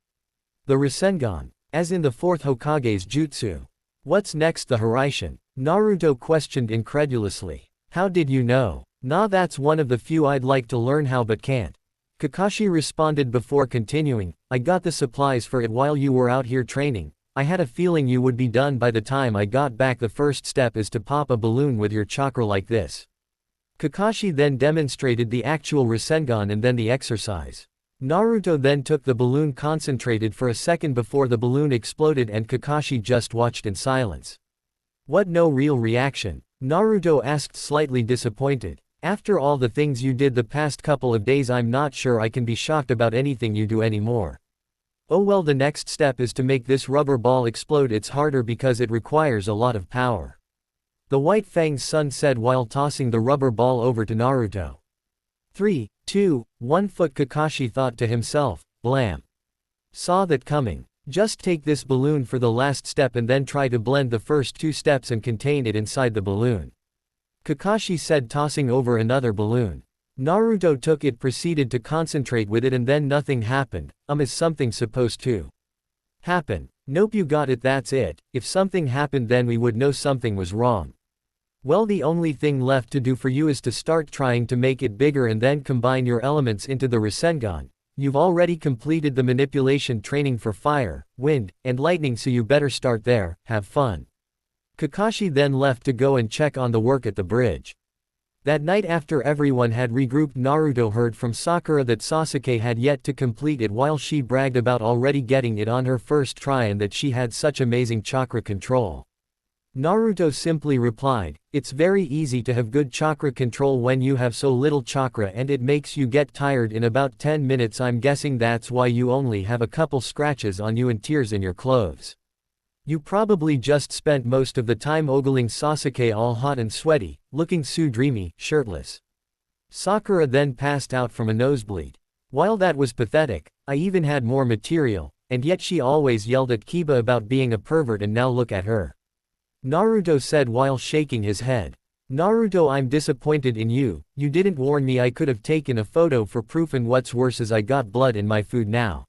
Speaker 1: The Rasengan, as in the 4th Hokage's jutsu. What's next, the Hiraishin? Naruto questioned incredulously. How did you know? Nah, that's one of the few I'd like to learn how but can't. Kakashi responded before continuing. I got the supplies for it while you were out here training. I had a feeling you would be done by the time I got back. The first step is to pop a balloon with your chakra like this. Kakashi then demonstrated the actual Rasengan and then the exercise. Naruto then took the balloon, concentrated for a second before the balloon exploded, and Kakashi just watched in silence. What, no real reaction? Naruto asked, slightly disappointed. After all the things you did the past couple of days, I'm not sure I can be shocked about anything you do anymore. Oh well, the next step is to make this rubber ball explode. It's harder because it requires a lot of power. The White Fang's son said while tossing the rubber ball over to Naruto. 3, 2, 1 foot, Kakashi thought to himself. Blam. Saw that coming. Just take this balloon for the last step and then try to blend the first 2 steps and contain it inside the balloon. Kakashi said, tossing over another balloon. Naruto took it, proceeded to concentrate with it, and then nothing happened. Is something supposed to happen? Nope, you got it, that's it. If something happened then we would know something was wrong. Well, the only thing left to do for you is to start trying to make it bigger and then combine your elements into the Rasengan. You've already completed the manipulation training for fire, wind, and lightning, so you better start there. Have fun. Kakashi then left to go and check on the work at the bridge. That night, after everyone had regrouped, Naruto heard from Sakura that Sasuke had yet to complete it while she bragged about already getting it on her first try and that she had such amazing chakra control. Naruto simply replied, "It's very easy to have good chakra control when you have so little chakra, and it makes you get tired in about 10 minutes. I'm guessing that's why you only have a couple scratches on you and tears in your clothes. You probably just spent most of the time ogling Sasuke, all hot and sweaty, looking so dreamy, shirtless." Sakura then passed out from a nosebleed. While that was pathetic, I even had more material, and yet she always yelled at Kiba about being a pervert, and now look at her. Naruto said while shaking his head. Naruto, I'm disappointed in you. You didn't warn me. I could have taken a photo for proof, and what's worse is I got blood in my food now.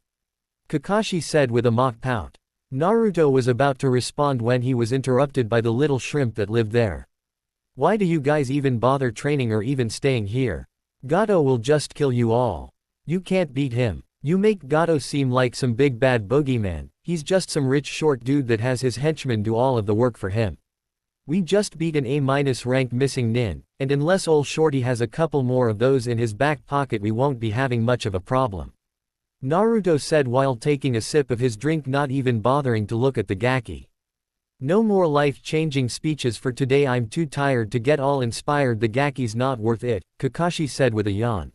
Speaker 1: Kakashi said with a mock pout. Naruto was about to respond when he was interrupted by the little shrimp that lived there. Why do you guys even bother training or even staying here? Gato will just kill you all. You can't beat him. You make Gato seem like some big bad bogeyman. He's just some rich short dude that has his henchmen do all of the work for him. We just beat an A- rank missing nin, and unless ol' shorty has a couple more of those in his back pocket, we won't be having much of a problem. Naruto said while taking a sip of his drink, not even bothering to look at the gaki. No more life-changing speeches for today. I'm too tired to get all inspired. The gaki's not worth it, Kakashi said with a yawn.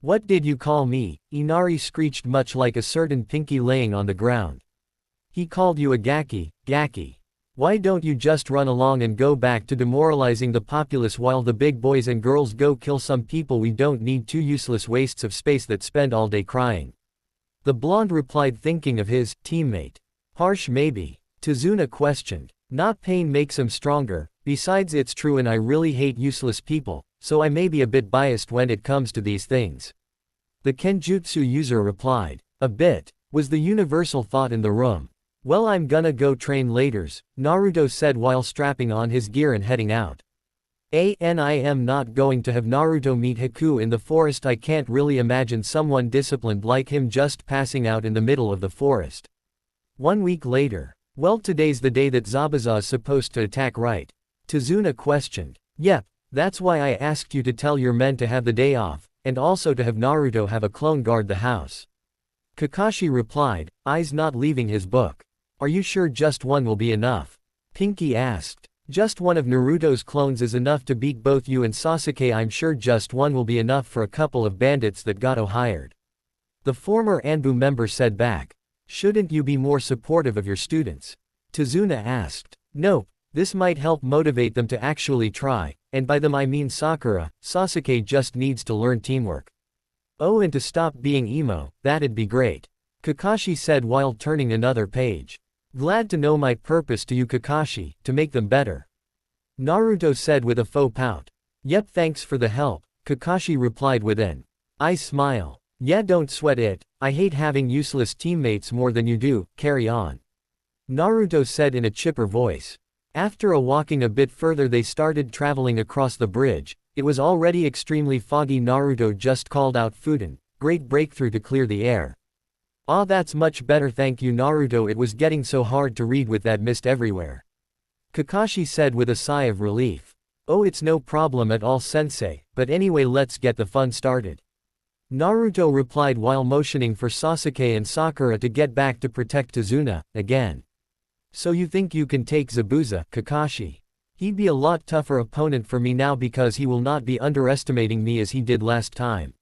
Speaker 1: What did you call me? Inari screeched, much like a certain pinky laying on the ground. He called you a gaki, gaki. Why don't you just run along and go back to demoralizing the populace while the big boys and girls go kill some people? We don't need 2 useless wastes of space that spend all day crying. The blonde replied, thinking of his teammate. Harsh maybe. Tazuna questioned. Not pain makes him stronger. Besides, it's true, and I really hate useless people, so I may be a bit biased when it comes to these things. The Kenjutsu user replied. A bit, was the universal thought in the room. Well, I'm gonna go train laters, Naruto said while strapping on his gear and heading out. I am not going to have Naruto meet Haku in the forest. I can't really imagine someone disciplined like him just passing out in the middle of the forest. 1 week later. Well, today's the day that Zabuza is supposed to attack, right? Tazuna questioned. Yep, that's why I asked you to tell your men to have the day off, and also to have Naruto have a clone guard the house. Kakashi replied, eyes not leaving his book. Are you sure just one will be enough? Pinky asked. Just one of Naruto's clones is enough to beat both you and Sasuke. I'm sure just one will be enough for a couple of bandits that Gato hired. The former ANBU member said back. Shouldn't you be more supportive of your students? Tazuna asked. Nope, this might help motivate them to actually try, and by them I mean Sakura. Sasuke just needs to learn teamwork. Oh, and to stop being emo, that'd be great. Kakashi said while turning another page. Glad to know my purpose to you, Kakashi, to make them better. Naruto said with a faux pout. Yep, thanks for the help, Kakashi replied with an I smile. Yeah, don't sweat it, I hate having useless teammates more than you do, carry on. Naruto said in a chipper voice. After walking a bit further, they started traveling across the bridge. It was already extremely foggy. Naruto just called out Fuden, great breakthrough to clear the air. Ah, that's much better, thank you, Naruto. It was getting so hard to read with that mist everywhere. Kakashi said with a sigh of relief. Oh, it's no problem at all, sensei, but anyway, let's get the fun started. Naruto replied while motioning for Sasuke and Sakura to get back to protect Tazuna, again. So you think you can take Zabuza, Kakashi? He'd be a lot tougher opponent for me now because he will not be underestimating me as he did last time.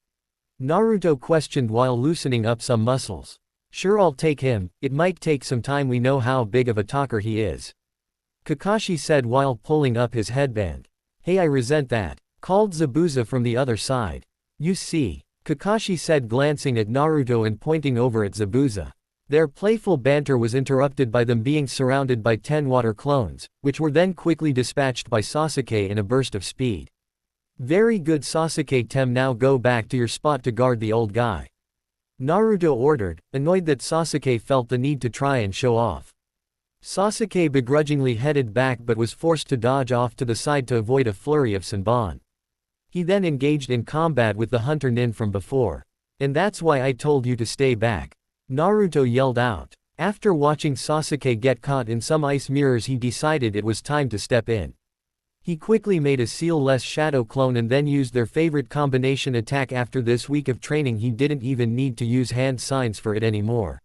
Speaker 1: Naruto questioned while loosening up some muscles. Sure, I'll take him, it might take some time, we know how big of a talker he is. Kakashi said while pulling up his headband. Hey, I resent that, called Zabuza from the other side. You see, Kakashi said glancing at Naruto and pointing over at Zabuza. Their playful banter was interrupted by them being surrounded by 10 water clones, which were then quickly dispatched by Sasuke in a burst of speed. Very good, Sasuke-tem, now go back to your spot to guard the old guy. Naruto ordered, annoyed that Sasuke felt the need to try and show off. Sasuke begrudgingly headed back but was forced to dodge off to the side to avoid a flurry of Senbon. He then engaged in combat with the hunter Nin from before. And that's why I told you to stay back, Naruto yelled out. After watching Sasuke get caught in some ice mirrors, he decided it was time to step in. He quickly made a seal-less shadow clone and then used their favorite combination attack. After this week of training, he didn't even need to use hand signs for it anymore.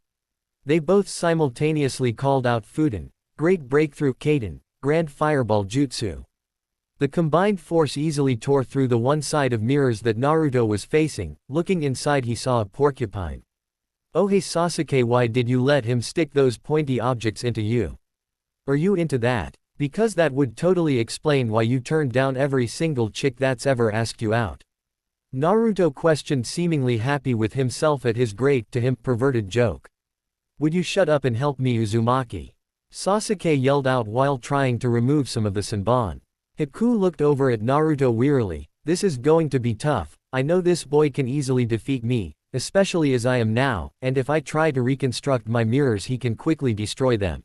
Speaker 1: They both simultaneously called out Fuden, Great Breakthrough, Kaden, Grand Fireball Jutsu. The combined force easily tore through the one side of mirrors that Naruto was facing. Looking inside, he saw a porcupine. Oh hey Sasuke, why did you let him stick those pointy objects into you? Are you into that? Because that would totally explain why you turned down every single chick that's ever asked you out. Naruto questioned, seemingly happy with himself at his great, to him, perverted joke. Would you shut up and help me, Uzumaki? Sasuke yelled out while trying to remove some of the Senbon. Haku looked over at Naruto wearily. This is going to be tough. I know this boy can easily defeat me, especially as I am now, and if I try to reconstruct my mirrors he can quickly destroy them.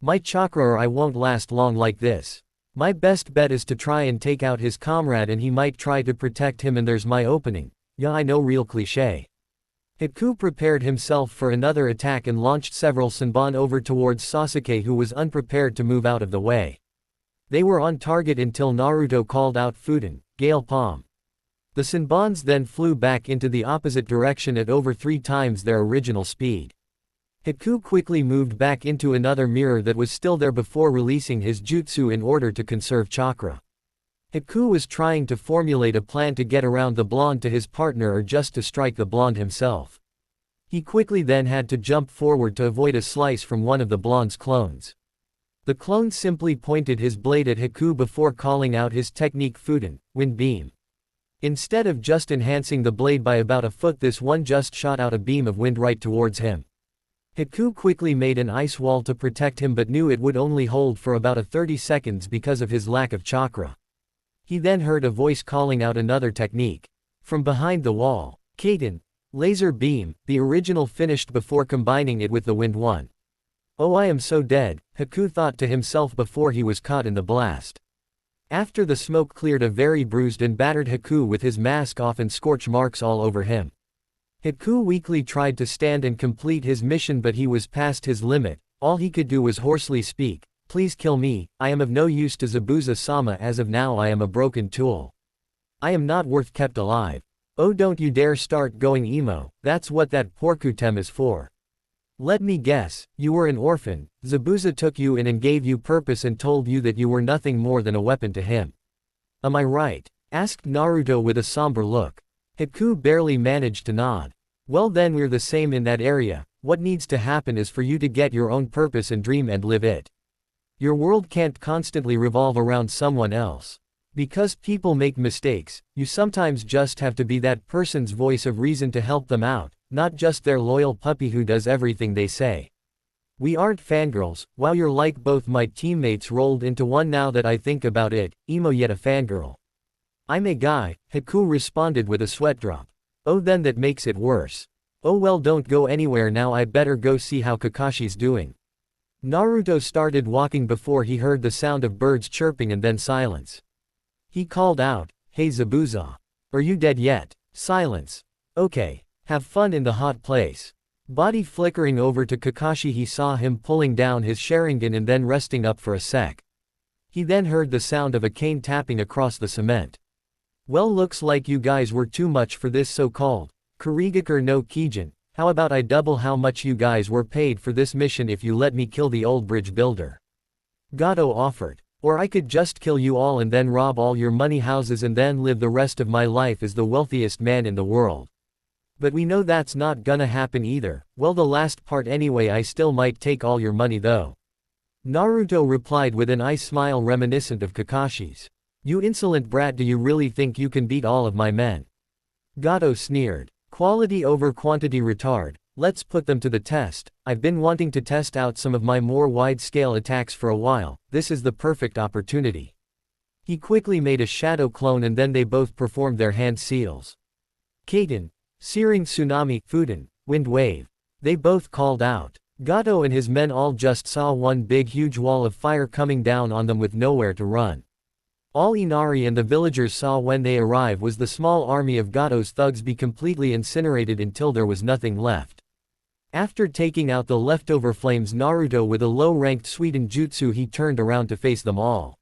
Speaker 1: My chakra or I won't last long like this. My best bet is to try and take out his comrade and he might try to protect him and there's my opening. Yeah, I know, real cliché. Haku prepared himself for another attack and launched several Senbon over towards Sasuke, who was unprepared to move out of the way. They were on target until Naruto called out Fuden, Gale Palm. The Senbons then flew back into the opposite direction at over 3 times their original speed. Haku quickly moved back into another mirror that was still there before releasing his jutsu in order to conserve chakra. Haku was trying to formulate a plan to get around the blonde to his partner or just to strike the blonde himself. He quickly then had to jump forward to avoid a slice from one of the blonde's clones. The clone simply pointed his blade at Haku before calling out his technique Fuden, Wind Beam. Instead of just enhancing the blade by about a foot, this one just shot out a beam of wind right towards him. Haku quickly made an ice wall to protect him but knew it would only hold for about 30 seconds because of his lack of chakra. He then heard a voice calling out another technique. From behind the wall, Kaden, Laser Beam, the original, finished before combining it with the wind one. Oh, I am so dead, Haku thought to himself before he was caught in the blast. After the smoke cleared, a very bruised and battered Haku with his mask off and scorch marks all over him. Haku weakly tried to stand and complete his mission but he was past his limit. All he could do was hoarsely speak, "Please kill me, I am of no use to Zabuza-sama, as of now I am a broken tool. I am not worth kept alive. Oh, don't you dare start going emo, that's what that Porkutem is for. Let me guess, you were an orphan, Zabuza took you in and gave you purpose and told you that you were nothing more than a weapon to him. Am I right?" asked Naruto with a somber look. Haku barely managed to nod. Well then, we're the same in that area. What needs to happen is for you to get your own purpose and dream and live it. Your world can't constantly revolve around someone else. Because people make mistakes, you sometimes just have to be that person's voice of reason to help them out, not just their loyal puppy who does everything they say. We aren't fangirls. Wow, you're like both my teammates rolled into one now that I think about it, emo yet a fangirl. I'm a guy, Haku responded with a sweat drop. Oh, then that makes it worse. Oh well, don't go anywhere now, I better go see how Kakashi's doing. Naruto started walking before he heard the sound of birds chirping and then silence. He called out, "Hey Zabuza. Are you dead yet?" Silence. Okay. Have fun in the hot place. Body flickering over to Kakashi, he saw him pulling down his Sharingan and then resting up for a sec. He then heard the sound of a cane tapping across the cement. Well, looks like you guys were too much for this so-called Kurigakur no Kijin. How about I double how much you guys were paid for this mission if you let me kill the old bridge builder? Gato offered. Or I could just kill you all and then rob all your money houses and then live the rest of my life as the wealthiest man in the world. But we know that's not gonna happen either. Well, the last part anyway. I still might take all your money though. Naruto replied with an ice smile reminiscent of Kakashi's. You insolent brat, do you really think you can beat all of my men? Gato sneered. Quality over quantity retard. Let's put them to the test. I've been wanting to test out some of my more wide-scale attacks for a while. This is the perfect opportunity. He quickly made a shadow clone and then they both performed their hand seals. Kaiten, searing tsunami, Fuden, wind wave. They both called out. Gato and his men all just saw one big huge wall of fire coming down on them with nowhere to run. All Inari and the villagers saw when they arrived was the small army of Gato's thugs be completely incinerated until there was nothing left. After taking out the leftover flames, Naruto with a low-ranked Suiten jutsu, he turned around to face them all.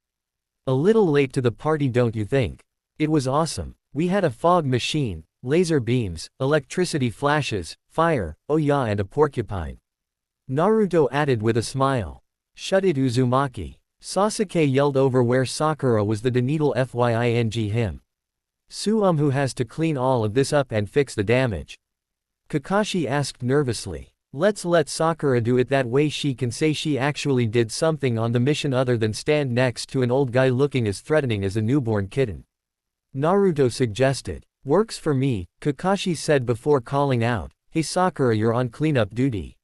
Speaker 1: A little late to the party, don't you think? It was awesome. We had a fog machine, laser beams, electricity flashes, fire, oh yeah, and a porcupine. Naruto added with a smile. Shut it, Uzumaki. Sasuke yelled over where Sakura was. The needle fying him. Who has to clean all of this up and fix the damage? Kakashi asked nervously. Let's let Sakura do it, that way she can say she actually did something on the mission other than stand next to an old guy looking as threatening as a newborn kitten. Naruto suggested. Works for me, Kakashi said before calling out, hey Sakura, you're on cleanup duty.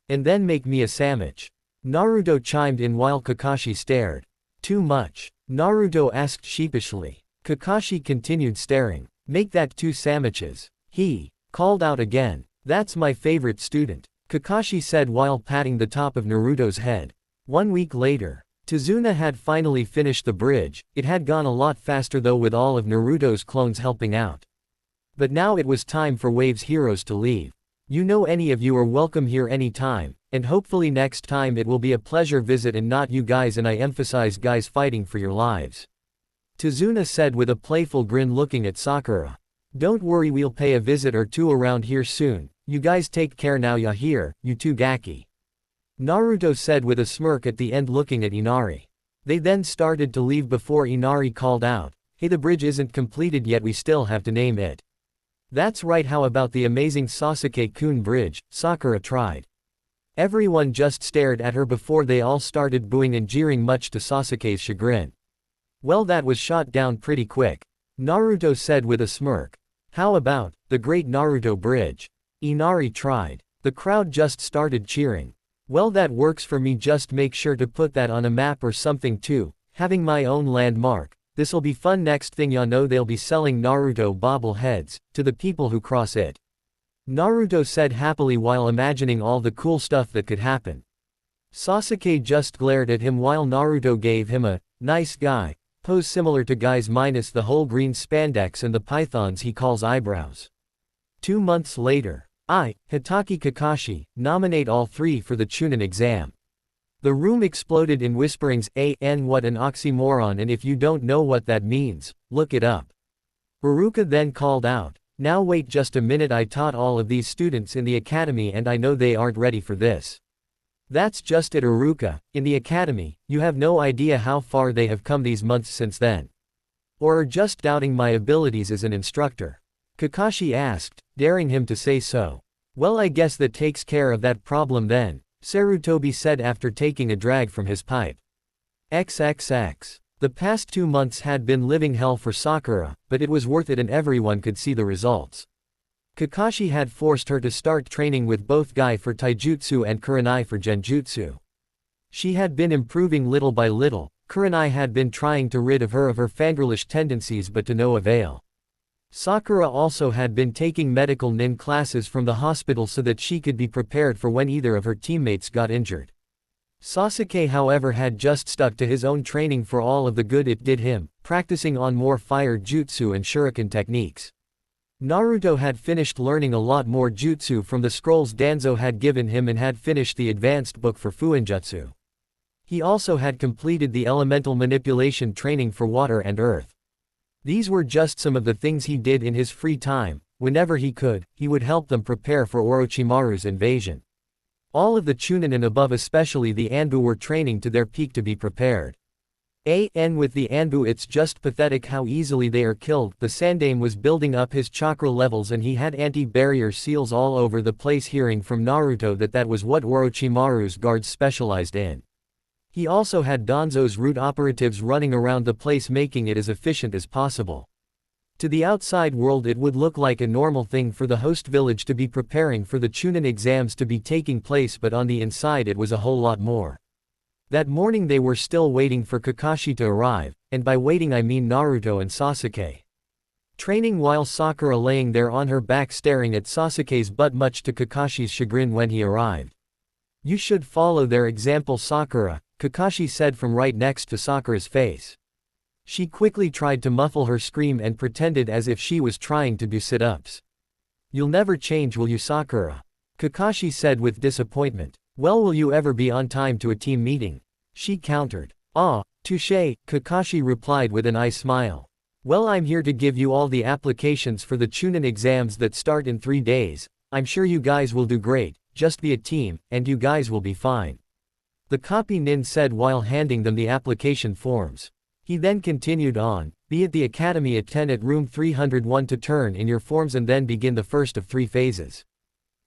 Speaker 1: And then make me a sandwich. Naruto chimed in while Kakashi stared. Too much? Naruto asked sheepishly. Kakashi continued staring. Make that 2 sandwiches. He called out again. That's my favorite student, Kakashi said while patting the top of Naruto's head. 1 week later, Tazuna had finally finished the bridge. It had gone a lot faster though, with all of Naruto's clones helping out. But now it was time for Wave's heroes to leave. You know, any of you are welcome here anytime, and hopefully next time it will be a pleasure visit and not you guys, and I emphasize guys, fighting for your lives. Tazuna said with a playful grin looking at Sakura. Don't worry, we'll pay a visit or two around here soon. You guys take care now, ya hear, you two Gaki. Naruto said with a smirk at the end looking at Inari. They then started to leave before Inari called out, hey, the bridge isn't completed yet, we still have to name it. That's right, how about the amazing Sasuke-kun bridge? Sakura tried. Everyone just stared at her before they all started booing and jeering, much to Sasuke's chagrin. Well, that was shot down pretty quick. Naruto said with a smirk. How about the Great Naruto Bridge? Inari tried. The crowd just started cheering. Well, that works for me, just make sure to put that on a map or something too, having my own landmark. This'll be fun. Next thing ya know, they'll be selling Naruto bobbleheads to the people who cross it. Naruto said happily while imagining all the cool stuff that could happen. Sasuke just glared at him while Naruto gave him a nice guy pose similar to guys minus the whole green spandex and the pythons he calls eyebrows. 2 months later, Hitaki Kakashi, nominate all 3 for the Chunin exam. The room exploded in whisperings. What an oxymoron, and if you don't know what that means, look it up. Iruka then called out, now wait just a minute, I taught all of these students in the academy and I know they aren't ready for this. That's just it, Iruka, in the academy, you have no idea how far they have come these months since then. Or are just doubting my abilities as an instructor? Kakashi asked, daring him to say so. Well, I guess that takes care of that problem then, Sarutobi said after taking a drag from his pipe. XXX. The past 2 months had been living hell for Sakura, but it was worth it and everyone could see the results. Kakashi had forced her to start training with both Gai for taijutsu and Kurenai for genjutsu. She had been improving little by little. Kurenai had been trying to rid her of her fangirlish tendencies, but to no avail. Sakura also had been taking medical nin classes from the hospital so that she could be prepared for when either of her teammates got injured. Sasuke, however, had just stuck to his own training for all of the good it did him, practicing on more fire jutsu and shuriken techniques. Naruto had finished learning a lot more jutsu from the scrolls Danzo had given him and had finished the advanced book for Fuinjutsu. He also had completed the elemental manipulation training for water and earth. These were just some of the things he did in his free time. Whenever he could, he would help them prepare for Orochimaru's invasion. All of the Chunin and above, especially the ANBU, were training to their peak to be prepared. With the ANBU it's just pathetic how easily they are killed. The Sandaime was building up his chakra levels and he had anti-barrier seals all over the place, hearing from Naruto that was what Orochimaru's guards specialized in. He also had Danzo's root operatives running around the place, making it as efficient as possible. To the outside world it would look like a normal thing for the host village to be preparing for the Chunin exams to be taking place, but on the inside it was a whole lot more. That morning they were still waiting for Kakashi to arrive, and by waiting I mean Naruto and Sasuke. Training while Sakura laying there on her back staring at Sasuke's butt, much to Kakashi's chagrin when he arrived. "You should follow their example, Sakura," Kakashi said from right next to Sakura's face. She quickly tried to muffle her scream and pretended as if she was trying to do sit-ups. "You'll never change, will you, Sakura?" Kakashi said with disappointment. "Well, will you ever be on time to a team meeting?" She countered. "Ah, touché," Kakashi replied with an eye smile. "Well, I'm here to give you all the applications for the Chunin exams that start in 3 days. I'm sure you guys will do great, just be a team, and you guys will be fine," the copy nin said while handing them the application forms. He then continued on, "Be at the academy at 10 at room 301 to turn in your forms and then begin the first of 3 phases.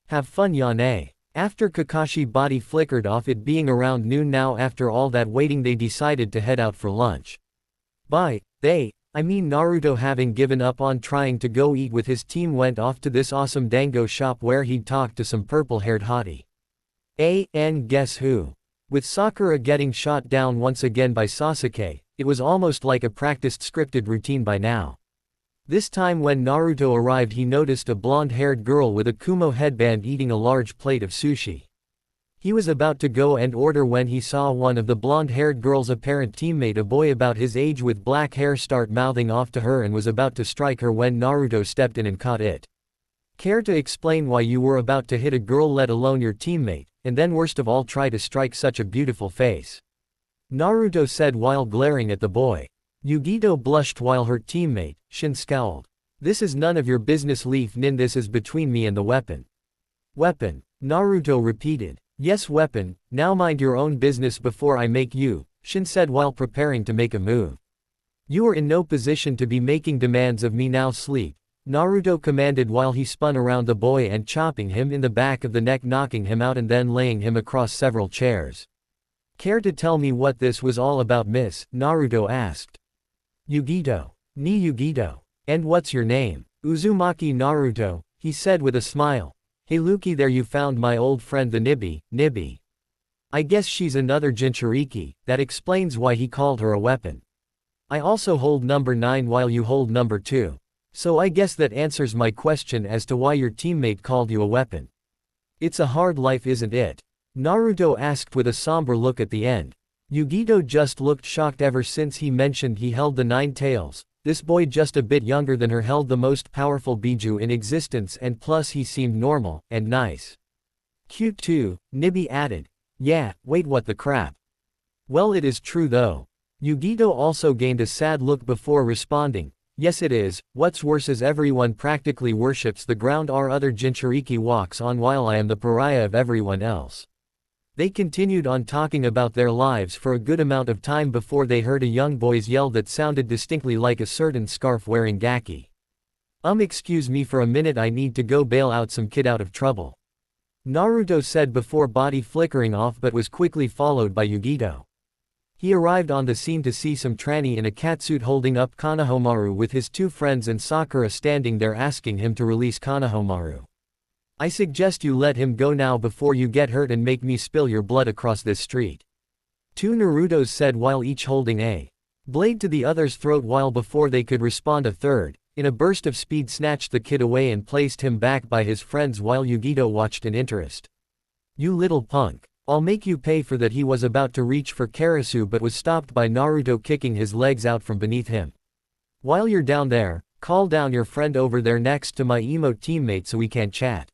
Speaker 1: Have fun, Yane." After Kakashi body flickered off, it being around noon now, after all that waiting they decided to head out for lunch. I mean Naruto, having given up on trying to go eat with his team, went off to this awesome dango shop where he'd talk to some purple-haired hottie. And guess who? With Sakura getting shot down once again by Sasuke, it was almost like a practiced scripted routine by now. This time when Naruto arrived he noticed a blonde-haired girl with a Kumo headband eating a large plate of sushi. He was about to go and order when he saw one of the blonde-haired girl's apparent teammate, a boy about his age with black hair, start mouthing off to her and was about to strike her when Naruto stepped in and caught it. "Care to explain why you were about to hit a girl, let alone your teammate, and then worst of all try to strike such a beautiful face?" Naruto said while glaring at the boy. Yugito blushed while her teammate, Shin, scowled. "This is none of your business, Leaf Nin, this is between me and the weapon." "Weapon?" Naruto repeated. "Yes, weapon, now mind your own business before I make you," Shin said while preparing to make a move. "You are in no position to be making demands of me, now sleep," Naruto commanded while he spun around the boy and chopping him in the back of the neck, knocking him out and then laying him across several chairs. "Care to tell me what this was all about, miss?" Naruto asked. "Yugito. Ni Yugito. And what's your name?" "Uzumaki Naruto," he said with a smile. "Hey Luki, there you found my old friend the Nibby. I guess she's another Jinchuriki, that explains why he called her a weapon. I also hold number 9 while you hold number 2. So I guess that answers my question as to why your teammate called you a weapon. It's a hard life, isn't it?" Naruto asked with a somber look at the end. Yugito just looked shocked. Ever since he mentioned he held the 9 tails, this boy just a bit younger than her held the most powerful Biju in existence, and plus he seemed normal, and nice. "Cute too," Nibby added. "Yeah, wait, what the crap?" "Well, it is true though." Yugito also gained a sad look before responding. "Yes it is, what's worse is everyone practically worships the ground our other Jinchuriki walks on while I am the pariah of everyone else." They continued on talking about their lives for a good amount of time before they heard a young boy's yell that sounded distinctly like a certain scarf-wearing Gaki. Excuse me for a minute, I need to go bail out some kid out of trouble," Naruto said before body flickering off, but was quickly followed by Yugito. He arrived on the scene to see some tranny in a catsuit holding up Konohamaru with his 2 friends and Sakura standing there asking him to release Konohamaru. "I suggest you let him go now before you get hurt and make me spill your blood across this street," 2 Narutos said while each holding a blade to the other's throat, while before they could respond a third, in a burst of speed, snatched the kid away and placed him back by his friends while Yugito watched in interest. "You little punk. I'll make you pay for that." He was about to reach for Karasu but was stopped by Naruto kicking his legs out from beneath him. "While you're down there, call down your friend over there next to my emo teammate so we can chat."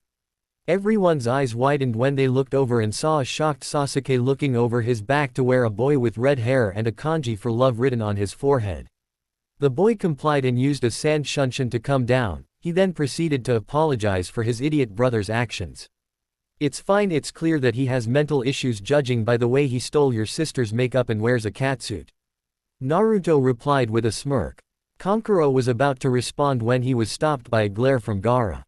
Speaker 1: Everyone's eyes widened when they looked over and saw a shocked Sasuke looking over his back to where a boy with red hair and a kanji for love written on his forehead. The boy complied and used a sand shunshin to come down. He then proceeded to apologize for his idiot brother's actions. "It's fine, it's clear that he has mental issues judging by the way he stole your sister's makeup and wears a catsuit." Naruto replied with a smirk. Kankuro was about to respond when he was stopped by a glare from Gaara.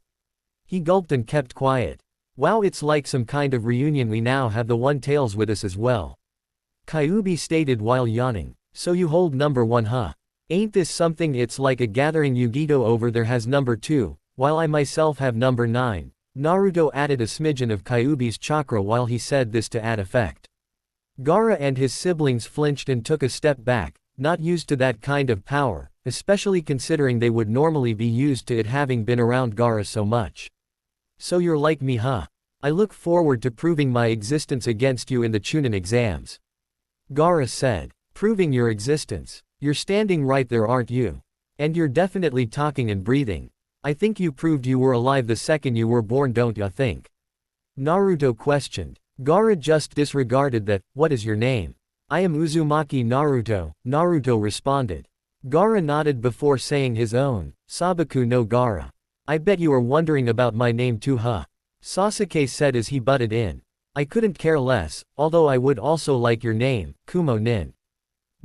Speaker 1: He gulped and kept quiet. Wow, it's like some kind of reunion, we now have the One Tails with us as well. Kyuubi stated while yawning. So you hold number 1 huh? Ain't this something, it's like a gathering. Yugito over there has number 2, while I myself have number 9. Naruto added a smidgen of Kyuubi's chakra while he said this to add effect. Gaara and his siblings flinched and took a step back, not used to that kind of power, especially considering they would normally be used to it having been around Gaara so much. So you're like me huh? I look forward to proving my existence against you in the Chunin exams. Gaara said. Proving your existence? You're standing right there, aren't you? And you're definitely talking and breathing. I think you proved you were alive the second you were born, don't ya think? Naruto questioned. Gaara just disregarded that. What is your name? I am Uzumaki Naruto, Naruto responded. Gaara nodded before saying his own. Sabaku no Gaara. I bet you are wondering about my name too huh? Sasuke said as he butted in. I couldn't care less, although I would also like your name, Kumo Nin.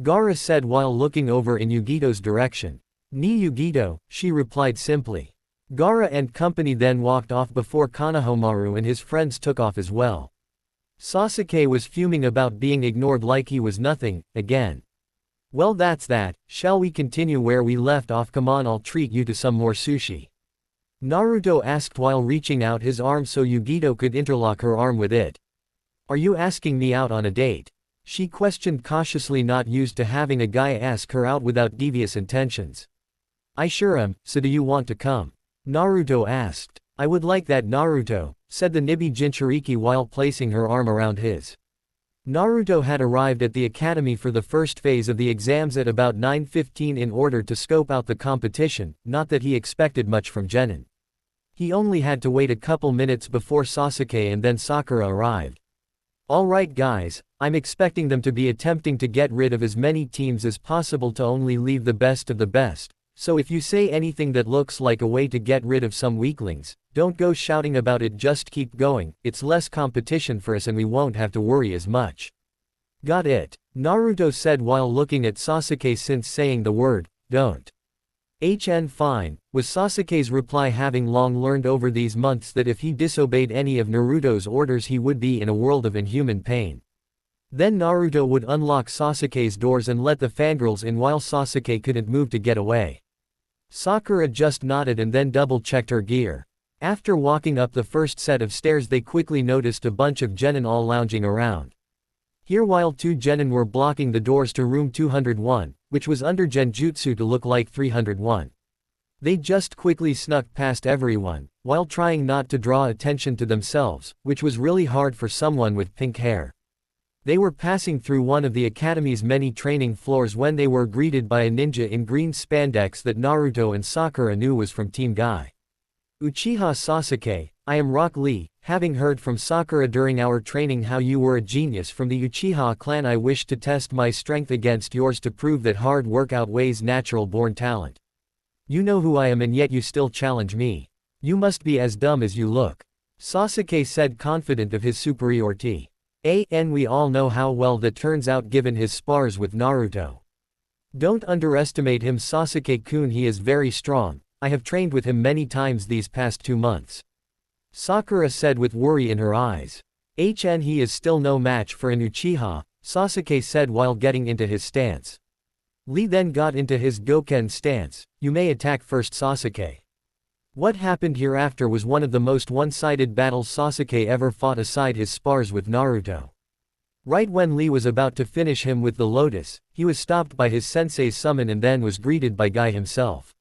Speaker 1: Gaara said while looking over in Yugito's direction. Ni Yugito, she replied simply. Gaara and company then walked off before Konohamaru and his friends took off as well. Sasuke was fuming about being ignored like he was nothing, again. Well, that's that. Shall we continue where we left off? Come on, I'll treat you to some more sushi. Naruto asked while reaching out his arm so Yugito could interlock her arm with it. Are you asking me out on a date? She questioned cautiously, not used to having a guy ask her out without devious intentions. I sure am, so do you want to come? Naruto asked. I would like that, Naruto, said the Nibi Jinchuriki while placing her arm around his. Naruto had arrived at the academy for the first phase of the exams at about 9:15 in order to scope out the competition, not that he expected much from Genin. He only had to wait a couple minutes before Sasuke and then Sakura arrived. Alright guys, I'm expecting them to be attempting to get rid of as many teams as possible to only leave the best of the best, so if you say anything that looks like a way to get rid of some weaklings, don't go shouting about it, just keep going, it's less competition for us and we won't have to worry as much. Got it? Naruto said while looking at Sasuke since saying the word, don't. Fine, was Sasuke's reply, having long learned over these months that if he disobeyed any of Naruto's orders he would be in a world of inhuman pain. Then Naruto would unlock Sasuke's doors and let the fangirls in while Sasuke couldn't move to get away. Sakura just nodded and then double-checked her gear. After walking up the first set of stairs they quickly noticed a bunch of genin all lounging around. Here while 2 genin were blocking the doors to room 201, which was under genjutsu to look like 301. They just quickly snuck past everyone, while trying not to draw attention to themselves, which was really hard for someone with pink hair. They were passing through one of the academy's many training floors when they were greeted by a ninja in green spandex that Naruto and Sakura knew was from Team Guy. Uchiha Sasuke, I am Rock Lee, having heard from Sakura during our training how you were a genius from the Uchiha clan. I wish to test my strength against yours to prove that hard work outweighs natural-born talent. You know who I am and yet you still challenge me. You must be as dumb as you look. Sasuke said, confident of his superiority. And we all know how well that turns out given his spars with Naruto. Don't underestimate him, Sasuke-kun, he is very strong. I have trained with him many times these past 2 months. Sakura said with worry in her eyes. He is still no match for an Uchiha, Sasuke said while getting into his stance. Lee then got into his Goken stance. You may attack first, Sasuke. What happened hereafter was one of the most one-sided battles Sasuke ever fought aside his spars with Naruto. Right when Lee was about to finish him with the lotus, he was stopped by his sensei's summon and then was greeted by Guy himself.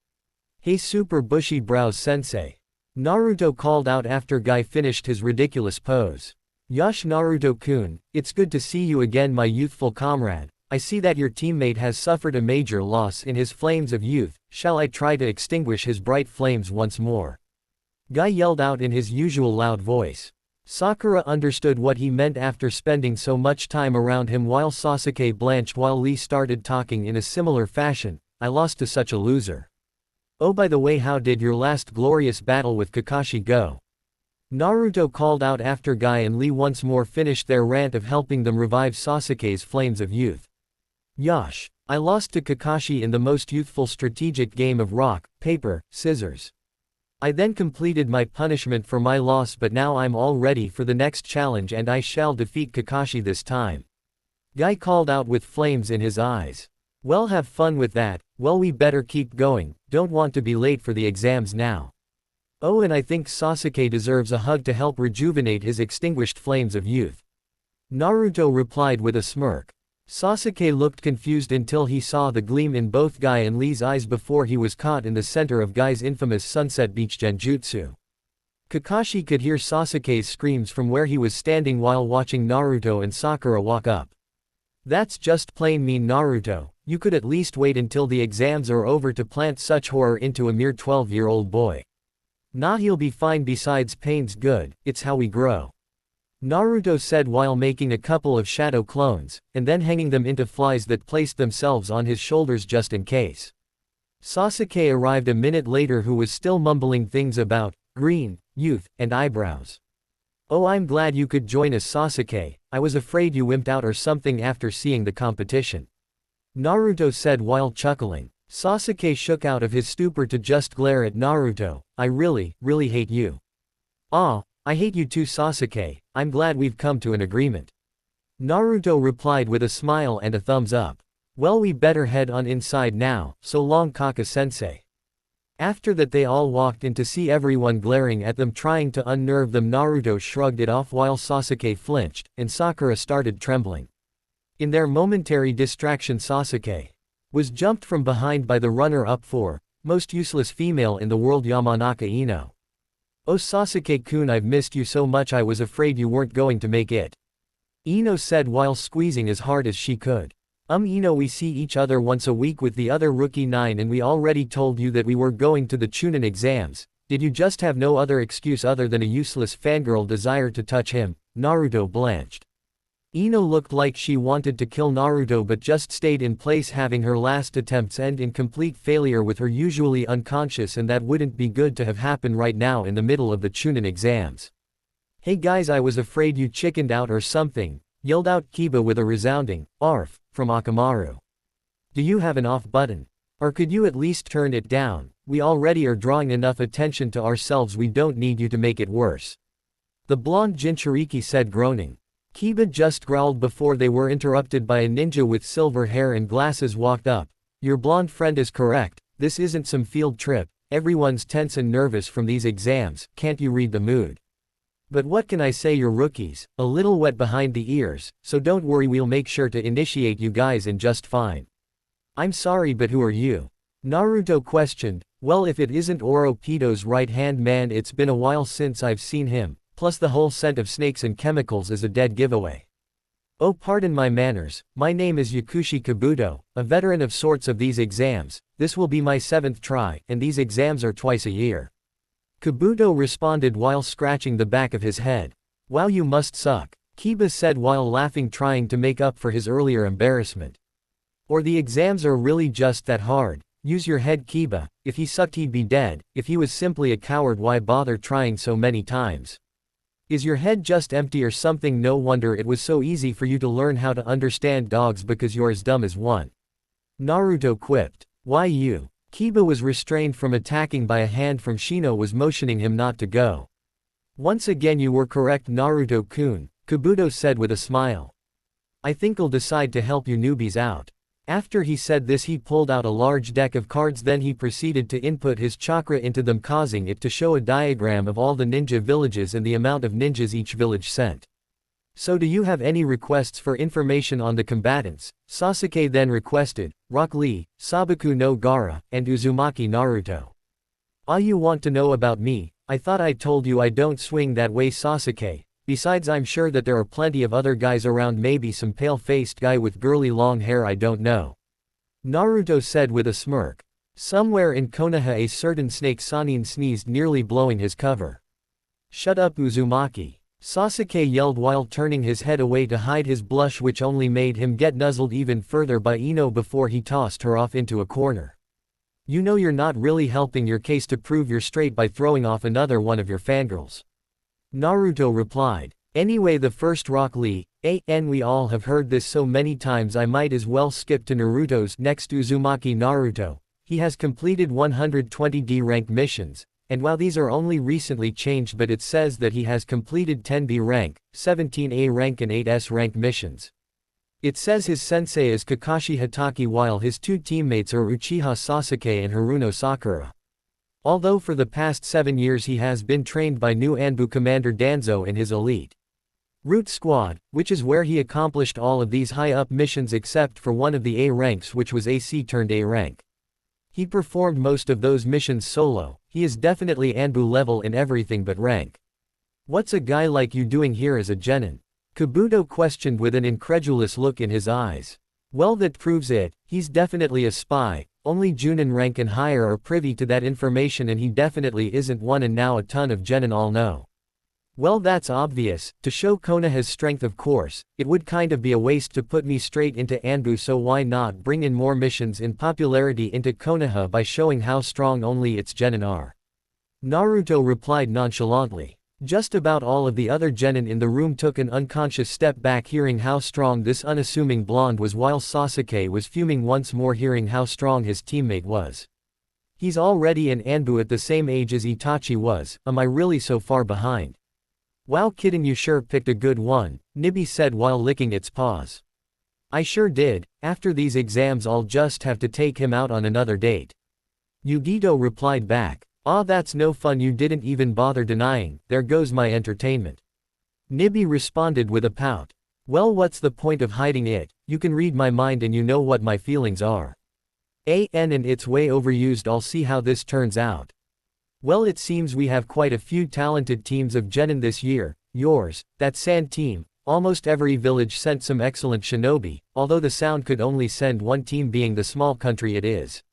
Speaker 1: Hey super bushy brows sensei. Naruto called out after Guy finished his ridiculous pose. Yash Naruto-kun, it's good to see you again my youthful comrade. I see that your teammate has suffered a major loss in his flames of youth, shall I try to extinguish his bright flames once more? Guy yelled out in his usual loud voice. Sakura understood what he meant after spending so much time around him while Sasuke blanched while Lee started talking in a similar fashion. I lost to such a loser. Oh, by the way, how did your last glorious battle with Kakashi go? Naruto called out after Guy and Lee once more finished their rant of helping them revive Sasuke's flames of youth. Yash. I lost to Kakashi in the most youthful strategic game of rock, paper, scissors. I then completed my punishment for my loss, but now I'm all ready for the next challenge and I shall defeat Kakashi this time. Guy called out with flames in his eyes. Well, have fun with that. Well, we better keep going, don't want to be late for the exams now. Oh, and I think Sasuke deserves a hug to help rejuvenate his extinguished flames of youth. Naruto replied with a smirk. Sasuke looked confused until he saw the gleam in both Guy and Lee's eyes before he was caught in the center of Guy's infamous Sunset Beach Genjutsu. Kakashi could hear Sasuke's screams from where he was standing while watching Naruto and Sakura walk up. That's just plain mean, Naruto. You could at least wait until the exams are over to plant such horror into a mere 12-year-old boy. Nah, he'll be fine, besides pain's good, it's how we grow. Naruto said while making a couple of shadow clones, and then hanging them into flies that placed themselves on his shoulders just in case. Sasuke arrived a minute later, who was still mumbling things about green, youth, and eyebrows. Oh, I'm glad you could join us, Sasuke. I was afraid you wimped out or something after seeing the competition. Naruto said while chuckling. Sasuke shook out of his stupor to just glare at Naruto. I really hate you. Ah, I hate you too, Sasuke. I'm glad we've come to an agreement. Naruto replied with a smile and a thumbs up. Well, we better head on inside now, so long, Kaka-sensei. After that they all walked in to see everyone glaring at them, trying to unnerve them. Naruto shrugged it off while Sasuke flinched, and Sakura started trembling. In their momentary distraction, Sasuke was jumped from behind by the runner-up for most useless female in the world, Yamanaka Ino. Oh, Sasuke-kun, I've missed you so much, I was afraid you weren't going to make it. Ino said while squeezing as hard as she could. Ino, we see each other once a week with the other rookie 9 and we already told you that we were going to the Chunin exams. Did you just have no other excuse other than a useless fangirl desire to touch him? Naruto blanched. Ino looked like she wanted to kill Naruto but just stayed in place, having her last attempts end in complete failure with her usually unconscious, and that wouldn't be good to have happen right now in the middle of the Chunin exams. Hey guys, I was afraid you chickened out or something, yelled out Kiba with a resounding "Arf" from Akamaru. Do you have an off button? Or could you at least turn it down? We already are drawing enough attention to ourselves, we don't need you to make it worse. The blonde Jinchuriki said, groaning. Kiba just growled before they were interrupted by a ninja with silver hair and glasses walked up. Your blonde friend is correct, this isn't some field trip, everyone's tense and nervous from these exams, can't you read the mood? But what can I say, you're rookies, a little wet behind the ears, so don't worry, we'll make sure to initiate you guys in just fine. I'm sorry, but who are you? Naruto questioned. Well, if it isn't Orochimaru's right-hand man, it's been a while since I've seen him. Plus the whole scent of snakes and chemicals is a dead giveaway. Oh, pardon my manners, my name is Yakushi Kabuto, a veteran of sorts of these exams. This will be my 7th try, and these exams are twice a year. Kabuto responded while scratching the back of his head. Wow, you must suck, Kiba said while laughing, trying to make up for his earlier embarrassment. Or the exams are really just that hard? Use your head, Kiba. If he sucked he'd be dead. If he was simply a coward, why bother trying so many times? Is your head just empty or something? No wonder it was so easy for you to learn how to understand dogs, because you're as dumb as one. Naruto quipped. Why you? Kiba was restrained from attacking by a hand from Shino was motioning him not to go. Once again you were correct, Naruto-kun, Kabuto said with a smile. I think I'll decide to help you newbies out. After he said this he pulled out a large deck of cards, then he proceeded to input his chakra into them, causing it to show a diagram of all the ninja villages and the amount of ninjas each village sent. So do you have any requests for information on the combatants? Sasuke then requested. Rock Lee, Sabaku no Gaara, and Uzumaki Naruto. Ah, you want to know about me? I thought I told you I don't swing that way, Sasuke. Besides, I'm sure that there are plenty of other guys around, maybe some pale-faced guy with girly long hair, I don't know. Naruto said with a smirk. Somewhere in Konoha a certain snake Sanin sneezed, nearly blowing his cover. Shut up, Uzumaki. Sasuke yelled while turning his head away to hide his blush, which only made him get nuzzled even further by Ino before he tossed her off into a corner. You know you're not really helping your case to prove you're straight by throwing off another one of your fangirls. Naruto replied. Anyway, the first Rock Lee, we all have heard this so many times I might as well skip to Naruto's next Uzumaki Naruto. He has completed 120 D rank missions, and while these are only recently changed, but it says that he has completed 10 B rank, 17 A rank and 8 S rank missions. It says his sensei is Kakashi Hatake while his two teammates are Uchiha Sasuke and Haruno Sakura. Although for the past 7 years he has been trained by new ANBU commander Danzo and his elite Root Squad, which is where he accomplished all of these high-up missions except for one of the A ranks, which was AC turned A rank. He performed most of those missions solo. He is definitely ANBU level in everything but rank. What's a guy like you doing here as a genin? Kabuto questioned with an incredulous look in his eyes. Well, that proves it, he's definitely a spy. Only Junin rank and higher are privy to that information and he definitely isn't one, and now a ton of genin all know. Well, that's obvious. To show Konoha's strength, of course. It would kind of be a waste to put me straight into ANBU, so why not bring in more missions in popularity into Konoha by showing how strong only its genin are? Naruto replied nonchalantly. Just about all of the other genin in the room took an unconscious step back hearing how strong this unassuming blonde was, while Sasuke was fuming once more hearing how strong his teammate was. He's already in ANBU at the same age as Itachi was. Am I really so far behind? Wow, kitten, you sure picked a good one, Nibi said while licking its paws. I sure did. After these exams I'll just have to take him out on another date. Yugito replied back. Ah, that's no fun, you didn't even bother denying. There goes my entertainment. Nibi responded with a pout. Well, what's the point of hiding it? You can read my mind and you know what my feelings are. And it's way overused. I'll see how this turns out. Well, it seems we have quite a few talented teams of genin this year. Yours, that sand team. Almost every village sent some excellent shinobi, although the sound could only send one team being the small country it is,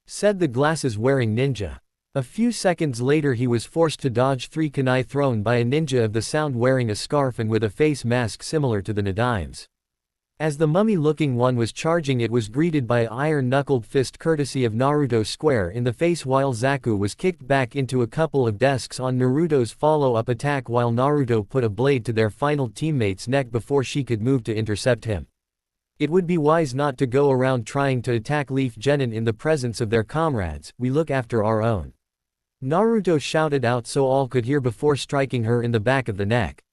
Speaker 1: said the glasses-wearing ninja. A few seconds later he was forced to dodge 3 kunai thrown by a ninja of the sound wearing a scarf and with a face mask similar to the Nadime's. As the mummy-looking one was charging, it was greeted by an iron-knuckled fist courtesy of Naruto square in the face, while Zaku was kicked back into a couple of desks on Naruto's follow-up attack while Naruto put a blade to their final teammate's neck before she could move to intercept him. It would be wise not to go around trying to attack Leaf Genin in the presence of their comrades. We look after our own. Naruto shouted out so all could hear before striking her in the back of the neck.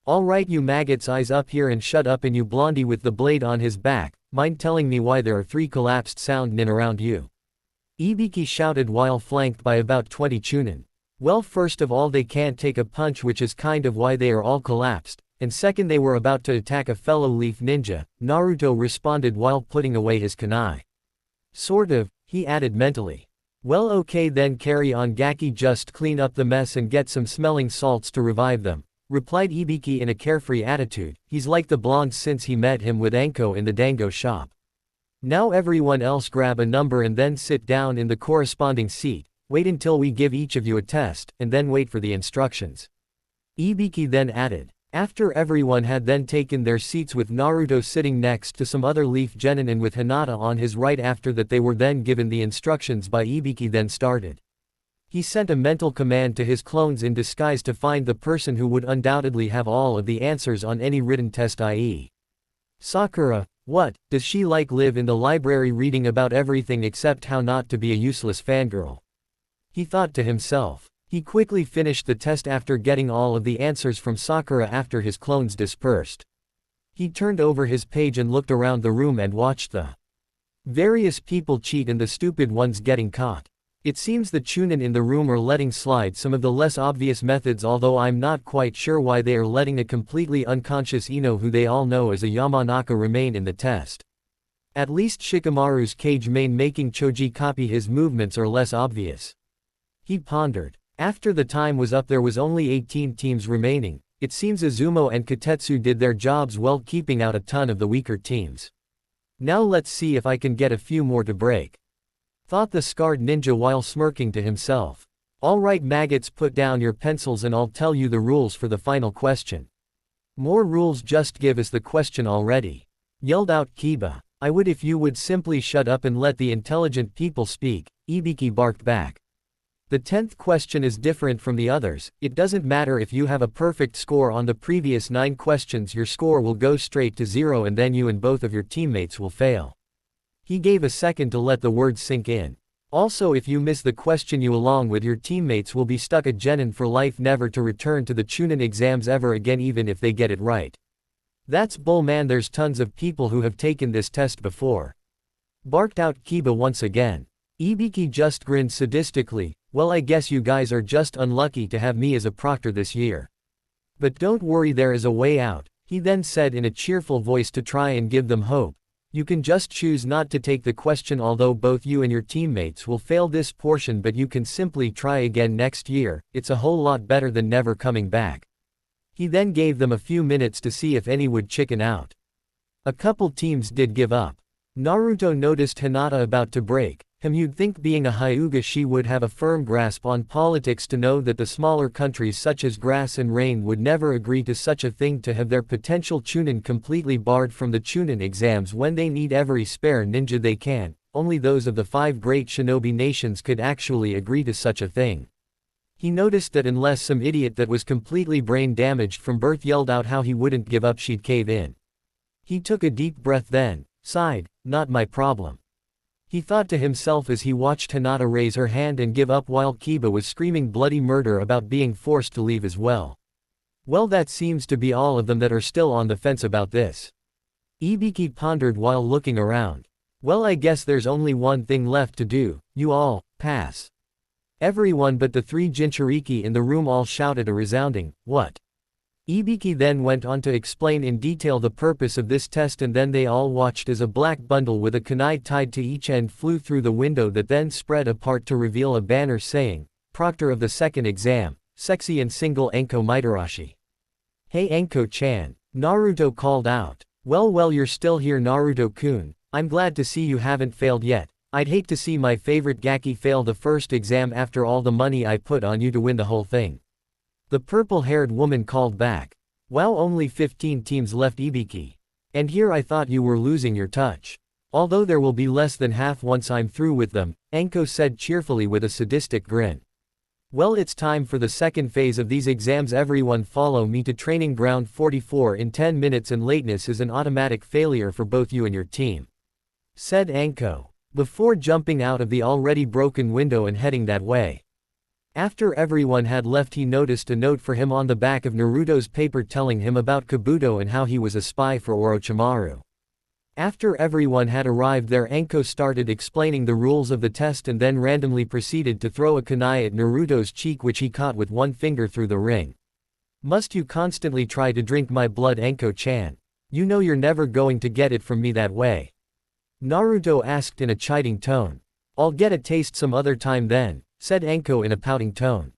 Speaker 1: Alright, you maggots, eyes up here and shut up, and you blondie with the blade on his back, mind telling me why there are 3 collapsed sound nin around you? Ibiki shouted while flanked by about 20 Chunin. Well, first of all, they can't take a punch, which is kind of why they are all collapsed, and second, they were about to attack a fellow leaf ninja, Naruto responded while putting away his kunai. Sort of, he added mentally. Well, okay then, carry on Gaki, just clean up the mess and get some smelling salts to revive them, replied Ibiki in a carefree attitude. He's like the blonde since he met him with Anko in the dango shop. Now everyone else grab a number and then sit down in the corresponding seat, wait until we give each of you a test, and then wait for the instructions. Ibiki then added. After everyone had then taken their seats with Naruto sitting next to some other leaf genin and with Hinata on his right after that, they were then given the instructions by Ibiki then started. He sent a mental command to his clones in disguise to find the person who would undoubtedly have all of the answers on any written test, i.e. Sakura. What, does she live in the library reading about everything except how not to be a useless fangirl? He thought to himself. He quickly finished the test after getting all of the answers from Sakura after his clones dispersed. He turned over his page and looked around the room and watched the various people cheat and the stupid ones getting caught. It seems the Chunin in the room are letting slide some of the less obvious methods, although I'm not quite sure why they are letting a completely unconscious Ino who they all know as a Yamanaka remain in the test. At least Shikamaru's cage main making Choji copy his movements are less obvious. He pondered. After the time was up there was only 18 teams remaining. It seems Izumo and Katetsu did their jobs well, keeping out a ton of the weaker teams. Now let's see if I can get a few more to break, thought the scarred ninja while smirking to himself. Alright maggots, put down your pencils and I'll tell you the rules for the final question. More rules, just give us the question already, yelled out Kiba. I would if you would simply shut up and let the intelligent people speak, Ibiki barked back. The 10th question is different from the others. It doesn't matter if you have a perfect score on the previous 9 questions, your score will go straight to 0 and then you and both of your teammates will fail. He gave a second to let the words sink in. Also, if you miss the question, you along with your teammates will be stuck at Genin for life, never to return to the Chunin exams ever again even if they get it right. That's bull man, there's tons of people who have taken this test before. Barked out Kiba once again. Ibiki just grinned sadistically. Well, I guess you guys are just unlucky to have me as a proctor this year. But don't worry, there is a way out, he then said in a cheerful voice to try and give them hope. You can just choose not to take the question, although both you and your teammates will fail this portion, but you can simply try again next year. It's a whole lot better than never coming back. He then gave them a few minutes to see if any would chicken out. A couple teams did give up. Naruto noticed Hinata about to break. You'd think being a Hyuga she would have a firm grasp on politics to know that the smaller countries such as Grass and Rain would never agree to such a thing, to have their potential Chunin completely barred from the Chunin exams when they need every spare ninja they can. Only those of the 5 great shinobi nations could actually agree to such a thing. He noticed that unless some idiot that was completely brain damaged from birth yelled out how he wouldn't give up, she'd cave in. He took a deep breath then sighed, not my problem. He thought to himself as he watched Hinata raise her hand and give up while Kiba was screaming bloody murder about being forced to leave as well. Well, that seems to be all of them that are still on the fence about this. Ibiki pondered while looking around. Well, I guess there's only one thing left to do. You all pass. Everyone but the 3 Jinchuriki in the room all shouted a resounding, "What?" Ibiki then went on to explain in detail the purpose of this test, and then they all watched as a black bundle with a kunai tied to each end flew through the window that then spread apart to reveal a banner saying, "Proctor of the second exam, sexy and single Enko Mitarashi." "Hey Enko-chan," Naruto called out. Well, you're still here, Naruto-kun. I'm glad to see you haven't failed yet. I'd hate to see my favorite Gaki fail the first exam after all the money I put on you to win the whole thing. The purple-haired woman called back. Wow, only 15 teams left, Ibiki. And here I thought you were losing your touch. Although there will be less than half once I'm through with them, Enko said cheerfully with a sadistic grin. Well, it's time for the second phase of these exams. Everyone follow me to training ground 44 in 10 minutes, and lateness is an automatic failure for both you and your team, said Enko, before jumping out of the already broken window and heading that way. After everyone had left, he noticed a note for him on the back of Naruto's paper telling him about Kabuto and how he was a spy for Orochimaru. After everyone had arrived there, Enko started explaining the rules of the test and then randomly proceeded to throw a kunai at Naruto's cheek, which he caught with one finger through the ring. Must you constantly try to drink my blood, Enko-chan? You know you're never going to get it from me that way. Naruto asked in a chiding tone. I'll get a taste some other time then, said Enko in a pouting tone.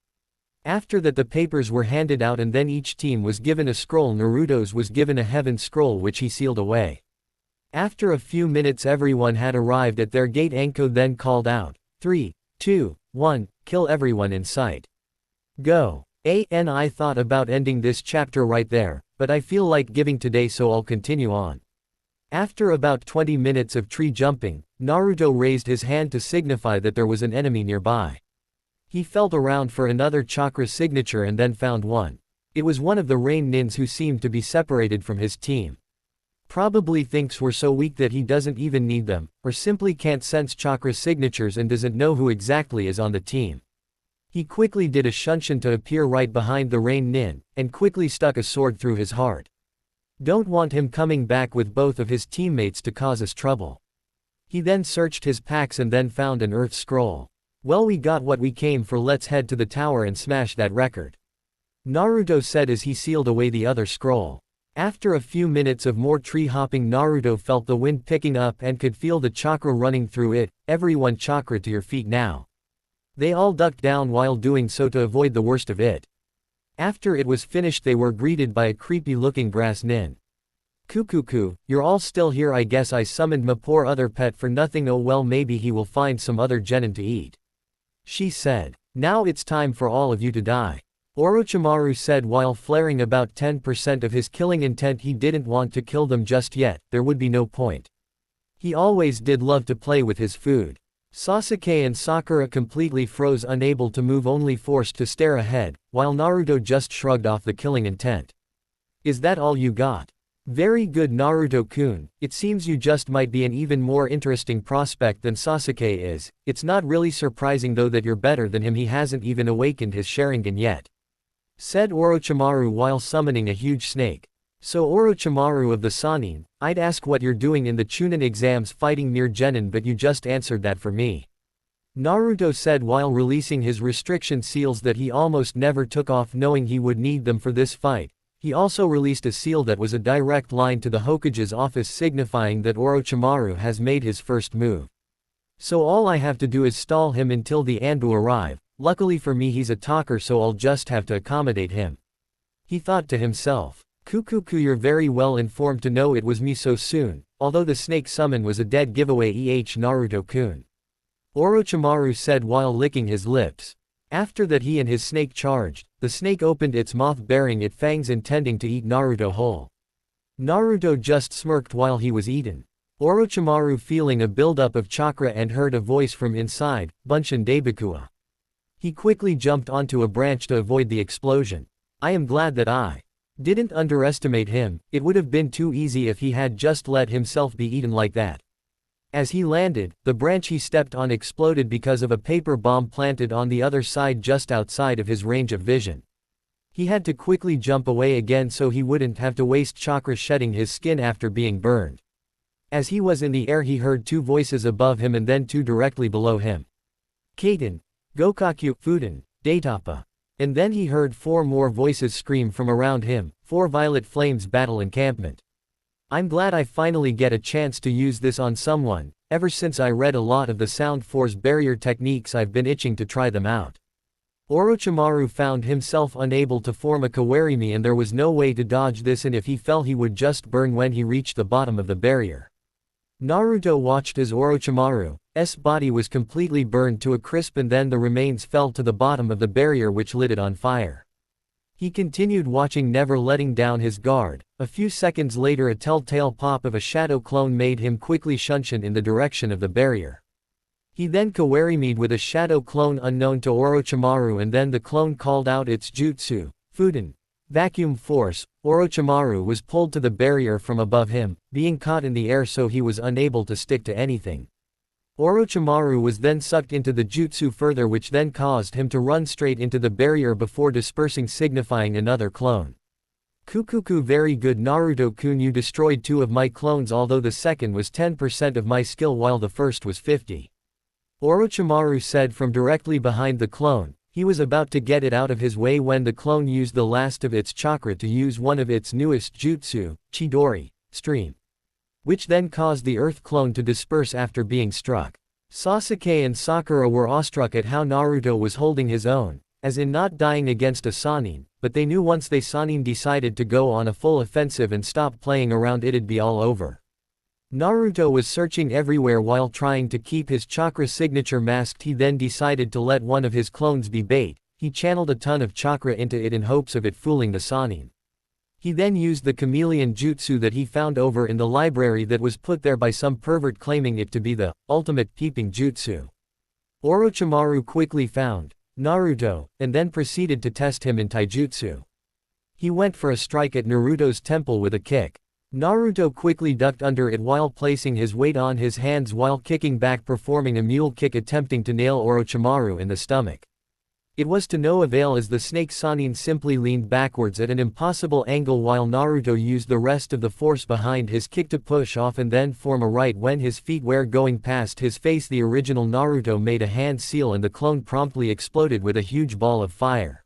Speaker 1: After that, the papers were handed out and then each team was given a scroll. Naruto's was given a heaven scroll, which he sealed away. After a few minutes everyone had arrived at their gate. Enko then called out, 3, 2, 1, kill everyone in sight. Go. I thought about ending this chapter right there, but I feel like giving today, so I'll continue on. After about 20 minutes of tree jumping, Naruto raised his hand to signify that there was an enemy nearby. He felt around for another chakra signature and then found one. It was one of the rain nins who seemed to be separated from his team. Probably thinks we're so weak that he doesn't even need them, or simply can't sense chakra signatures and doesn't know who exactly is on the team. He quickly did a shunshin to appear right behind the rain nin, and quickly stuck a sword through his heart. Don't want him coming back with both of his teammates to cause us trouble. He then searched his packs and then found an earth scroll. Well, we got what we came for, let's head to the tower and smash that record, Naruto said as he sealed away the other scroll. After a few minutes of more tree hopping, Naruto felt the wind picking up and could feel the chakra running through it. Everyone, chakra to your feet now. They all ducked down while doing so to avoid the worst of it. After it was finished, they were greeted by a creepy-looking grass nin. Kukuku, you're all still here. I guess I summoned my poor other pet for nothing. Oh well, maybe he will find some other genin to eat, she said. Now it's time for all of you to die, Orochimaru said while flaring about 10% of his killing intent. He didn't want to kill them just yet, there would be no point. He always did love to play with his food. Sasuke and Sakura completely froze, unable to move, only forced to stare ahead, while Naruto just shrugged off the killing intent. Is that all you got? Very good, Naruto-kun, it seems you just might be an even more interesting prospect than Sasuke is. It's not really surprising though that you're better than him, he hasn't even awakened his Sharingan yet," said Orochimaru while summoning a huge snake. "So Orochimaru of the Sannin, I'd ask what you're doing in the Chunin exams fighting near Genin, but you just answered that for me," Naruto said while releasing his restriction seals that he almost never took off, knowing he would need them for this fight. He also released a seal that was a direct line to the Hokage's office, signifying that Orochimaru has made his first move. "So all I have to do is stall him until the ANBU arrive. Luckily for me he's a talker, so I'll just have to accommodate him," he thought to himself. "Kukuku, you're very well informed to know it was me so soon, although the snake summon was a dead giveaway, Naruto-kun," Orochimaru said while licking his lips. After that he and his snake charged. The snake opened its mouth baring its fangs, intending to eat Naruto whole. Naruto just smirked while he was eaten. Orochimaru, feeling a buildup of chakra and heard a voice from inside, "Bunshin Debakua." He quickly jumped onto a branch to avoid the explosion. "I am glad that I didn't underestimate him. It would have been too easy if he had just let himself be eaten like that." As he landed, the branch he stepped on exploded because of a paper bomb planted on the other side just outside of his range of vision. He had to quickly jump away again so he wouldn't have to waste chakra shedding his skin after being burned. As he was in the air he heard two voices above him and then two directly below him. "Kaiten, Gokakyu, Fuden, Daitapa." And then he heard four more voices scream from around him, "4 Violet Flames Battle Encampment. I'm glad I finally get a chance to use this on someone. Ever since I read a lot of the Sound Force barrier techniques I've been itching to try them out." Orochimaru found himself unable to form a kawarimi and there was no way to dodge this, and if he fell he would just burn when he reached the bottom of the barrier. Naruto watched as Orochimaru's body was completely burned to a crisp and then the remains fell to the bottom of the barrier which lit it on fire. He continued watching, never letting down his guard. A few seconds later a telltale pop of a shadow clone made him quickly shunshin in the direction of the barrier. He then kawarimi'd with a shadow clone unknown to Orochimaru and then the clone called out its jutsu, Fuden, vacuum force. Orochimaru was pulled to the barrier from above him, being caught in the air so he was unable to stick to anything. Orochimaru was then sucked into the jutsu further, which then caused him to run straight into the barrier before dispersing, signifying another clone. "Kukuku, very good Naruto-kun, you destroyed 2 of my clones, although the second was 10% of my skill while the first was 50. Orochimaru said from directly behind the clone. He was about to get it out of his way when the clone used the last of its chakra to use one of its newest jutsu, Chidori, Stream, which then caused the earth clone to disperse after being struck. Sasuke and Sakura were awestruck at how Naruto was holding his own, as in not dying against a Sannin, but they knew once they Sannin decided to go on a full offensive and stop playing around it'd be all over. Naruto was searching everywhere while trying to keep his chakra signature masked. He then decided to let one of his clones be bait. He channeled a ton of chakra into it in hopes of it fooling the Sannin. He then used the chameleon jutsu that he found over in the library that was put there by some pervert claiming it to be the ultimate peeping jutsu. Orochimaru quickly found Naruto, and then proceeded to test him in taijutsu. He went for a strike at Naruto's temple with a kick. Naruto quickly ducked under it while placing his weight on his hands while kicking back, performing a mule kick attempting to nail Orochimaru in the stomach. It was to no avail as the snake Sannin simply leaned backwards at an impossible angle while Naruto used the rest of the force behind his kick to push off and then form a right when his feet were going past his face. The original Naruto made a hand seal and the clone promptly exploded with a huge ball of fire.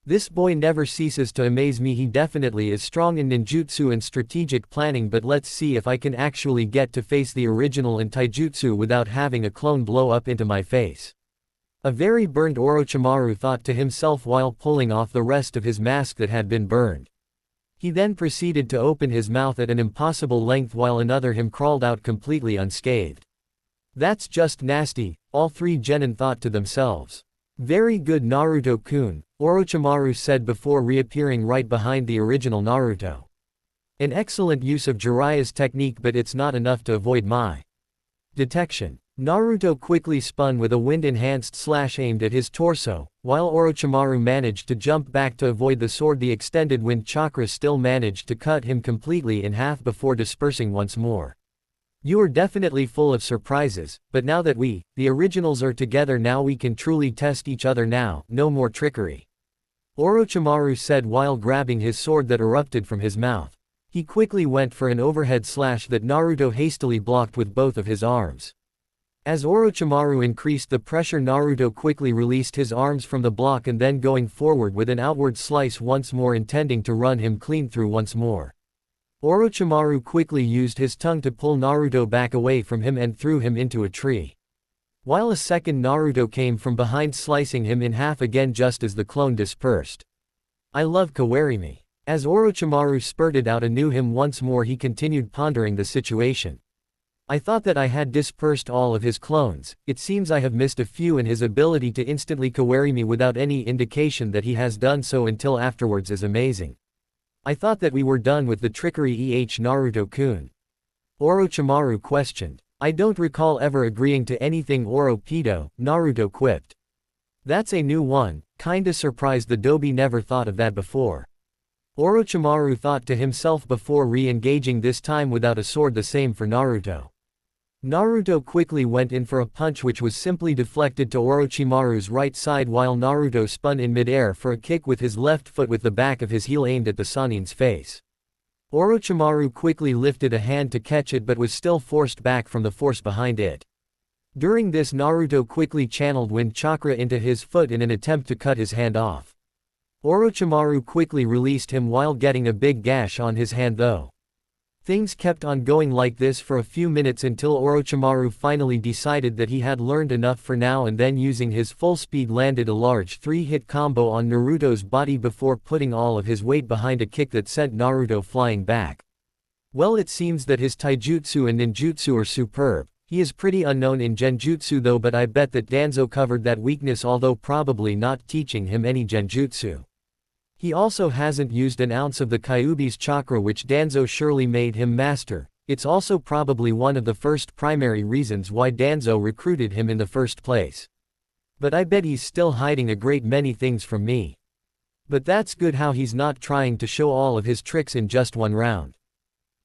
Speaker 1: This boy never ceases to amaze me. He definitely is strong in ninjutsu and strategic planning, but let's see if I can actually get to face the original in taijutsu without having a clone blow up into my face. A very burned Orochimaru thought to himself while pulling off the rest of his mask that had been burned. He then proceeded to open his mouth at an impossible length while another him crawled out completely unscathed. That's just nasty, all 3 genin thought to themselves. Very good Naruto-kun, Orochimaru said before reappearing right behind the original Naruto. An excellent use of Jiraiya's technique, but it's not enough to avoid my detection. Naruto quickly spun with a wind-enhanced slash aimed at his torso, while Orochimaru managed to jump back to avoid the sword. The extended wind chakra still managed to cut him completely in half before dispersing once more. You are definitely full of surprises, but now that we, the originals, are together now we can truly test each other now, no more trickery. Orochimaru said while grabbing his sword that erupted from his mouth. He quickly went for an overhead slash that Naruto hastily blocked with both of his arms. As Orochimaru increased the pressure, Naruto quickly released his arms from the block and then going forward with an outward slice once more, intending to run him clean through once more. Orochimaru quickly used his tongue to pull Naruto back away from him and threw him into a tree. While a second Naruto came from behind, slicing him in half again just as the clone dispersed. I love Kawarimi. As Orochimaru spurted out anew him once more, he continued pondering the situation. I thought that I had dispersed all of his clones, it seems I have missed a few, and his ability to instantly Kawarimi without any indication that he has done so until afterwards is amazing. I thought that we were done with the trickery. Naruto-kun. Orochimaru questioned. I don't recall ever agreeing to anything, Orochido, Naruto quipped. That's a new one, kinda surprised the Dobi never thought of that before. Orochimaru thought to himself before re-engaging, this time without a sword. The same for Naruto. Naruto quickly went in for a punch which was simply deflected to Orochimaru's right side, while Naruto spun in midair for a kick with his left foot with the back of his heel aimed at the Sannin's face. Orochimaru quickly lifted a hand to catch it but was still forced back from the force behind it. During this, Naruto quickly channeled wind chakra into his foot in an attempt to cut his hand off. Orochimaru quickly released him while getting a big gash on his hand though. Things kept on going like this for a few minutes until Orochimaru finally decided that he had learned enough for now, and then using his full speed landed a large 3-hit combo on Naruto's body before putting all of his weight behind a kick that sent Naruto flying back. Well, it seems that his taijutsu and ninjutsu are superb. He is pretty unknown in genjutsu though, but I bet that Danzo covered that weakness, although probably not teaching him any genjutsu. He also hasn't used an ounce of the Kyuubi's chakra, which Danzo surely made him master. It's also probably one of the first primary reasons why Danzo recruited him in the first place. But I bet he's still hiding a great many things from me. But that's good how he's not trying to show all of his tricks in just one round.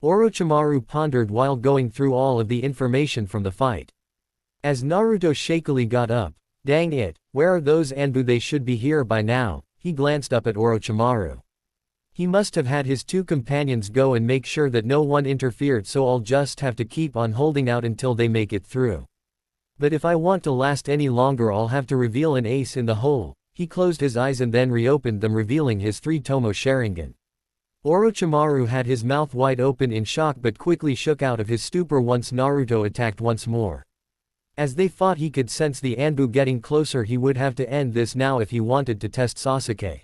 Speaker 1: Orochimaru pondered while going through all of the information from the fight. As Naruto shakily got up, dang it, where are those ANBU? They should be here by now. He glanced up at Orochimaru. He must have had his two companions go and make sure that no one interfered, so I'll just have to keep on holding out until they make it through. But if I want to last any longer, I'll have to reveal an ace in the hole. He closed his eyes and then reopened them, revealing his 3-tomo Sharingan. Orochimaru had his mouth wide open in shock but quickly shook out of his stupor once Naruto attacked once more. As they fought, he could sense the ANBU getting closer. He would have to end this now if he wanted to test Sasuke.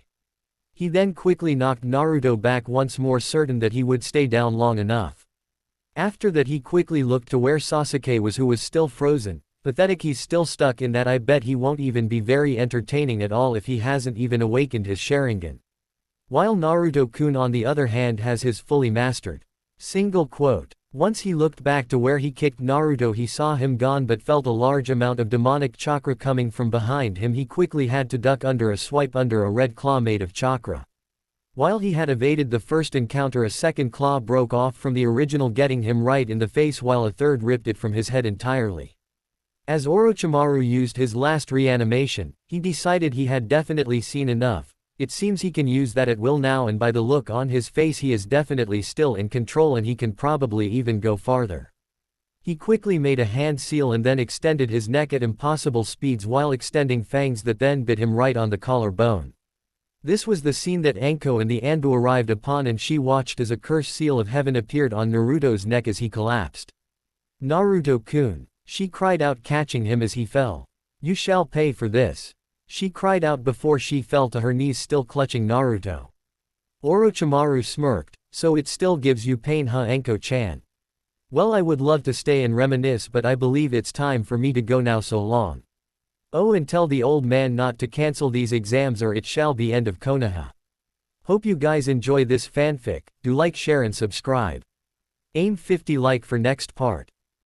Speaker 1: He then quickly knocked Naruto back once more, certain that he would stay down long enough. After that, he quickly looked to where Sasuke was, who was still frozen. Pathetic, he's still stuck in that. I bet he won't even be very entertaining at all if he hasn't even awakened his Sharingan. While Naruto-kun on the other hand has his fully mastered. Single quote. Once he looked back to where he kicked Naruto, he saw him gone but felt a large amount of demonic chakra coming from behind him. He quickly had to duck under a swipe under a red claw made of chakra. While he had evaded the first encounter, a second claw broke off from the original, getting him right in the face, while a third ripped it from his head entirely. As Orochimaru used his last reanimation, he decided he had definitely seen enough. It seems he can use that at will now, and by the look on his face he is definitely still in control and he can probably even go farther. He quickly made a hand seal and then extended his neck at impossible speeds while extending fangs that then bit him right on the collarbone. This was the scene that Anko and the ANBU arrived upon, and she watched as a cursed seal of heaven appeared on Naruto's neck as he collapsed. Naruto-kun, she cried out, catching him as he fell. You shall pay for this. She cried out before she fell to her knees, still clutching Naruto. Orochimaru smirked. So it still gives you pain, huh, Anko-chan? Well, I would love to stay and reminisce, but I believe it's time for me to go now. So long. Oh, and tell the old man not to cancel these exams or it shall be end of Konoha. Hope you guys enjoy this fanfic. Do like, share and subscribe. Aim 50 like for next part.